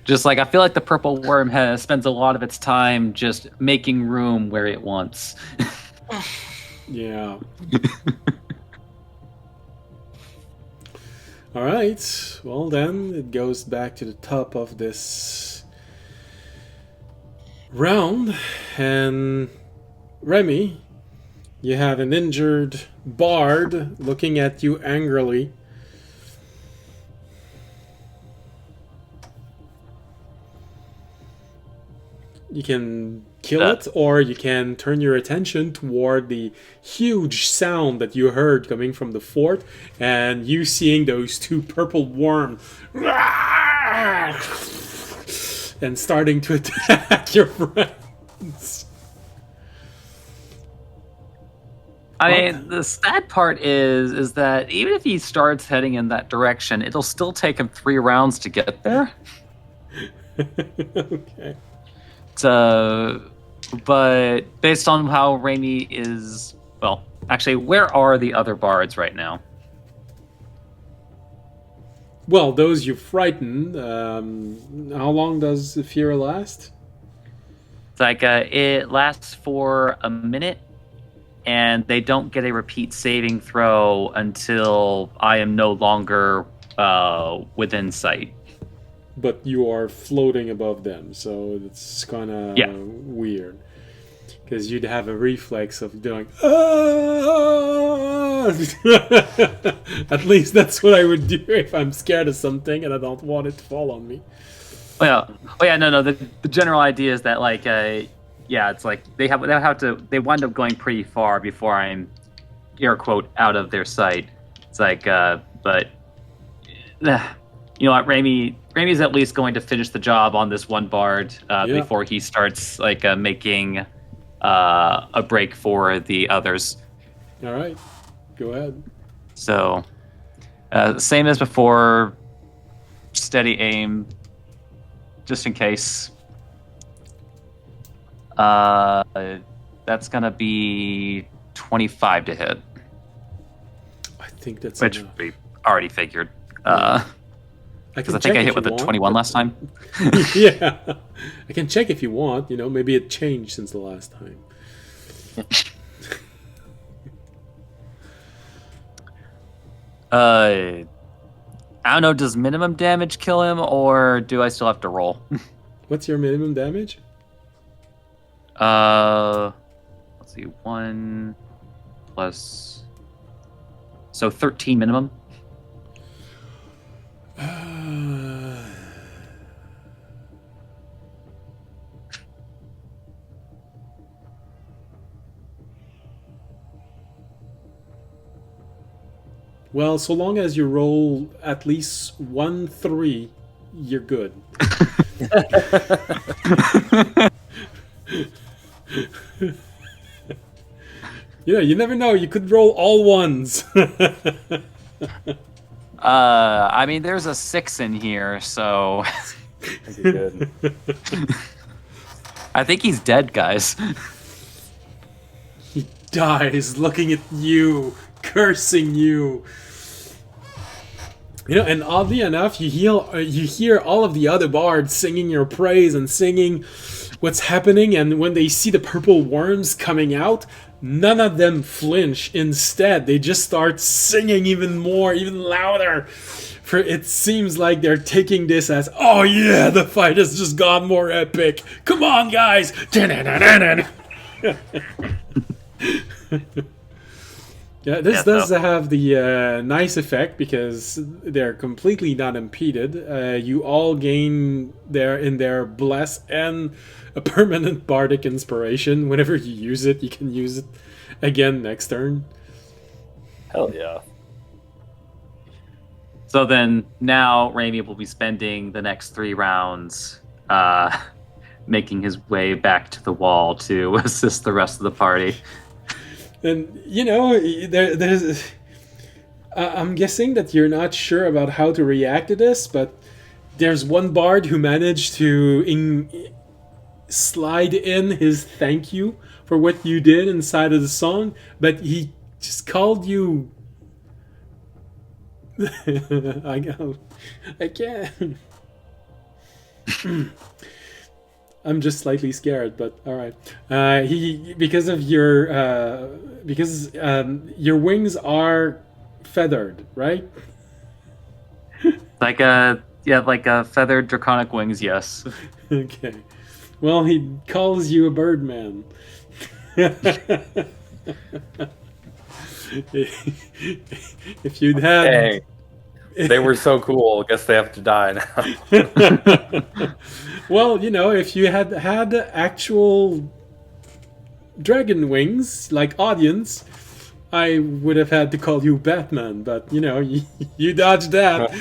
just like I feel like the purple worm spends a lot of its time just making room where it wants. Yeah. All right. Well, then it goes back to the top of this round, and Remy, you have an injured bard looking at you angrily. You can kill it, or you can turn your attention toward the huge sound that you heard coming from the fort, and you seeing those 2 purple worms and starting to attack your friends. I mean, the sad part is that even if he starts heading in that direction, it'll still take him 3 rounds to get there. Okay. But based on how Raimi is, well, actually, where are the other bards right now? Well, those you frightened. How long does the fear last? It's like it lasts for a minute, and they don't get a repeat saving throw until I am no longer within sight. But you are floating above them, so it's kind of weird. Because you'd have a reflex of doing, "Ah!" At least that's what I would do if I'm scared of something and I don't want it to fall on me. No. The general idea is that it's like they wind up going pretty far before I'm, air quote, out of their sight. It's like, but you know what, Raimi's at least going to finish the job on this one bard before he starts making a break for the others. All right, go ahead. So, same as before, steady aim, just in case. That's gonna be 25 to hit. I think that's which enough. we already figured. Because I think I hit with a 21 last time. Yeah, I can check if you want. Maybe it changed since the last time. I don't know. Does minimum damage kill him, or do I still have to roll? What's your minimum damage? Let's see, 1 plus. So 13 minimum. Well, so long as you roll at least 1 3, you're good. You never know. You could roll all ones. I mean, there's a 6 in here, so That'd be good. I think he's dead, guys. He dies looking at you, cursing you. And oddly enough, you hear all of the other bards singing your praise and singing what's happening, and when they see the purple worms coming out, none of them flinch. Instead, they just start singing even more, even louder. For it seems like they're taking this as, oh yeah, the fight has just got more epic. Come on, guys! Yeah, this does have the nice effect because they're completely not impeded. You all gain their bless and a permanent bardic inspiration. Whenever you use it, you can use it again next turn. Hell yeah. So then now Raimi will be spending the next 3 rounds making his way back to the wall to assist the rest of the party. And, there's... I'm guessing that you're not sure about how to react to this, but there's one bard who managed to slide in his thank you for what you did inside of the song, but he just called you... I can't... I'm just slightly scared, but all right. Because your wings are feathered, right? Like a feathered draconic wings, yes. Okay. Well, he calls you a birdman. If you'd had... Dang. They were so cool. Guess they have to die now. Well, if you had actual dragon wings, like audience, I would have had to call you Batman, but, you dodged that.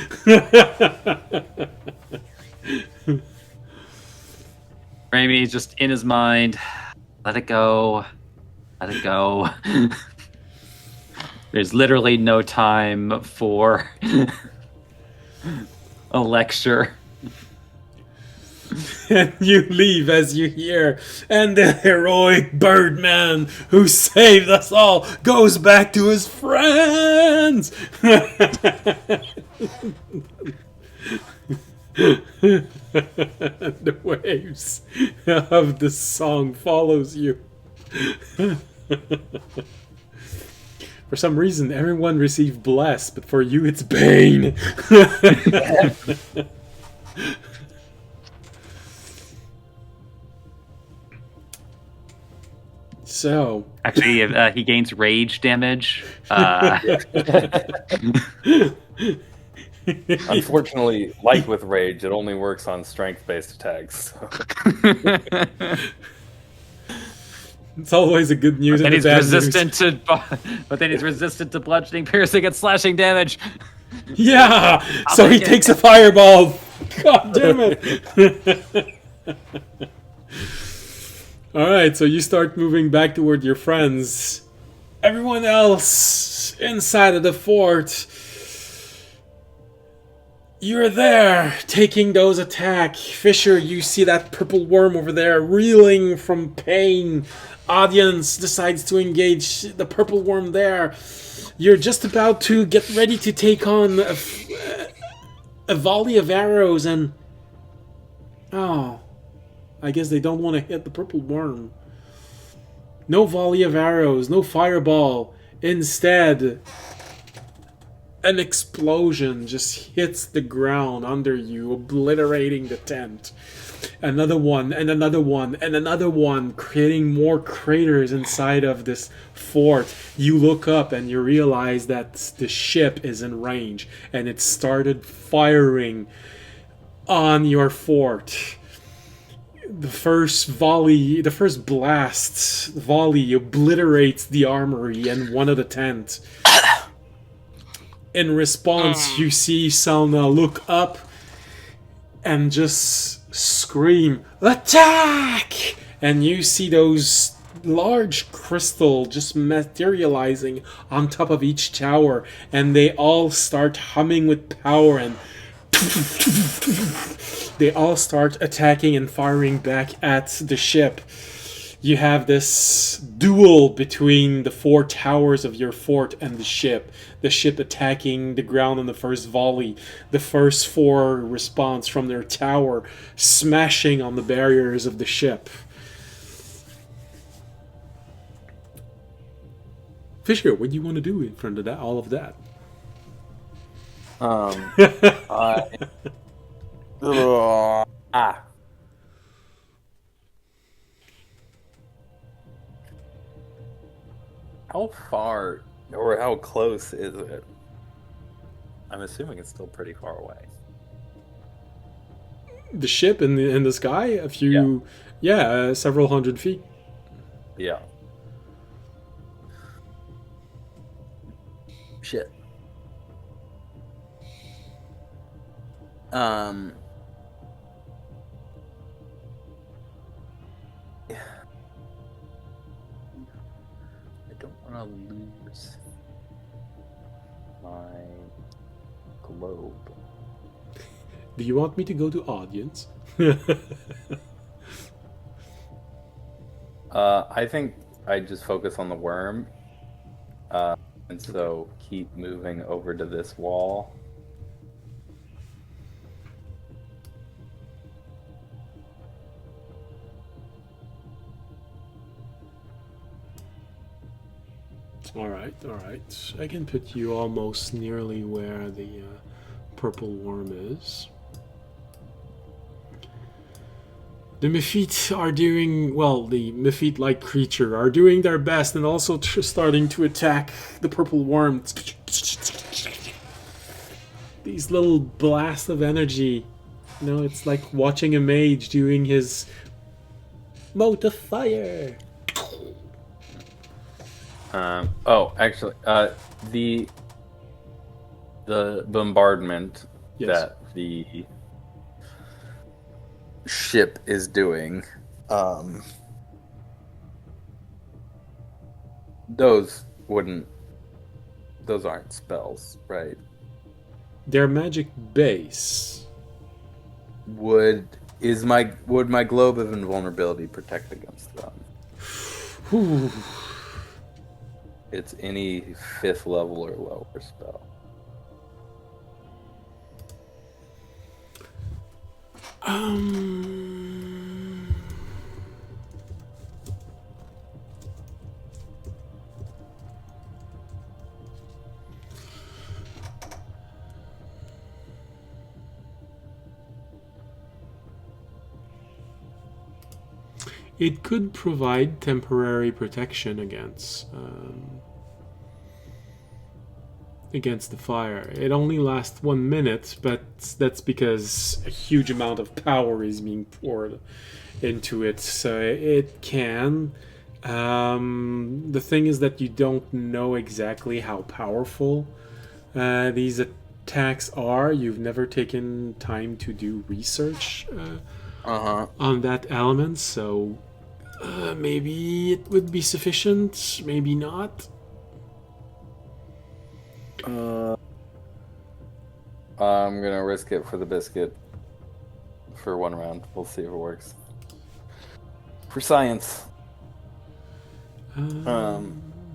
Raimi just in his mind, let it go. Let it go. There's literally no time for a lecture. And you leave as you hear, and the heroic Birdman who saved us all goes back to his friends. The waves of the song follows you. For some reason, everyone received bless, but for you, it's bane. So, actually, he gains rage damage. Unfortunately, like with rage, it only works on strength-based attacks. So. It's always a good news. But then and he's bad resistant news. but then he's resistant to bludgeoning, piercing, and slashing damage. Yeah. So he takes a fireball. God damn it. All right. So you start moving back toward your friends. Everyone else inside of the fort. You're there, taking those attacks. Fisher, you see that purple worm over there, reeling from pain. Audience decides to engage the purple worm there. You're just about to get ready to take on a volley of arrows, and... Oh, I guess they don't want to hit the purple worm. No volley of arrows, no fireball. Instead... an explosion just hits the ground under you, obliterating the tent. Another one, and another one, and another one, creating more craters inside of this fort. You look up and you realize that the ship is in range, and it started firing on your fort. The first blast volley obliterates the armory and one of the tents. In response, you see Selna look up and just scream, "Attack!" And you see those large crystal just materializing on top of each tower, and they all start humming with power, and they all start attacking and firing back at the ship. You have this duel between the 4 towers of your fort and the ship. The ship attacking the ground in the first volley. The first 4 response from their tower, smashing on the barriers of the ship. Fisher, what do you want to do in front of that? All of that? How far or how close is it? I'm assuming it's still pretty far away. The ship in the sky, a few, several hundred feet. Yeah. Shit. I don't want to lose my globe. Do you want me to go to audience? I think I just focus on the worm, and so keep moving over to this wall. Alright. I can put you almost nearly where the purple worm is. The Mephite are doing, the Mephite-like creature are doing their best and also starting to attack the purple worm. These little blasts of energy. It's like watching a mage doing his mote of fire. Actually, the bombardment that the ship is doing, those aren't spells, right? They're magic base. Would my globe of invulnerability protect against them? Whew. It's any 5th level or lower spell. It could provide temporary protection against the fire. It only lasts 1 minute, but that's because a huge amount of power is being poured into it, so it can. The thing is that you don't know exactly how powerful these attacks are. You've never taken time to do research on that element, so maybe it would be sufficient, maybe not. I'm gonna risk it for the biscuit for 1 round. We'll see if it works. For science.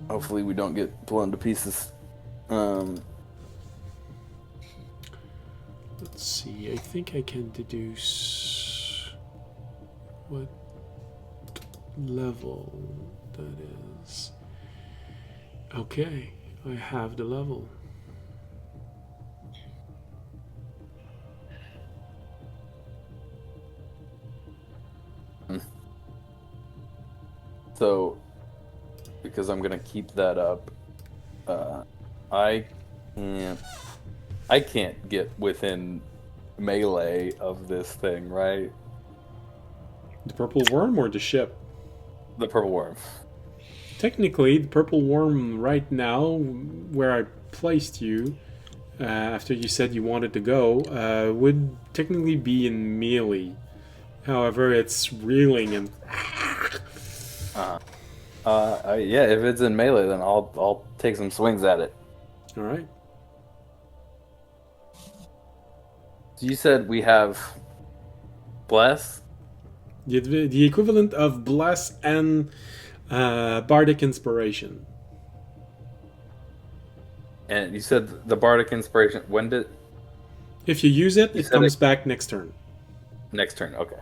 Hopefully we don't get blown to pieces. Let's see, I think I can deduce what level that is. Okay, I have the level. So, because I'm gonna keep that up, I can't get within melee of this thing, right? The purple worm or the ship? The purple worm. Technically, the purple worm right now, where I placed you, after you said you wanted to go, would technically be in melee. However, it's reeling and... Yeah, if it's in melee, then I'll take some swings at it. Alright. So you said we have bless. The equivalent of Bless and Bardic Inspiration. And you said the bardic inspiration. When did If you use it, it said comes it- back next turn. next turn? Okay.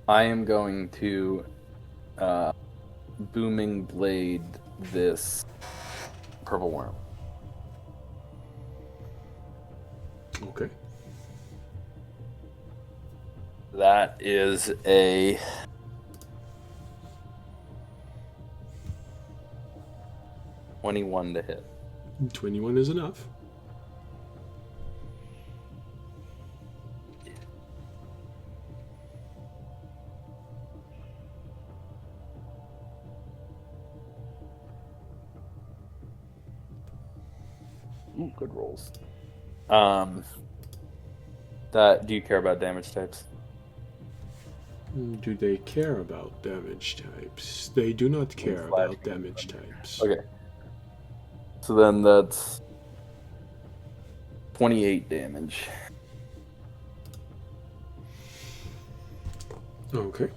I am going to booming blade this purple worm. Okay. That is a 21 to hit. 21 is enough. Ooh, good rolls. Do you care about damage types? Do they care about damage types? They do not care about damage types. Okay. So then that's 28 damage. Okay.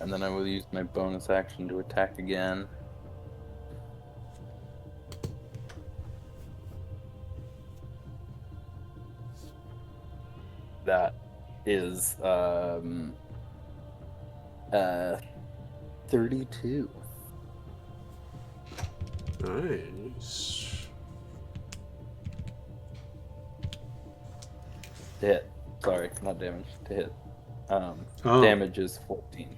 And then I will use my bonus action to attack again. That is 32. Nice. To hit. Sorry, not damage. To hit. Oh. Damage is 14.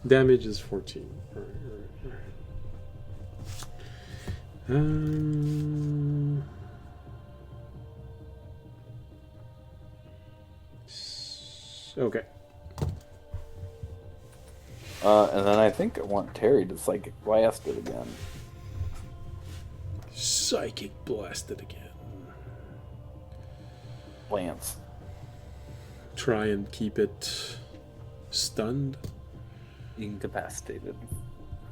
Damage is 14. Right. Okay. And then I think I want Terry to psychic blast it again. Psychic blasted again. Lance. Try and keep it stunned. Incapacitated.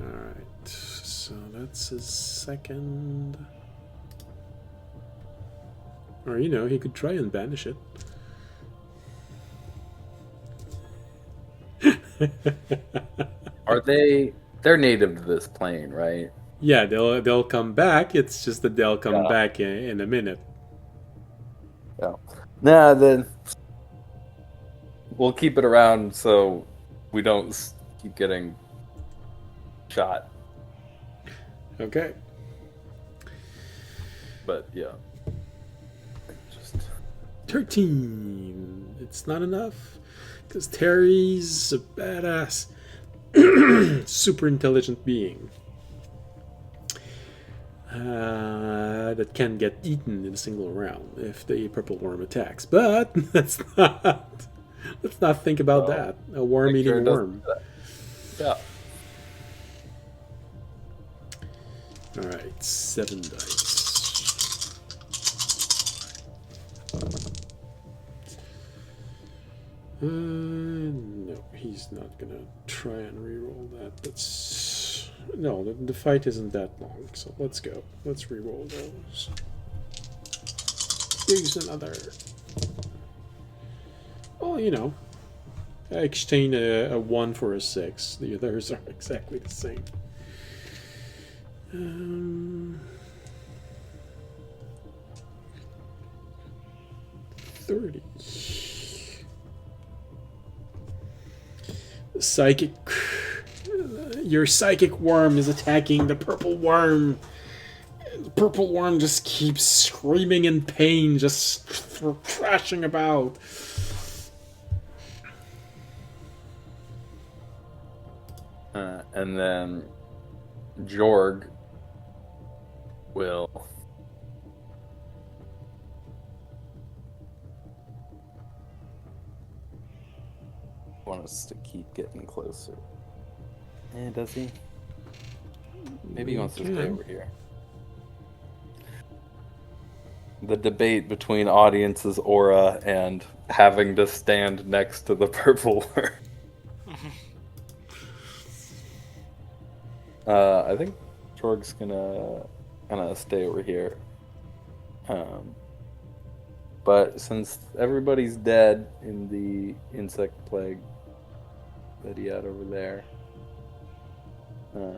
Alright, so that's his second. Or, he could try and banish it. They're native to this plane, right? Yeah, they'll come back. It's just that they'll come back in a minute. Yeah. Nah, then we'll keep it around so we don't keep getting shot. Okay. But yeah. Just 13. It's not enough. Because Terry's a badass, super intelligent being. That can get eaten in a single round if the purple worm attacks. But let's not think about that. A worm eating a worm. Yeah. Alright, 7 dice. No, he's not gonna try and reroll that. No, the fight isn't that long, so let's go. Let's reroll those. Use another. Well, I exchange a 1 for a 6. The others are exactly the same. 30. Your psychic worm is attacking the purple worm. The purple worm just keeps screaming in pain, just thrashing about. And then Jorg will want us to keep getting closer. Does he? Maybe he wants to stay over here. The debate between audience's aura and having to stand next to the purple worm. I think Jorg's gonna stay over here. But since everybody's dead in the insect plague that he had over there, I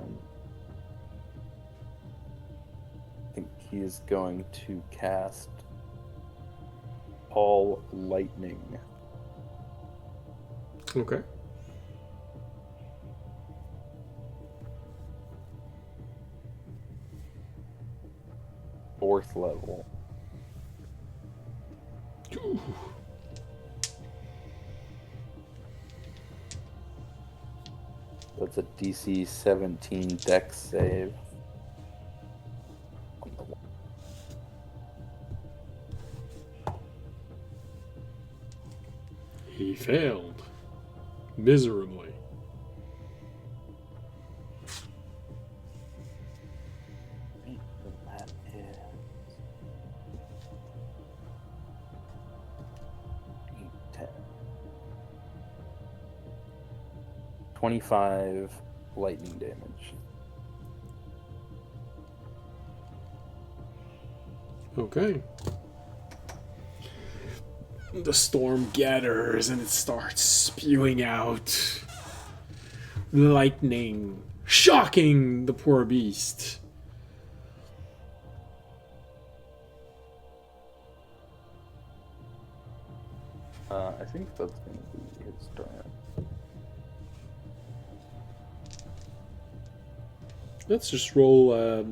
think he's going to cast all lightning. Okay. Fourth level. Ooh. That's a DC 17 Dex save. He failed miserably. That is 10. 25 lightning damage. Okay. The storm gathers and it starts spewing out lightning, shocking the poor beast. I think that's going to be his turn. Let's just roll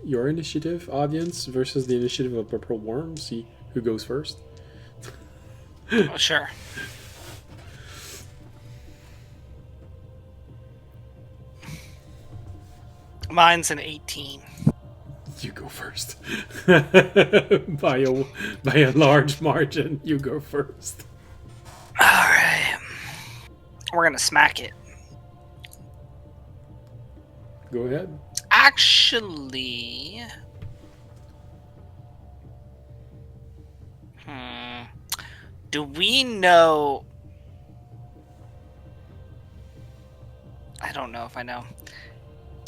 your initiative, audience, versus the initiative of Purple Worm. See who goes first. Oh, sure. Mine's an 18. You go first. by a large margin, you go first. Alright. We're gonna smack it. Go ahead. Actually... Do we know... I don't know if I know.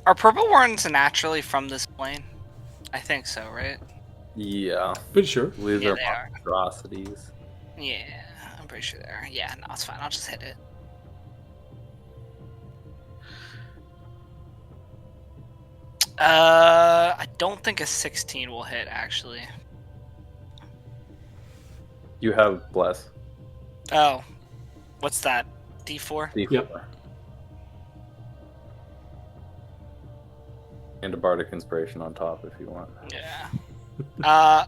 Are purple worms naturally from this plane? I think so, right? Yeah. Pretty sure. These Yeah, are they are. monstrosities. Yeah, I'm pretty sure they are. Yeah, no, it's fine. I'll just hit it. I don't think a 16 will hit, actually. You have bless. Oh. What's that? D4? D4. Yep. And a bardic inspiration on top if you want. Yeah.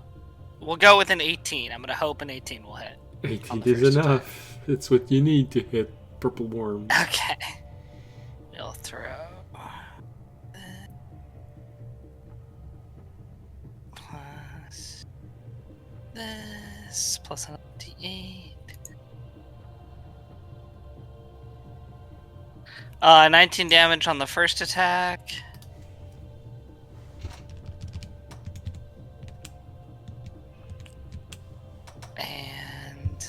We'll go with an 18. I'm gonna hope an 18 will hit. 18 is enough. It's what you need to hit Purple Worm. Okay. We'll throw... Plus... This... Plus an D8... 19 damage on the first attack. And...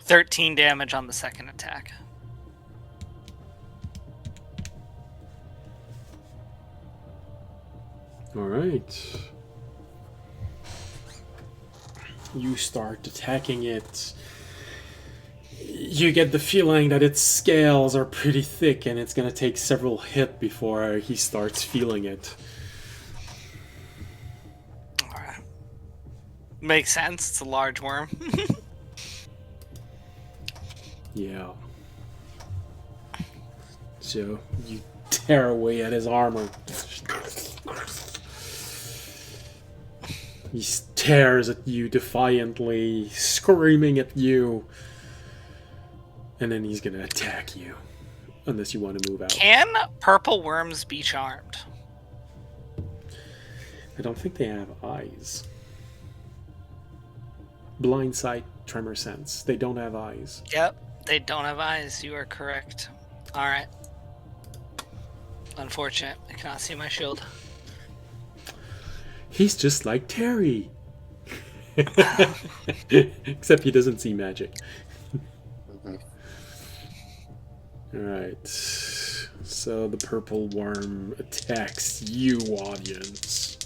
13 damage on the second attack. Alright. You start attacking it. You get the feeling that its scales are pretty thick and it's gonna take several hits before he starts feeling it. Alright. Makes sense. It's a large worm. Yeah. So you tear away at his armor. He stares at you defiantly, screaming at you. And then he's gonna attack you. Unless you want to move out. Can purple worms be charmed? I don't think they have eyes. Blind sight, tremor sense. They don't have eyes. Yep, they don't have eyes. You are correct. Alright. Unfortunate. I cannot see my shield. He's just like Terry. Except he doesn't see magic. Alright. So the purple worm attacks you, audience.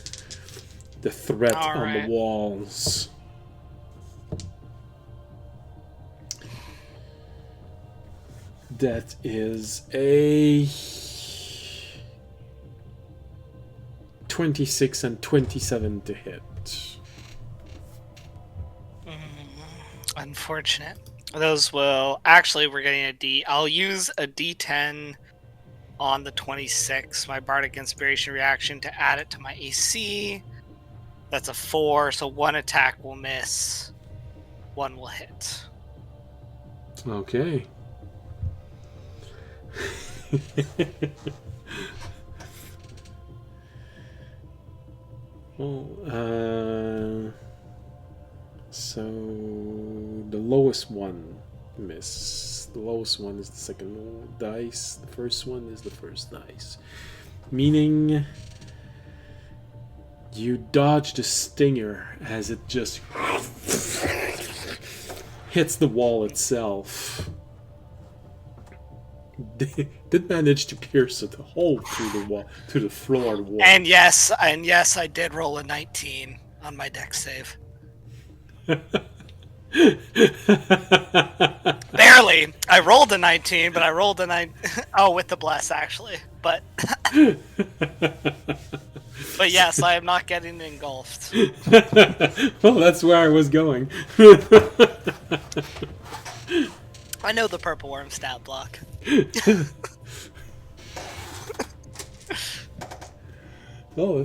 The threat on the walls. That is a 26 and 27 to hit. Unfortunate. Those will... Actually, we're getting a D. I'll use a D10 on the 26, my Bardic Inspiration reaction, to add it to my AC. That's a 4, so one attack will miss. One will hit. Okay. Well, so the lowest one miss. The lowest one is the second dice. The first one is the first dice. Meaning you dodge the stinger as it just hits the wall itself. Did manage to pierce a hole through the wall, to the floor wall. And yes, I did roll a 19 on my dex save. Barely. I rolled a 19, but I rolled a 9. Oh, with the bless actually, but but yes, I am not getting engulfed. Well, that's where I was going. I know the purple worm stat block. Oh,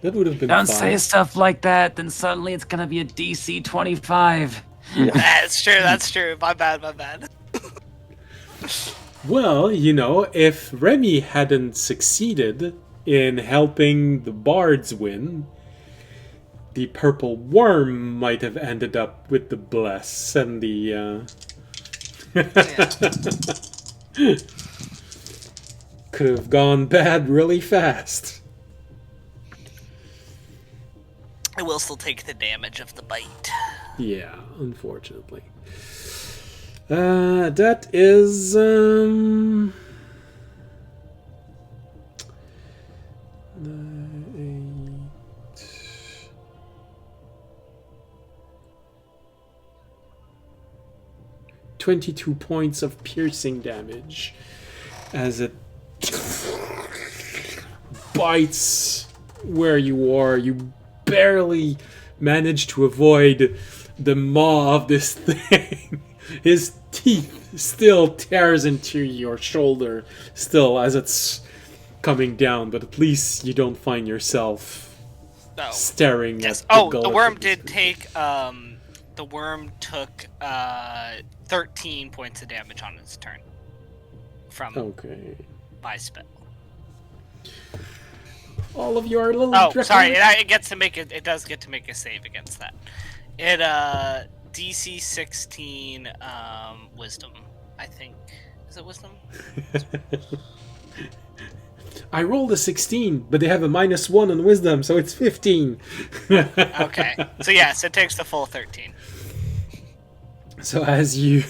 that would have been Don't fun. say stuff like that, then suddenly it's gonna be a DC 25. That's true, that's true. My bad. Well, you know, if Remy hadn't succeeded in helping the bards win, the purple worm might have ended up with the bless and the could have gone bad really fast. I will still take the damage of the bite. Yeah, unfortunately. That is 22 points of piercing damage as it bites where you are. You barely manage to avoid the maw of this thing. His teeth still tears into your shoulder still as it's coming down, but at least you don't find yourself staring at the gullet the worm of this did take the worm took 13 points of damage on its turn from my spell. All of your little sorry, it gets to make it does get to make a save against that. It DC 16 wisdom, I think. Is it wisdom? I rolled a 16, but they have a -1 on wisdom, so it's 15. Okay. So yes, it takes the full 13. So as you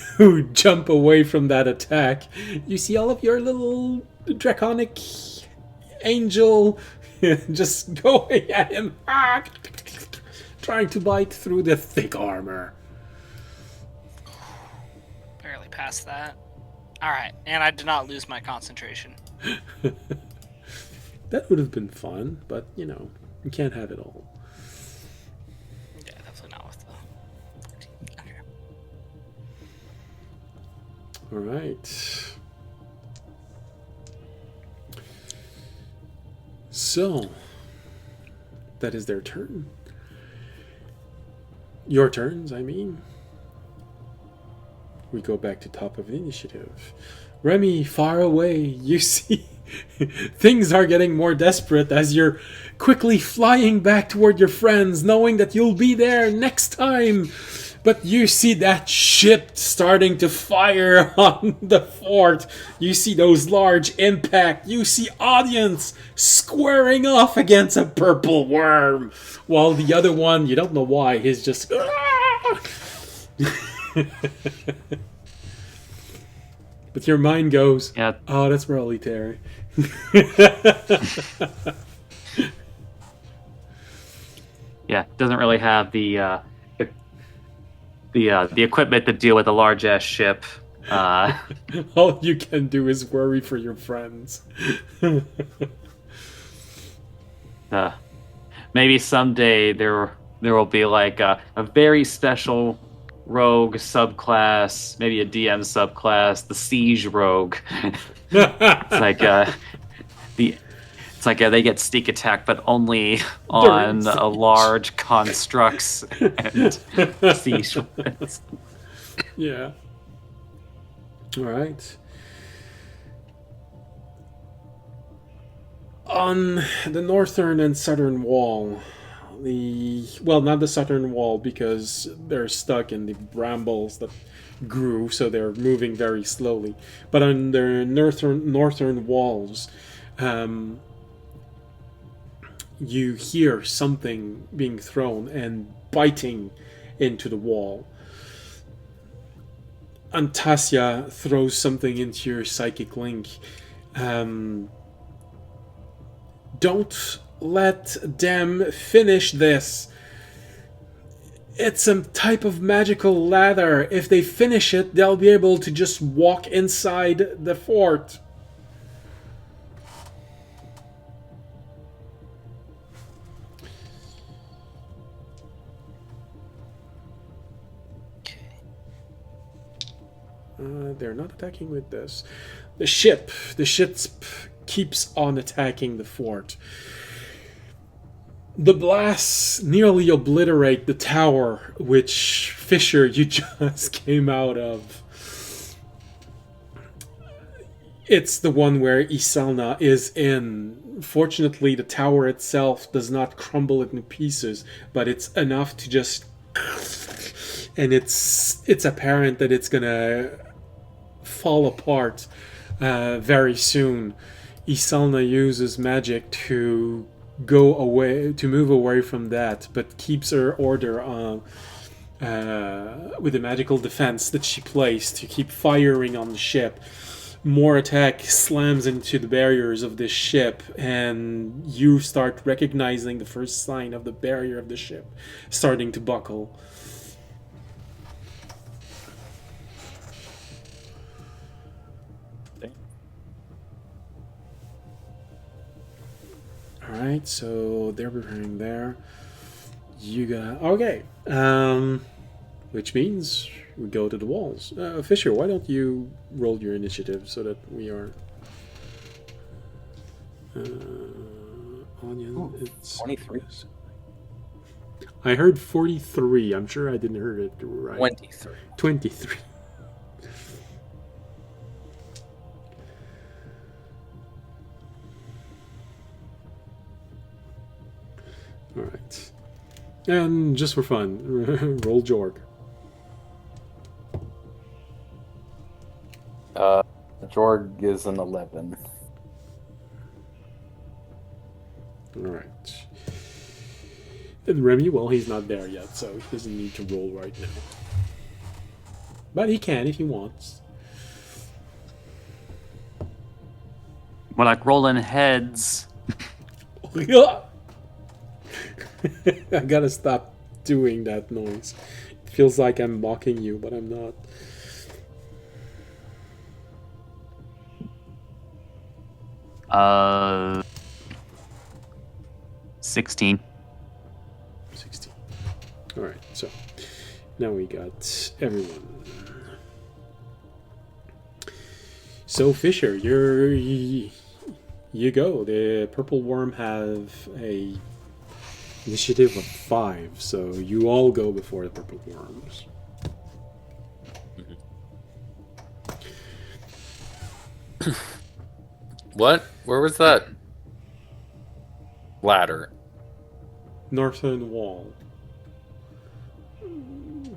jump away from that attack, you see all of your little draconic angel just going at him, trying to bite through the thick armor. Barely past that. Alright, and I did not lose my concentration. That would have been fun, but, you know, you can't have it all. Yeah, definitely not with the 14. Okay. All right. So, that is their turn. Your turns, I mean. We go back to top of the initiative. Remy, far away, you see things are getting more desperate as you're quickly flying back toward your friends, knowing that you'll be there next time. But you see that ship starting to fire on the fort. You see those large impact. You see audience squaring off against a purple worm. While the other one, you don't know why, is just... But your mind goes, Yeah. oh, that's probably Terry. Yeah, doesn't really have the equipment to deal with a large ass ship. All you can do is worry for your friends. Maybe someday there will be like a very special rogue subclass, maybe a DM subclass, the siege rogue. It's like they get sneak attack, but only on large constructs and siege weapons. Yeah. All right. On the northern and southern wall, not the southern wall because they're stuck in the brambles that grew, so they're moving very slowly. But on the northern walls, you hear something being thrown and biting into the wall. Antasia throws something into your psychic link. Don't let them finish this. It's some type of magical ladder. If they finish it, they'll be able to just walk inside the fort. They're not attacking with this. The ship keeps on attacking the fort. The blasts nearly obliterate the tower which fissure you just came out of. It's the one where Iselna is in. Fortunately, the tower itself does not crumble into pieces, but it's enough to just... And it's apparent that it's gonna fall apart very soon. Iselna uses magic to move away from that, but keeps her order on with the magical defense that she placed to keep firing on the ship. More attack slams into the barriers of this ship, and you start recognizing the first sign of the barrier of the ship starting to buckle. Alright, so they're preparing there. You got... Okay. Which means we go to the walls. Fisher, why don't you roll your initiative so that we are... Onion, it's... 23. I heard 43. I'm sure I didn't hear it right. 23. 23. Alright. And just for fun, roll Jorg. Jorg is an 11. Alright. And Remy, well, he's not there yet, so he doesn't need to roll right now. But he can if he wants. We're like rolling heads. I gotta stop doing that noise. It feels like I'm mocking you, but I'm not. Uh, 16. 16. Alright, so now we got everyone. So Fisher, you go. The purple worm have a initiative of 5, so you all go before the purple worms. What? Where was that ladder? Northern wall.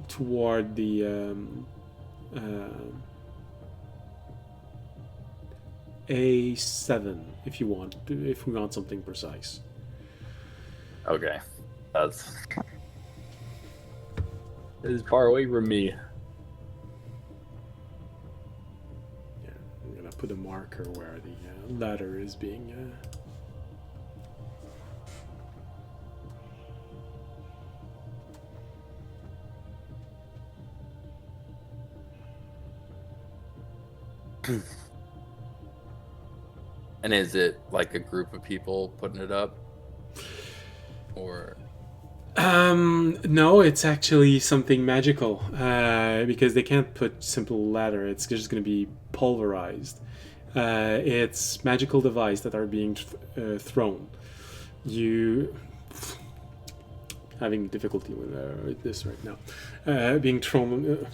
Toward the A7, if we want something precise. Okay, that's far away from me. Yeah, I'm gonna put a marker where the ladder is being. And is it like a group of people putting it up, or? No, it's actually something magical. Because they can't put simple ladder. It's just going to be pulverized. It's magical device that are being thrown. You having difficulty with this right now. Being thrown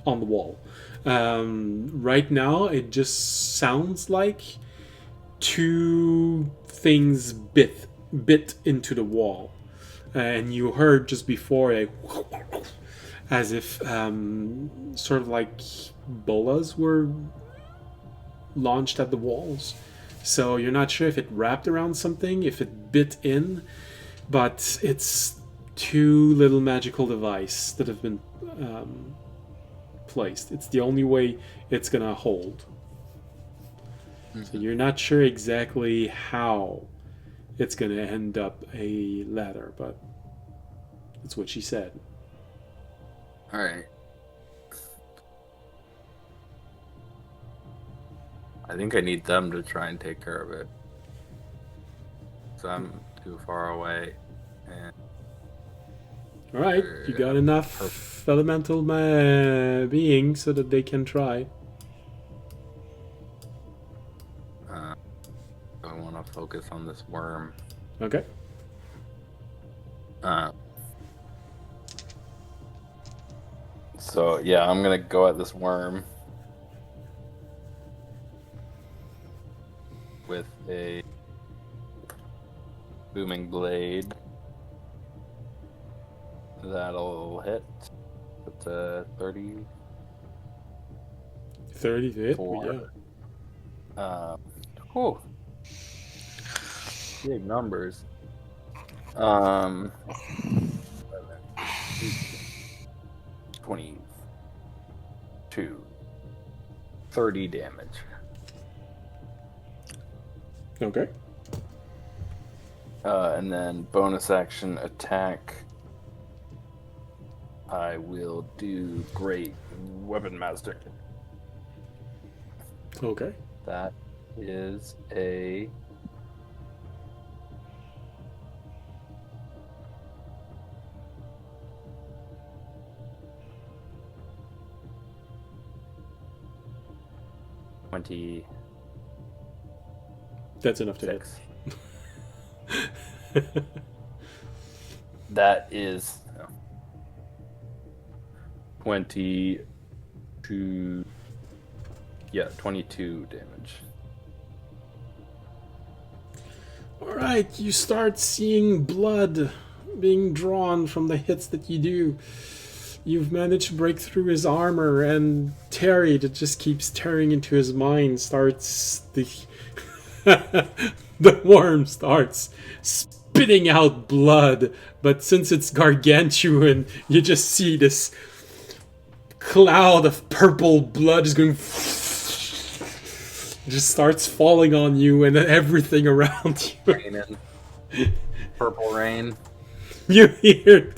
on the wall. Right now, it just sounds like 2 things bit into the wall, and you heard just before as if sort of like bolas were launched at the walls. So you're not sure if it wrapped around something, if it bit in, but it's 2 little magical devices that have been placed. It's the only way it's gonna hold. So you're not sure exactly how it's gonna end up a ladder, but that's what she said. All right. I think I need them to try and take care of it. So I'm too far away. And All right, you got enough elemental beings so that they can try. I want to focus on this worm. Okay. So yeah, I'm gonna go at this worm with a booming blade. That'll hit. It's a 30. 30 to hit? Yeah. Whew. Big numbers. 22. 30 damage. Okay. And then bonus action attack. I will do Great Weapon Master. Okay. That is a That's enough to hit. That is 22. Yeah, 22 damage. Alright, you start seeing blood being drawn from the hits that you do. You've managed to break through his armor, and Terry, that just keeps tearing into his mind, starts the the worm starts spitting out blood, but since it's gargantuan, you just see this cloud of purple blood is going just starts falling on you and everything around you. Raining. Purple rain. You hear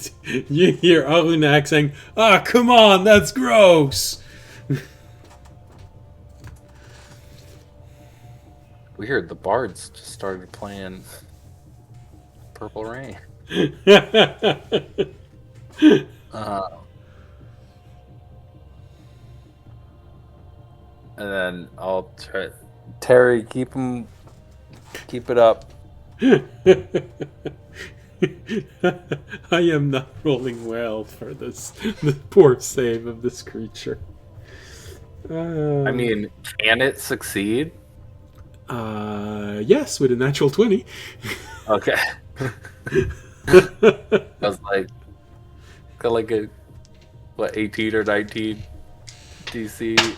Arunak saying, "Ah, come on, that's gross." Weird, the bards just started playing Purple Rain. And then I'll try. Terry, keep it up. I am not rolling well for this the poor save of this creature. I mean, can it succeed? Yes, with a natural 20. Okay. I was like, got like a 18 or 19 DC,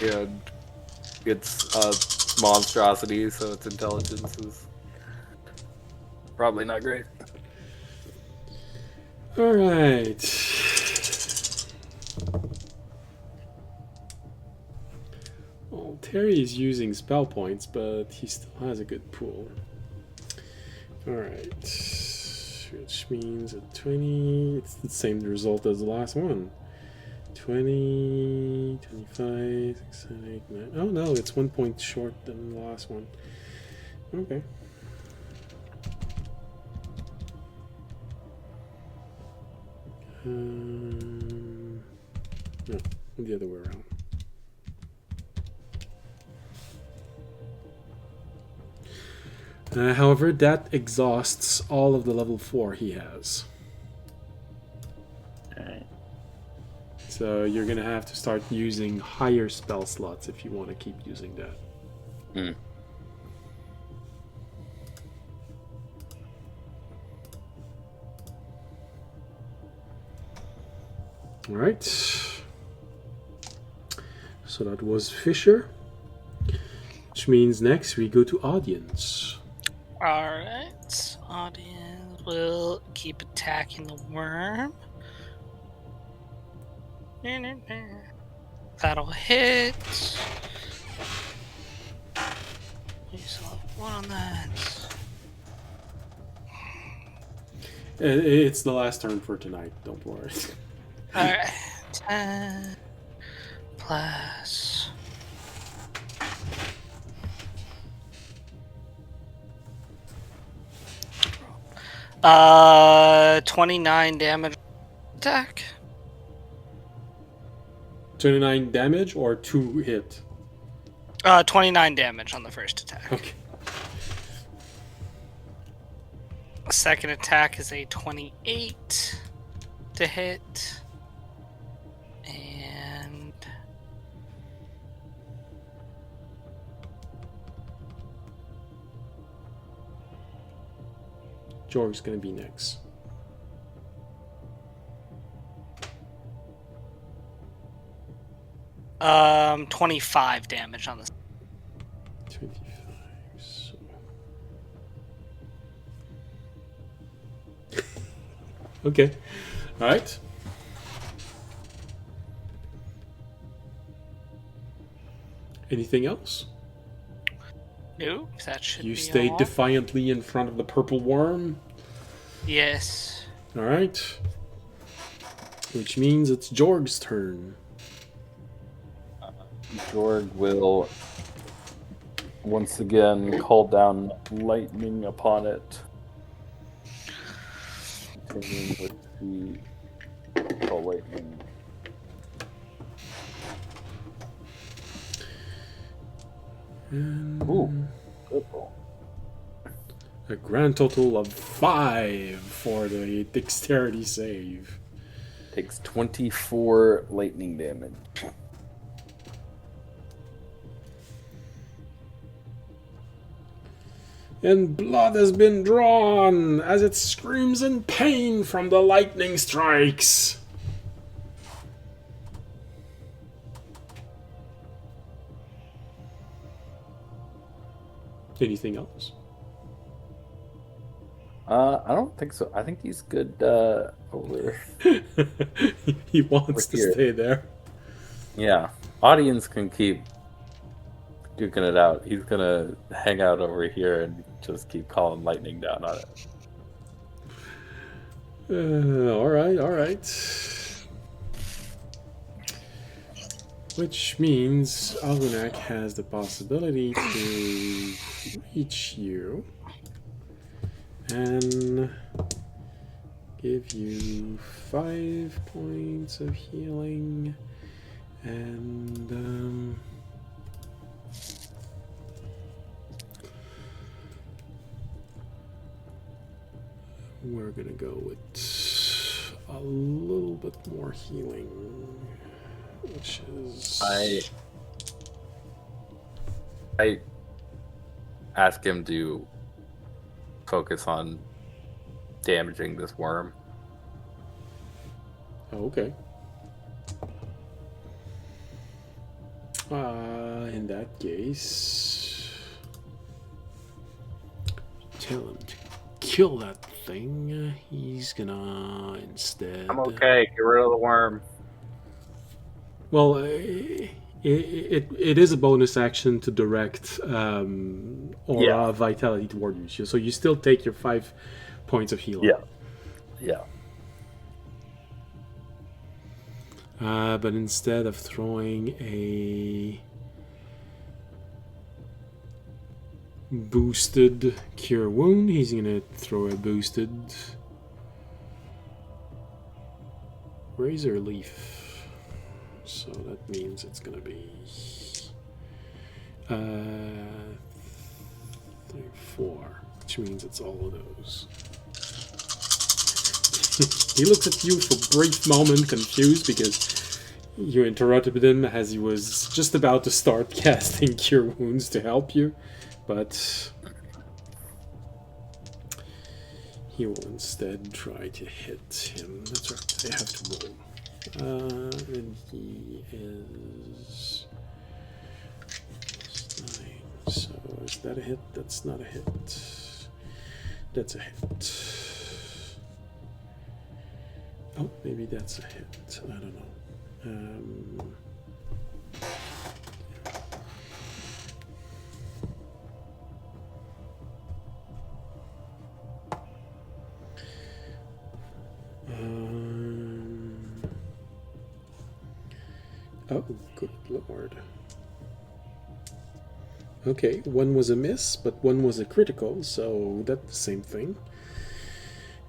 and it's monstrosity, so its intelligence is probably not great. All right. Well, Terry is using spell points, but he still has a good pool. All right. Which means at 20, it's the same result as the last one. 20, 25, 6, 7, 8, 9. Oh no, it's 1 point short than the last one. Okay. No, the other way around. However, that exhausts all of the level 4 he has. Alright. So you're going to have to start using higher spell slots if you want to keep using that. Mm. All right. So that was Fisher. Which means next we go to audience. Alright. Audience will keep attacking the worm. That'll hit. We still have one on that. It's the last turn for tonight, don't worry. Alright. 10 plus. 29 damage attack. 29 damage or 2 hit? 29 damage on the first attack. Okay. Second attack is a 28 to hit. And George's gonna be next. um, 25 damage on this. 25. So. Okay. All right. Anything else? Nope, that should You be stay all. defiantly in front of the purple worm. Yes. All right. Which means it's Jorg's turn. Jorg will once again call down lightning upon it. Continuing with the call lightning. And Ooh, good roll. a grand total of 5 for the dexterity save. Takes 24 lightning damage. And blood has been drawn as it screams in pain from the lightning strikes. Anything else? I don't think so. I think he's good over. He wants to Over here. stay there. Yeah. Audience can keep duking it out. He's gonna hang out over here and just keep calling lightning down on it. All right. Which means Algonak has the possibility to reach you and give you 5 points of healing and we're gonna go with a little bit more healing, which is I ask him to focus on damaging this worm. okay. In that case, tell him to kill that thing. He's gonna instead. I'm okay. Get rid of the worm. Well, it is a bonus action to direct aura vitality toward you, so you still take your 5 points of healing. Yeah. But instead of throwing a boosted cure wound, he's gonna throw a boosted razor leaf. So that means it's gonna be 4, which means it's all of those. He looks at you for a brief moment, confused, because you interrupted him as he was just about to start casting Cure Wounds to help you, but he will instead try to hit him. That's right, I have to roll. And he is 9. So is that a hit? That's not a hit. That's a hit. Oh, maybe that's a hit. I don't know. Oh, good lord. Okay, one was a miss, but one was a critical, so that's the same thing.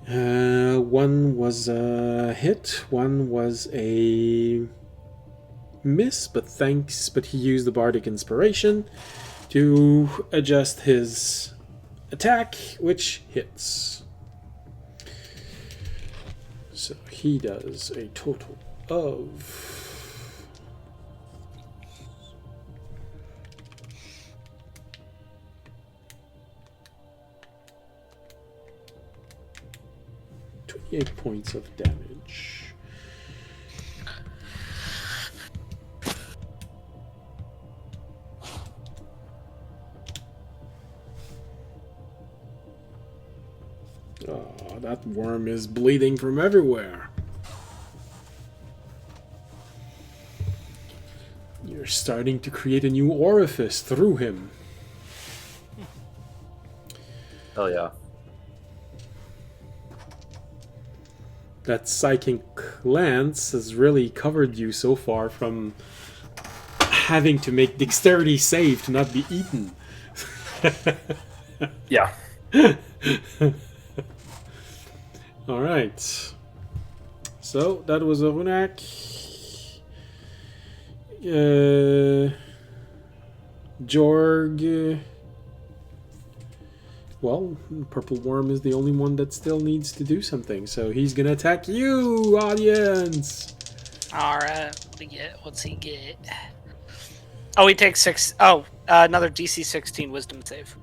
One was a hit, one was a miss, but he used the Bardic Inspiration to adjust his attack, which hits. So he does a total of 8 points of damage. Oh, that worm is bleeding from everywhere. You're starting to create a new orifice through him. Hell yeah. That psychic lance has really covered you so far from having to make dexterity save to not be eaten. Yeah. All right. So that was Orunak. Jorg. Well, Purple Worm is the only one that still needs to do something, so he's gonna attack you, audience! Alright, what's he get? Oh, he takes 6. Oh, another DC 16 wisdom save.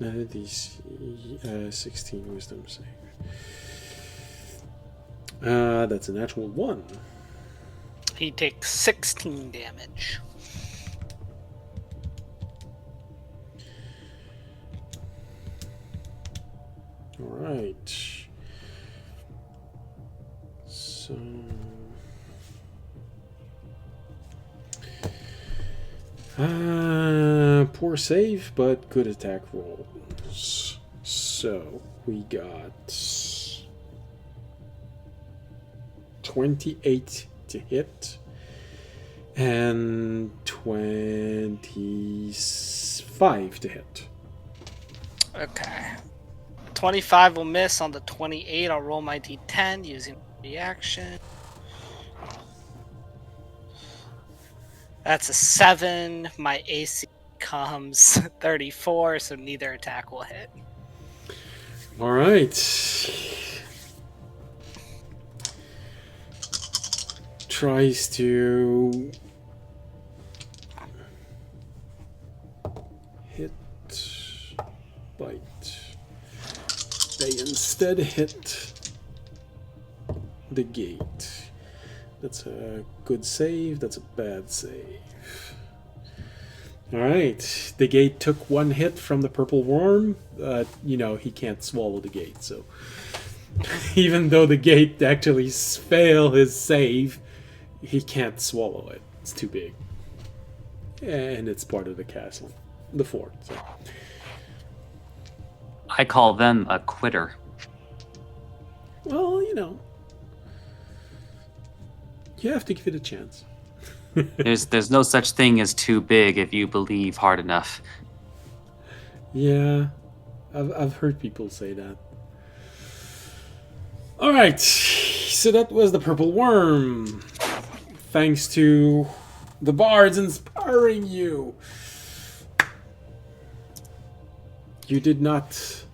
Another DC 16 wisdom save. That's a natural 1. He takes 16 damage. Alright. So... poor save, but good attack rolls. So, we got 28 to hit and 25 to hit. Okay. 25 will miss. On the 28, I'll roll my d10 using reaction. That's a 7. My AC comes 34, so neither attack will hit. All right. Tries to hit, bite. They instead hit the gate. That's a good save. That's a bad save. All right. The gate took one hit from the purple worm. He can't swallow the gate, so even though the gate actually failed his save, he can't swallow it. It's too big. And it's part of the castle. The fort. So. I call them a quitter. Well, you have to give it a chance. There's no such thing as too big if you believe hard enough. Yeah, I've heard people say that. All right, so that was the purple worm. Thanks to the bards inspiring you, you did not.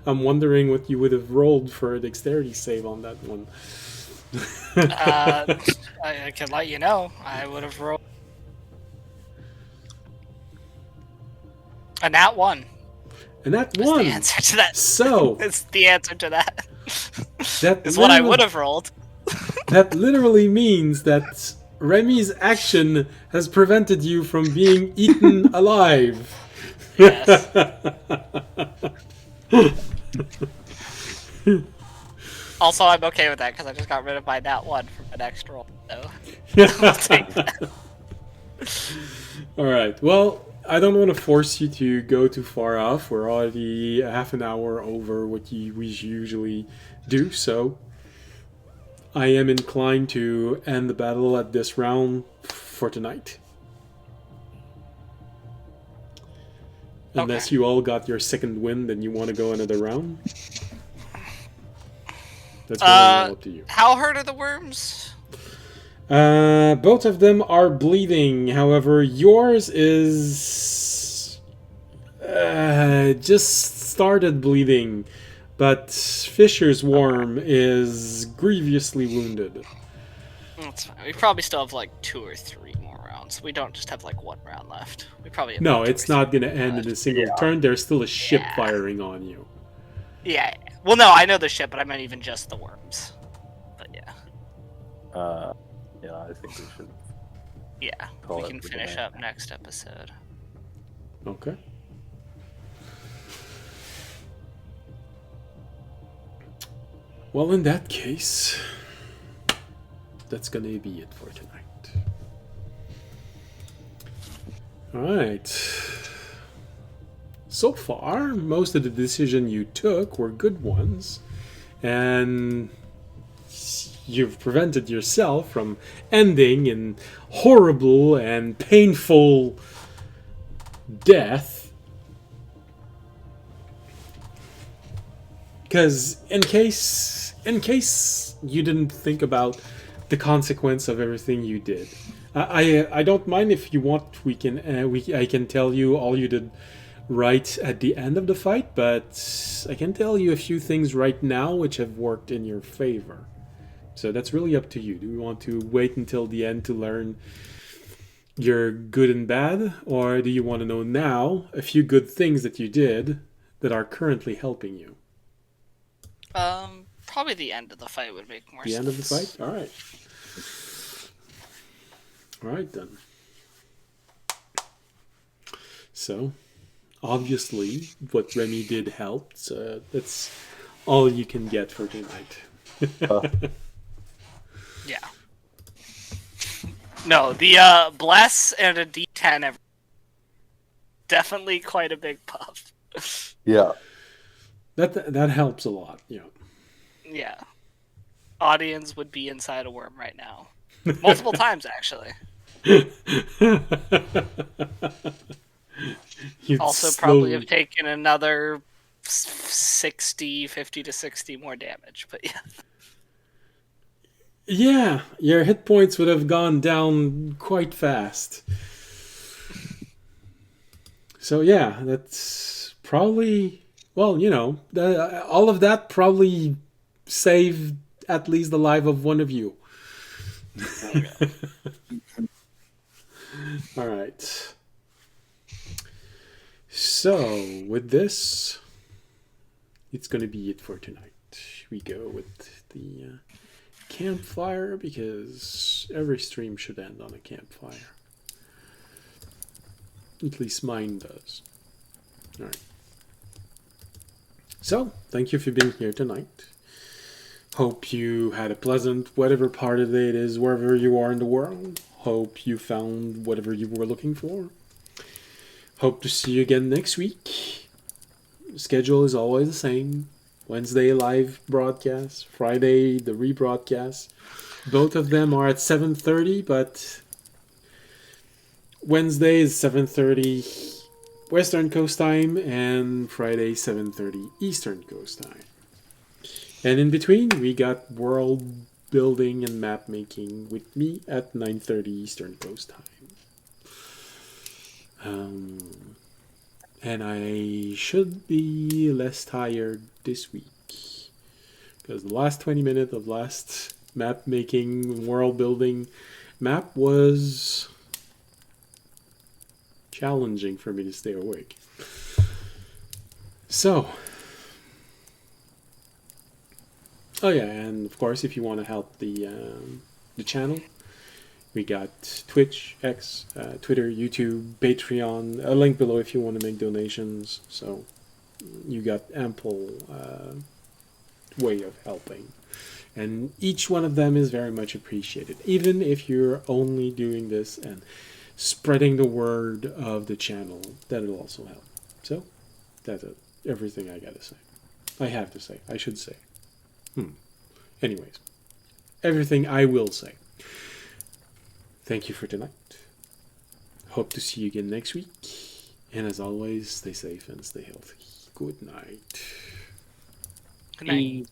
I'm wondering what you would have rolled for a dexterity save on that one. I can let you know. I would have rolled a nat 1. And that That's one. the answer to that. So it's the answer to that. that is what I would have rolled. That literally means that Remy's action has prevented you from being eaten alive. Yes. Also, I'm okay with that because I just got rid of my nat 1 from an extra roll. So I'll take that. All right. Well, I don't want to force you to go too far off. We're already half an hour over what we usually do, so I am inclined to end the battle at this round for tonight. Unless you all got your second win, then you want to go another round. That's really all up to you. How hurt are the worms? Both of them are bleeding. However, yours is just started bleeding, but Fisher's worm is grievously wounded. That's fine. We probably still have like 2 or 3 more rounds. We don't just have like 1 round left. We probably have No, like 2 it's or not 3 going to end in a left. single turn. There's still a ship Yeah. firing on you. Yeah. Well, no, I know the ship, but I meant even just the worms. But yeah. Yeah, I think we should. Yeah. Call We it can for finish tonight. up next episode. Okay. Well, in that case, that's going to be it for tonight. Alright. So far, most of the decisions you took were good ones, and you've prevented yourself from ending in horrible and painful death. Because in case you didn't think about the consequence of everything you did, I don't mind if you want. I can tell you all you did right at the end of the fight, but I can tell you a few things right now which have worked in your favor. So that's really up to you. Do you want to wait until the end to learn your good and bad, or do you want to know now a few good things that you did that are currently helping you? Probably the end of the fight would make more The sense. end of the fight? Alright. Alright then. So, obviously, what Remy did helped. So that's all you can get for tonight. Yeah. No, the bless and a D10 definitely quite a big buff. Yeah. That helps a lot, yeah. Yeah. Audience would be inside a worm right now. Multiple times, actually. You'd Also slowly- probably have taken another 50 to 60 more damage, but yeah. Yeah, your hit points would have gone down quite fast. So yeah, that's probably, well, all of that probably saved at least the life of one of you. All right. So, with this, it's going to be it for tonight. We go with the campfire because every stream should end on a campfire. At least mine does. All right. So, thank you for being here tonight. Hope you had a pleasant, whatever part of it is, wherever you are in the world. Hope you found whatever you were looking for. Hope to see you again next week. Schedule is always the same. Wednesday live broadcast, Friday the rebroadcast. Both of them are at 7:30, but Wednesday is 7:30 Western Coast time and Friday 7:30 Eastern Coast time. And in between, we got world building and map making with me at 9:30 Eastern Coast time. And I should be less tired this week because the last 20 minutes of last map making, world building map was challenging for me to stay awake. So, oh yeah, and of course, if you want to help the channel, we got Twitch, X, Twitter, YouTube, Patreon. A link below if you want to make donations. So you got ample way of helping, and each one of them is very much appreciated. Even if you're only doing this and spreading the word of the channel, that'll also help. So that's it. Everything I gotta say. I have to say. I should say. Anyways, everything I will say. Thank you for tonight. Hope to see you again next week. And as always, stay safe and stay healthy. Good night. Good night.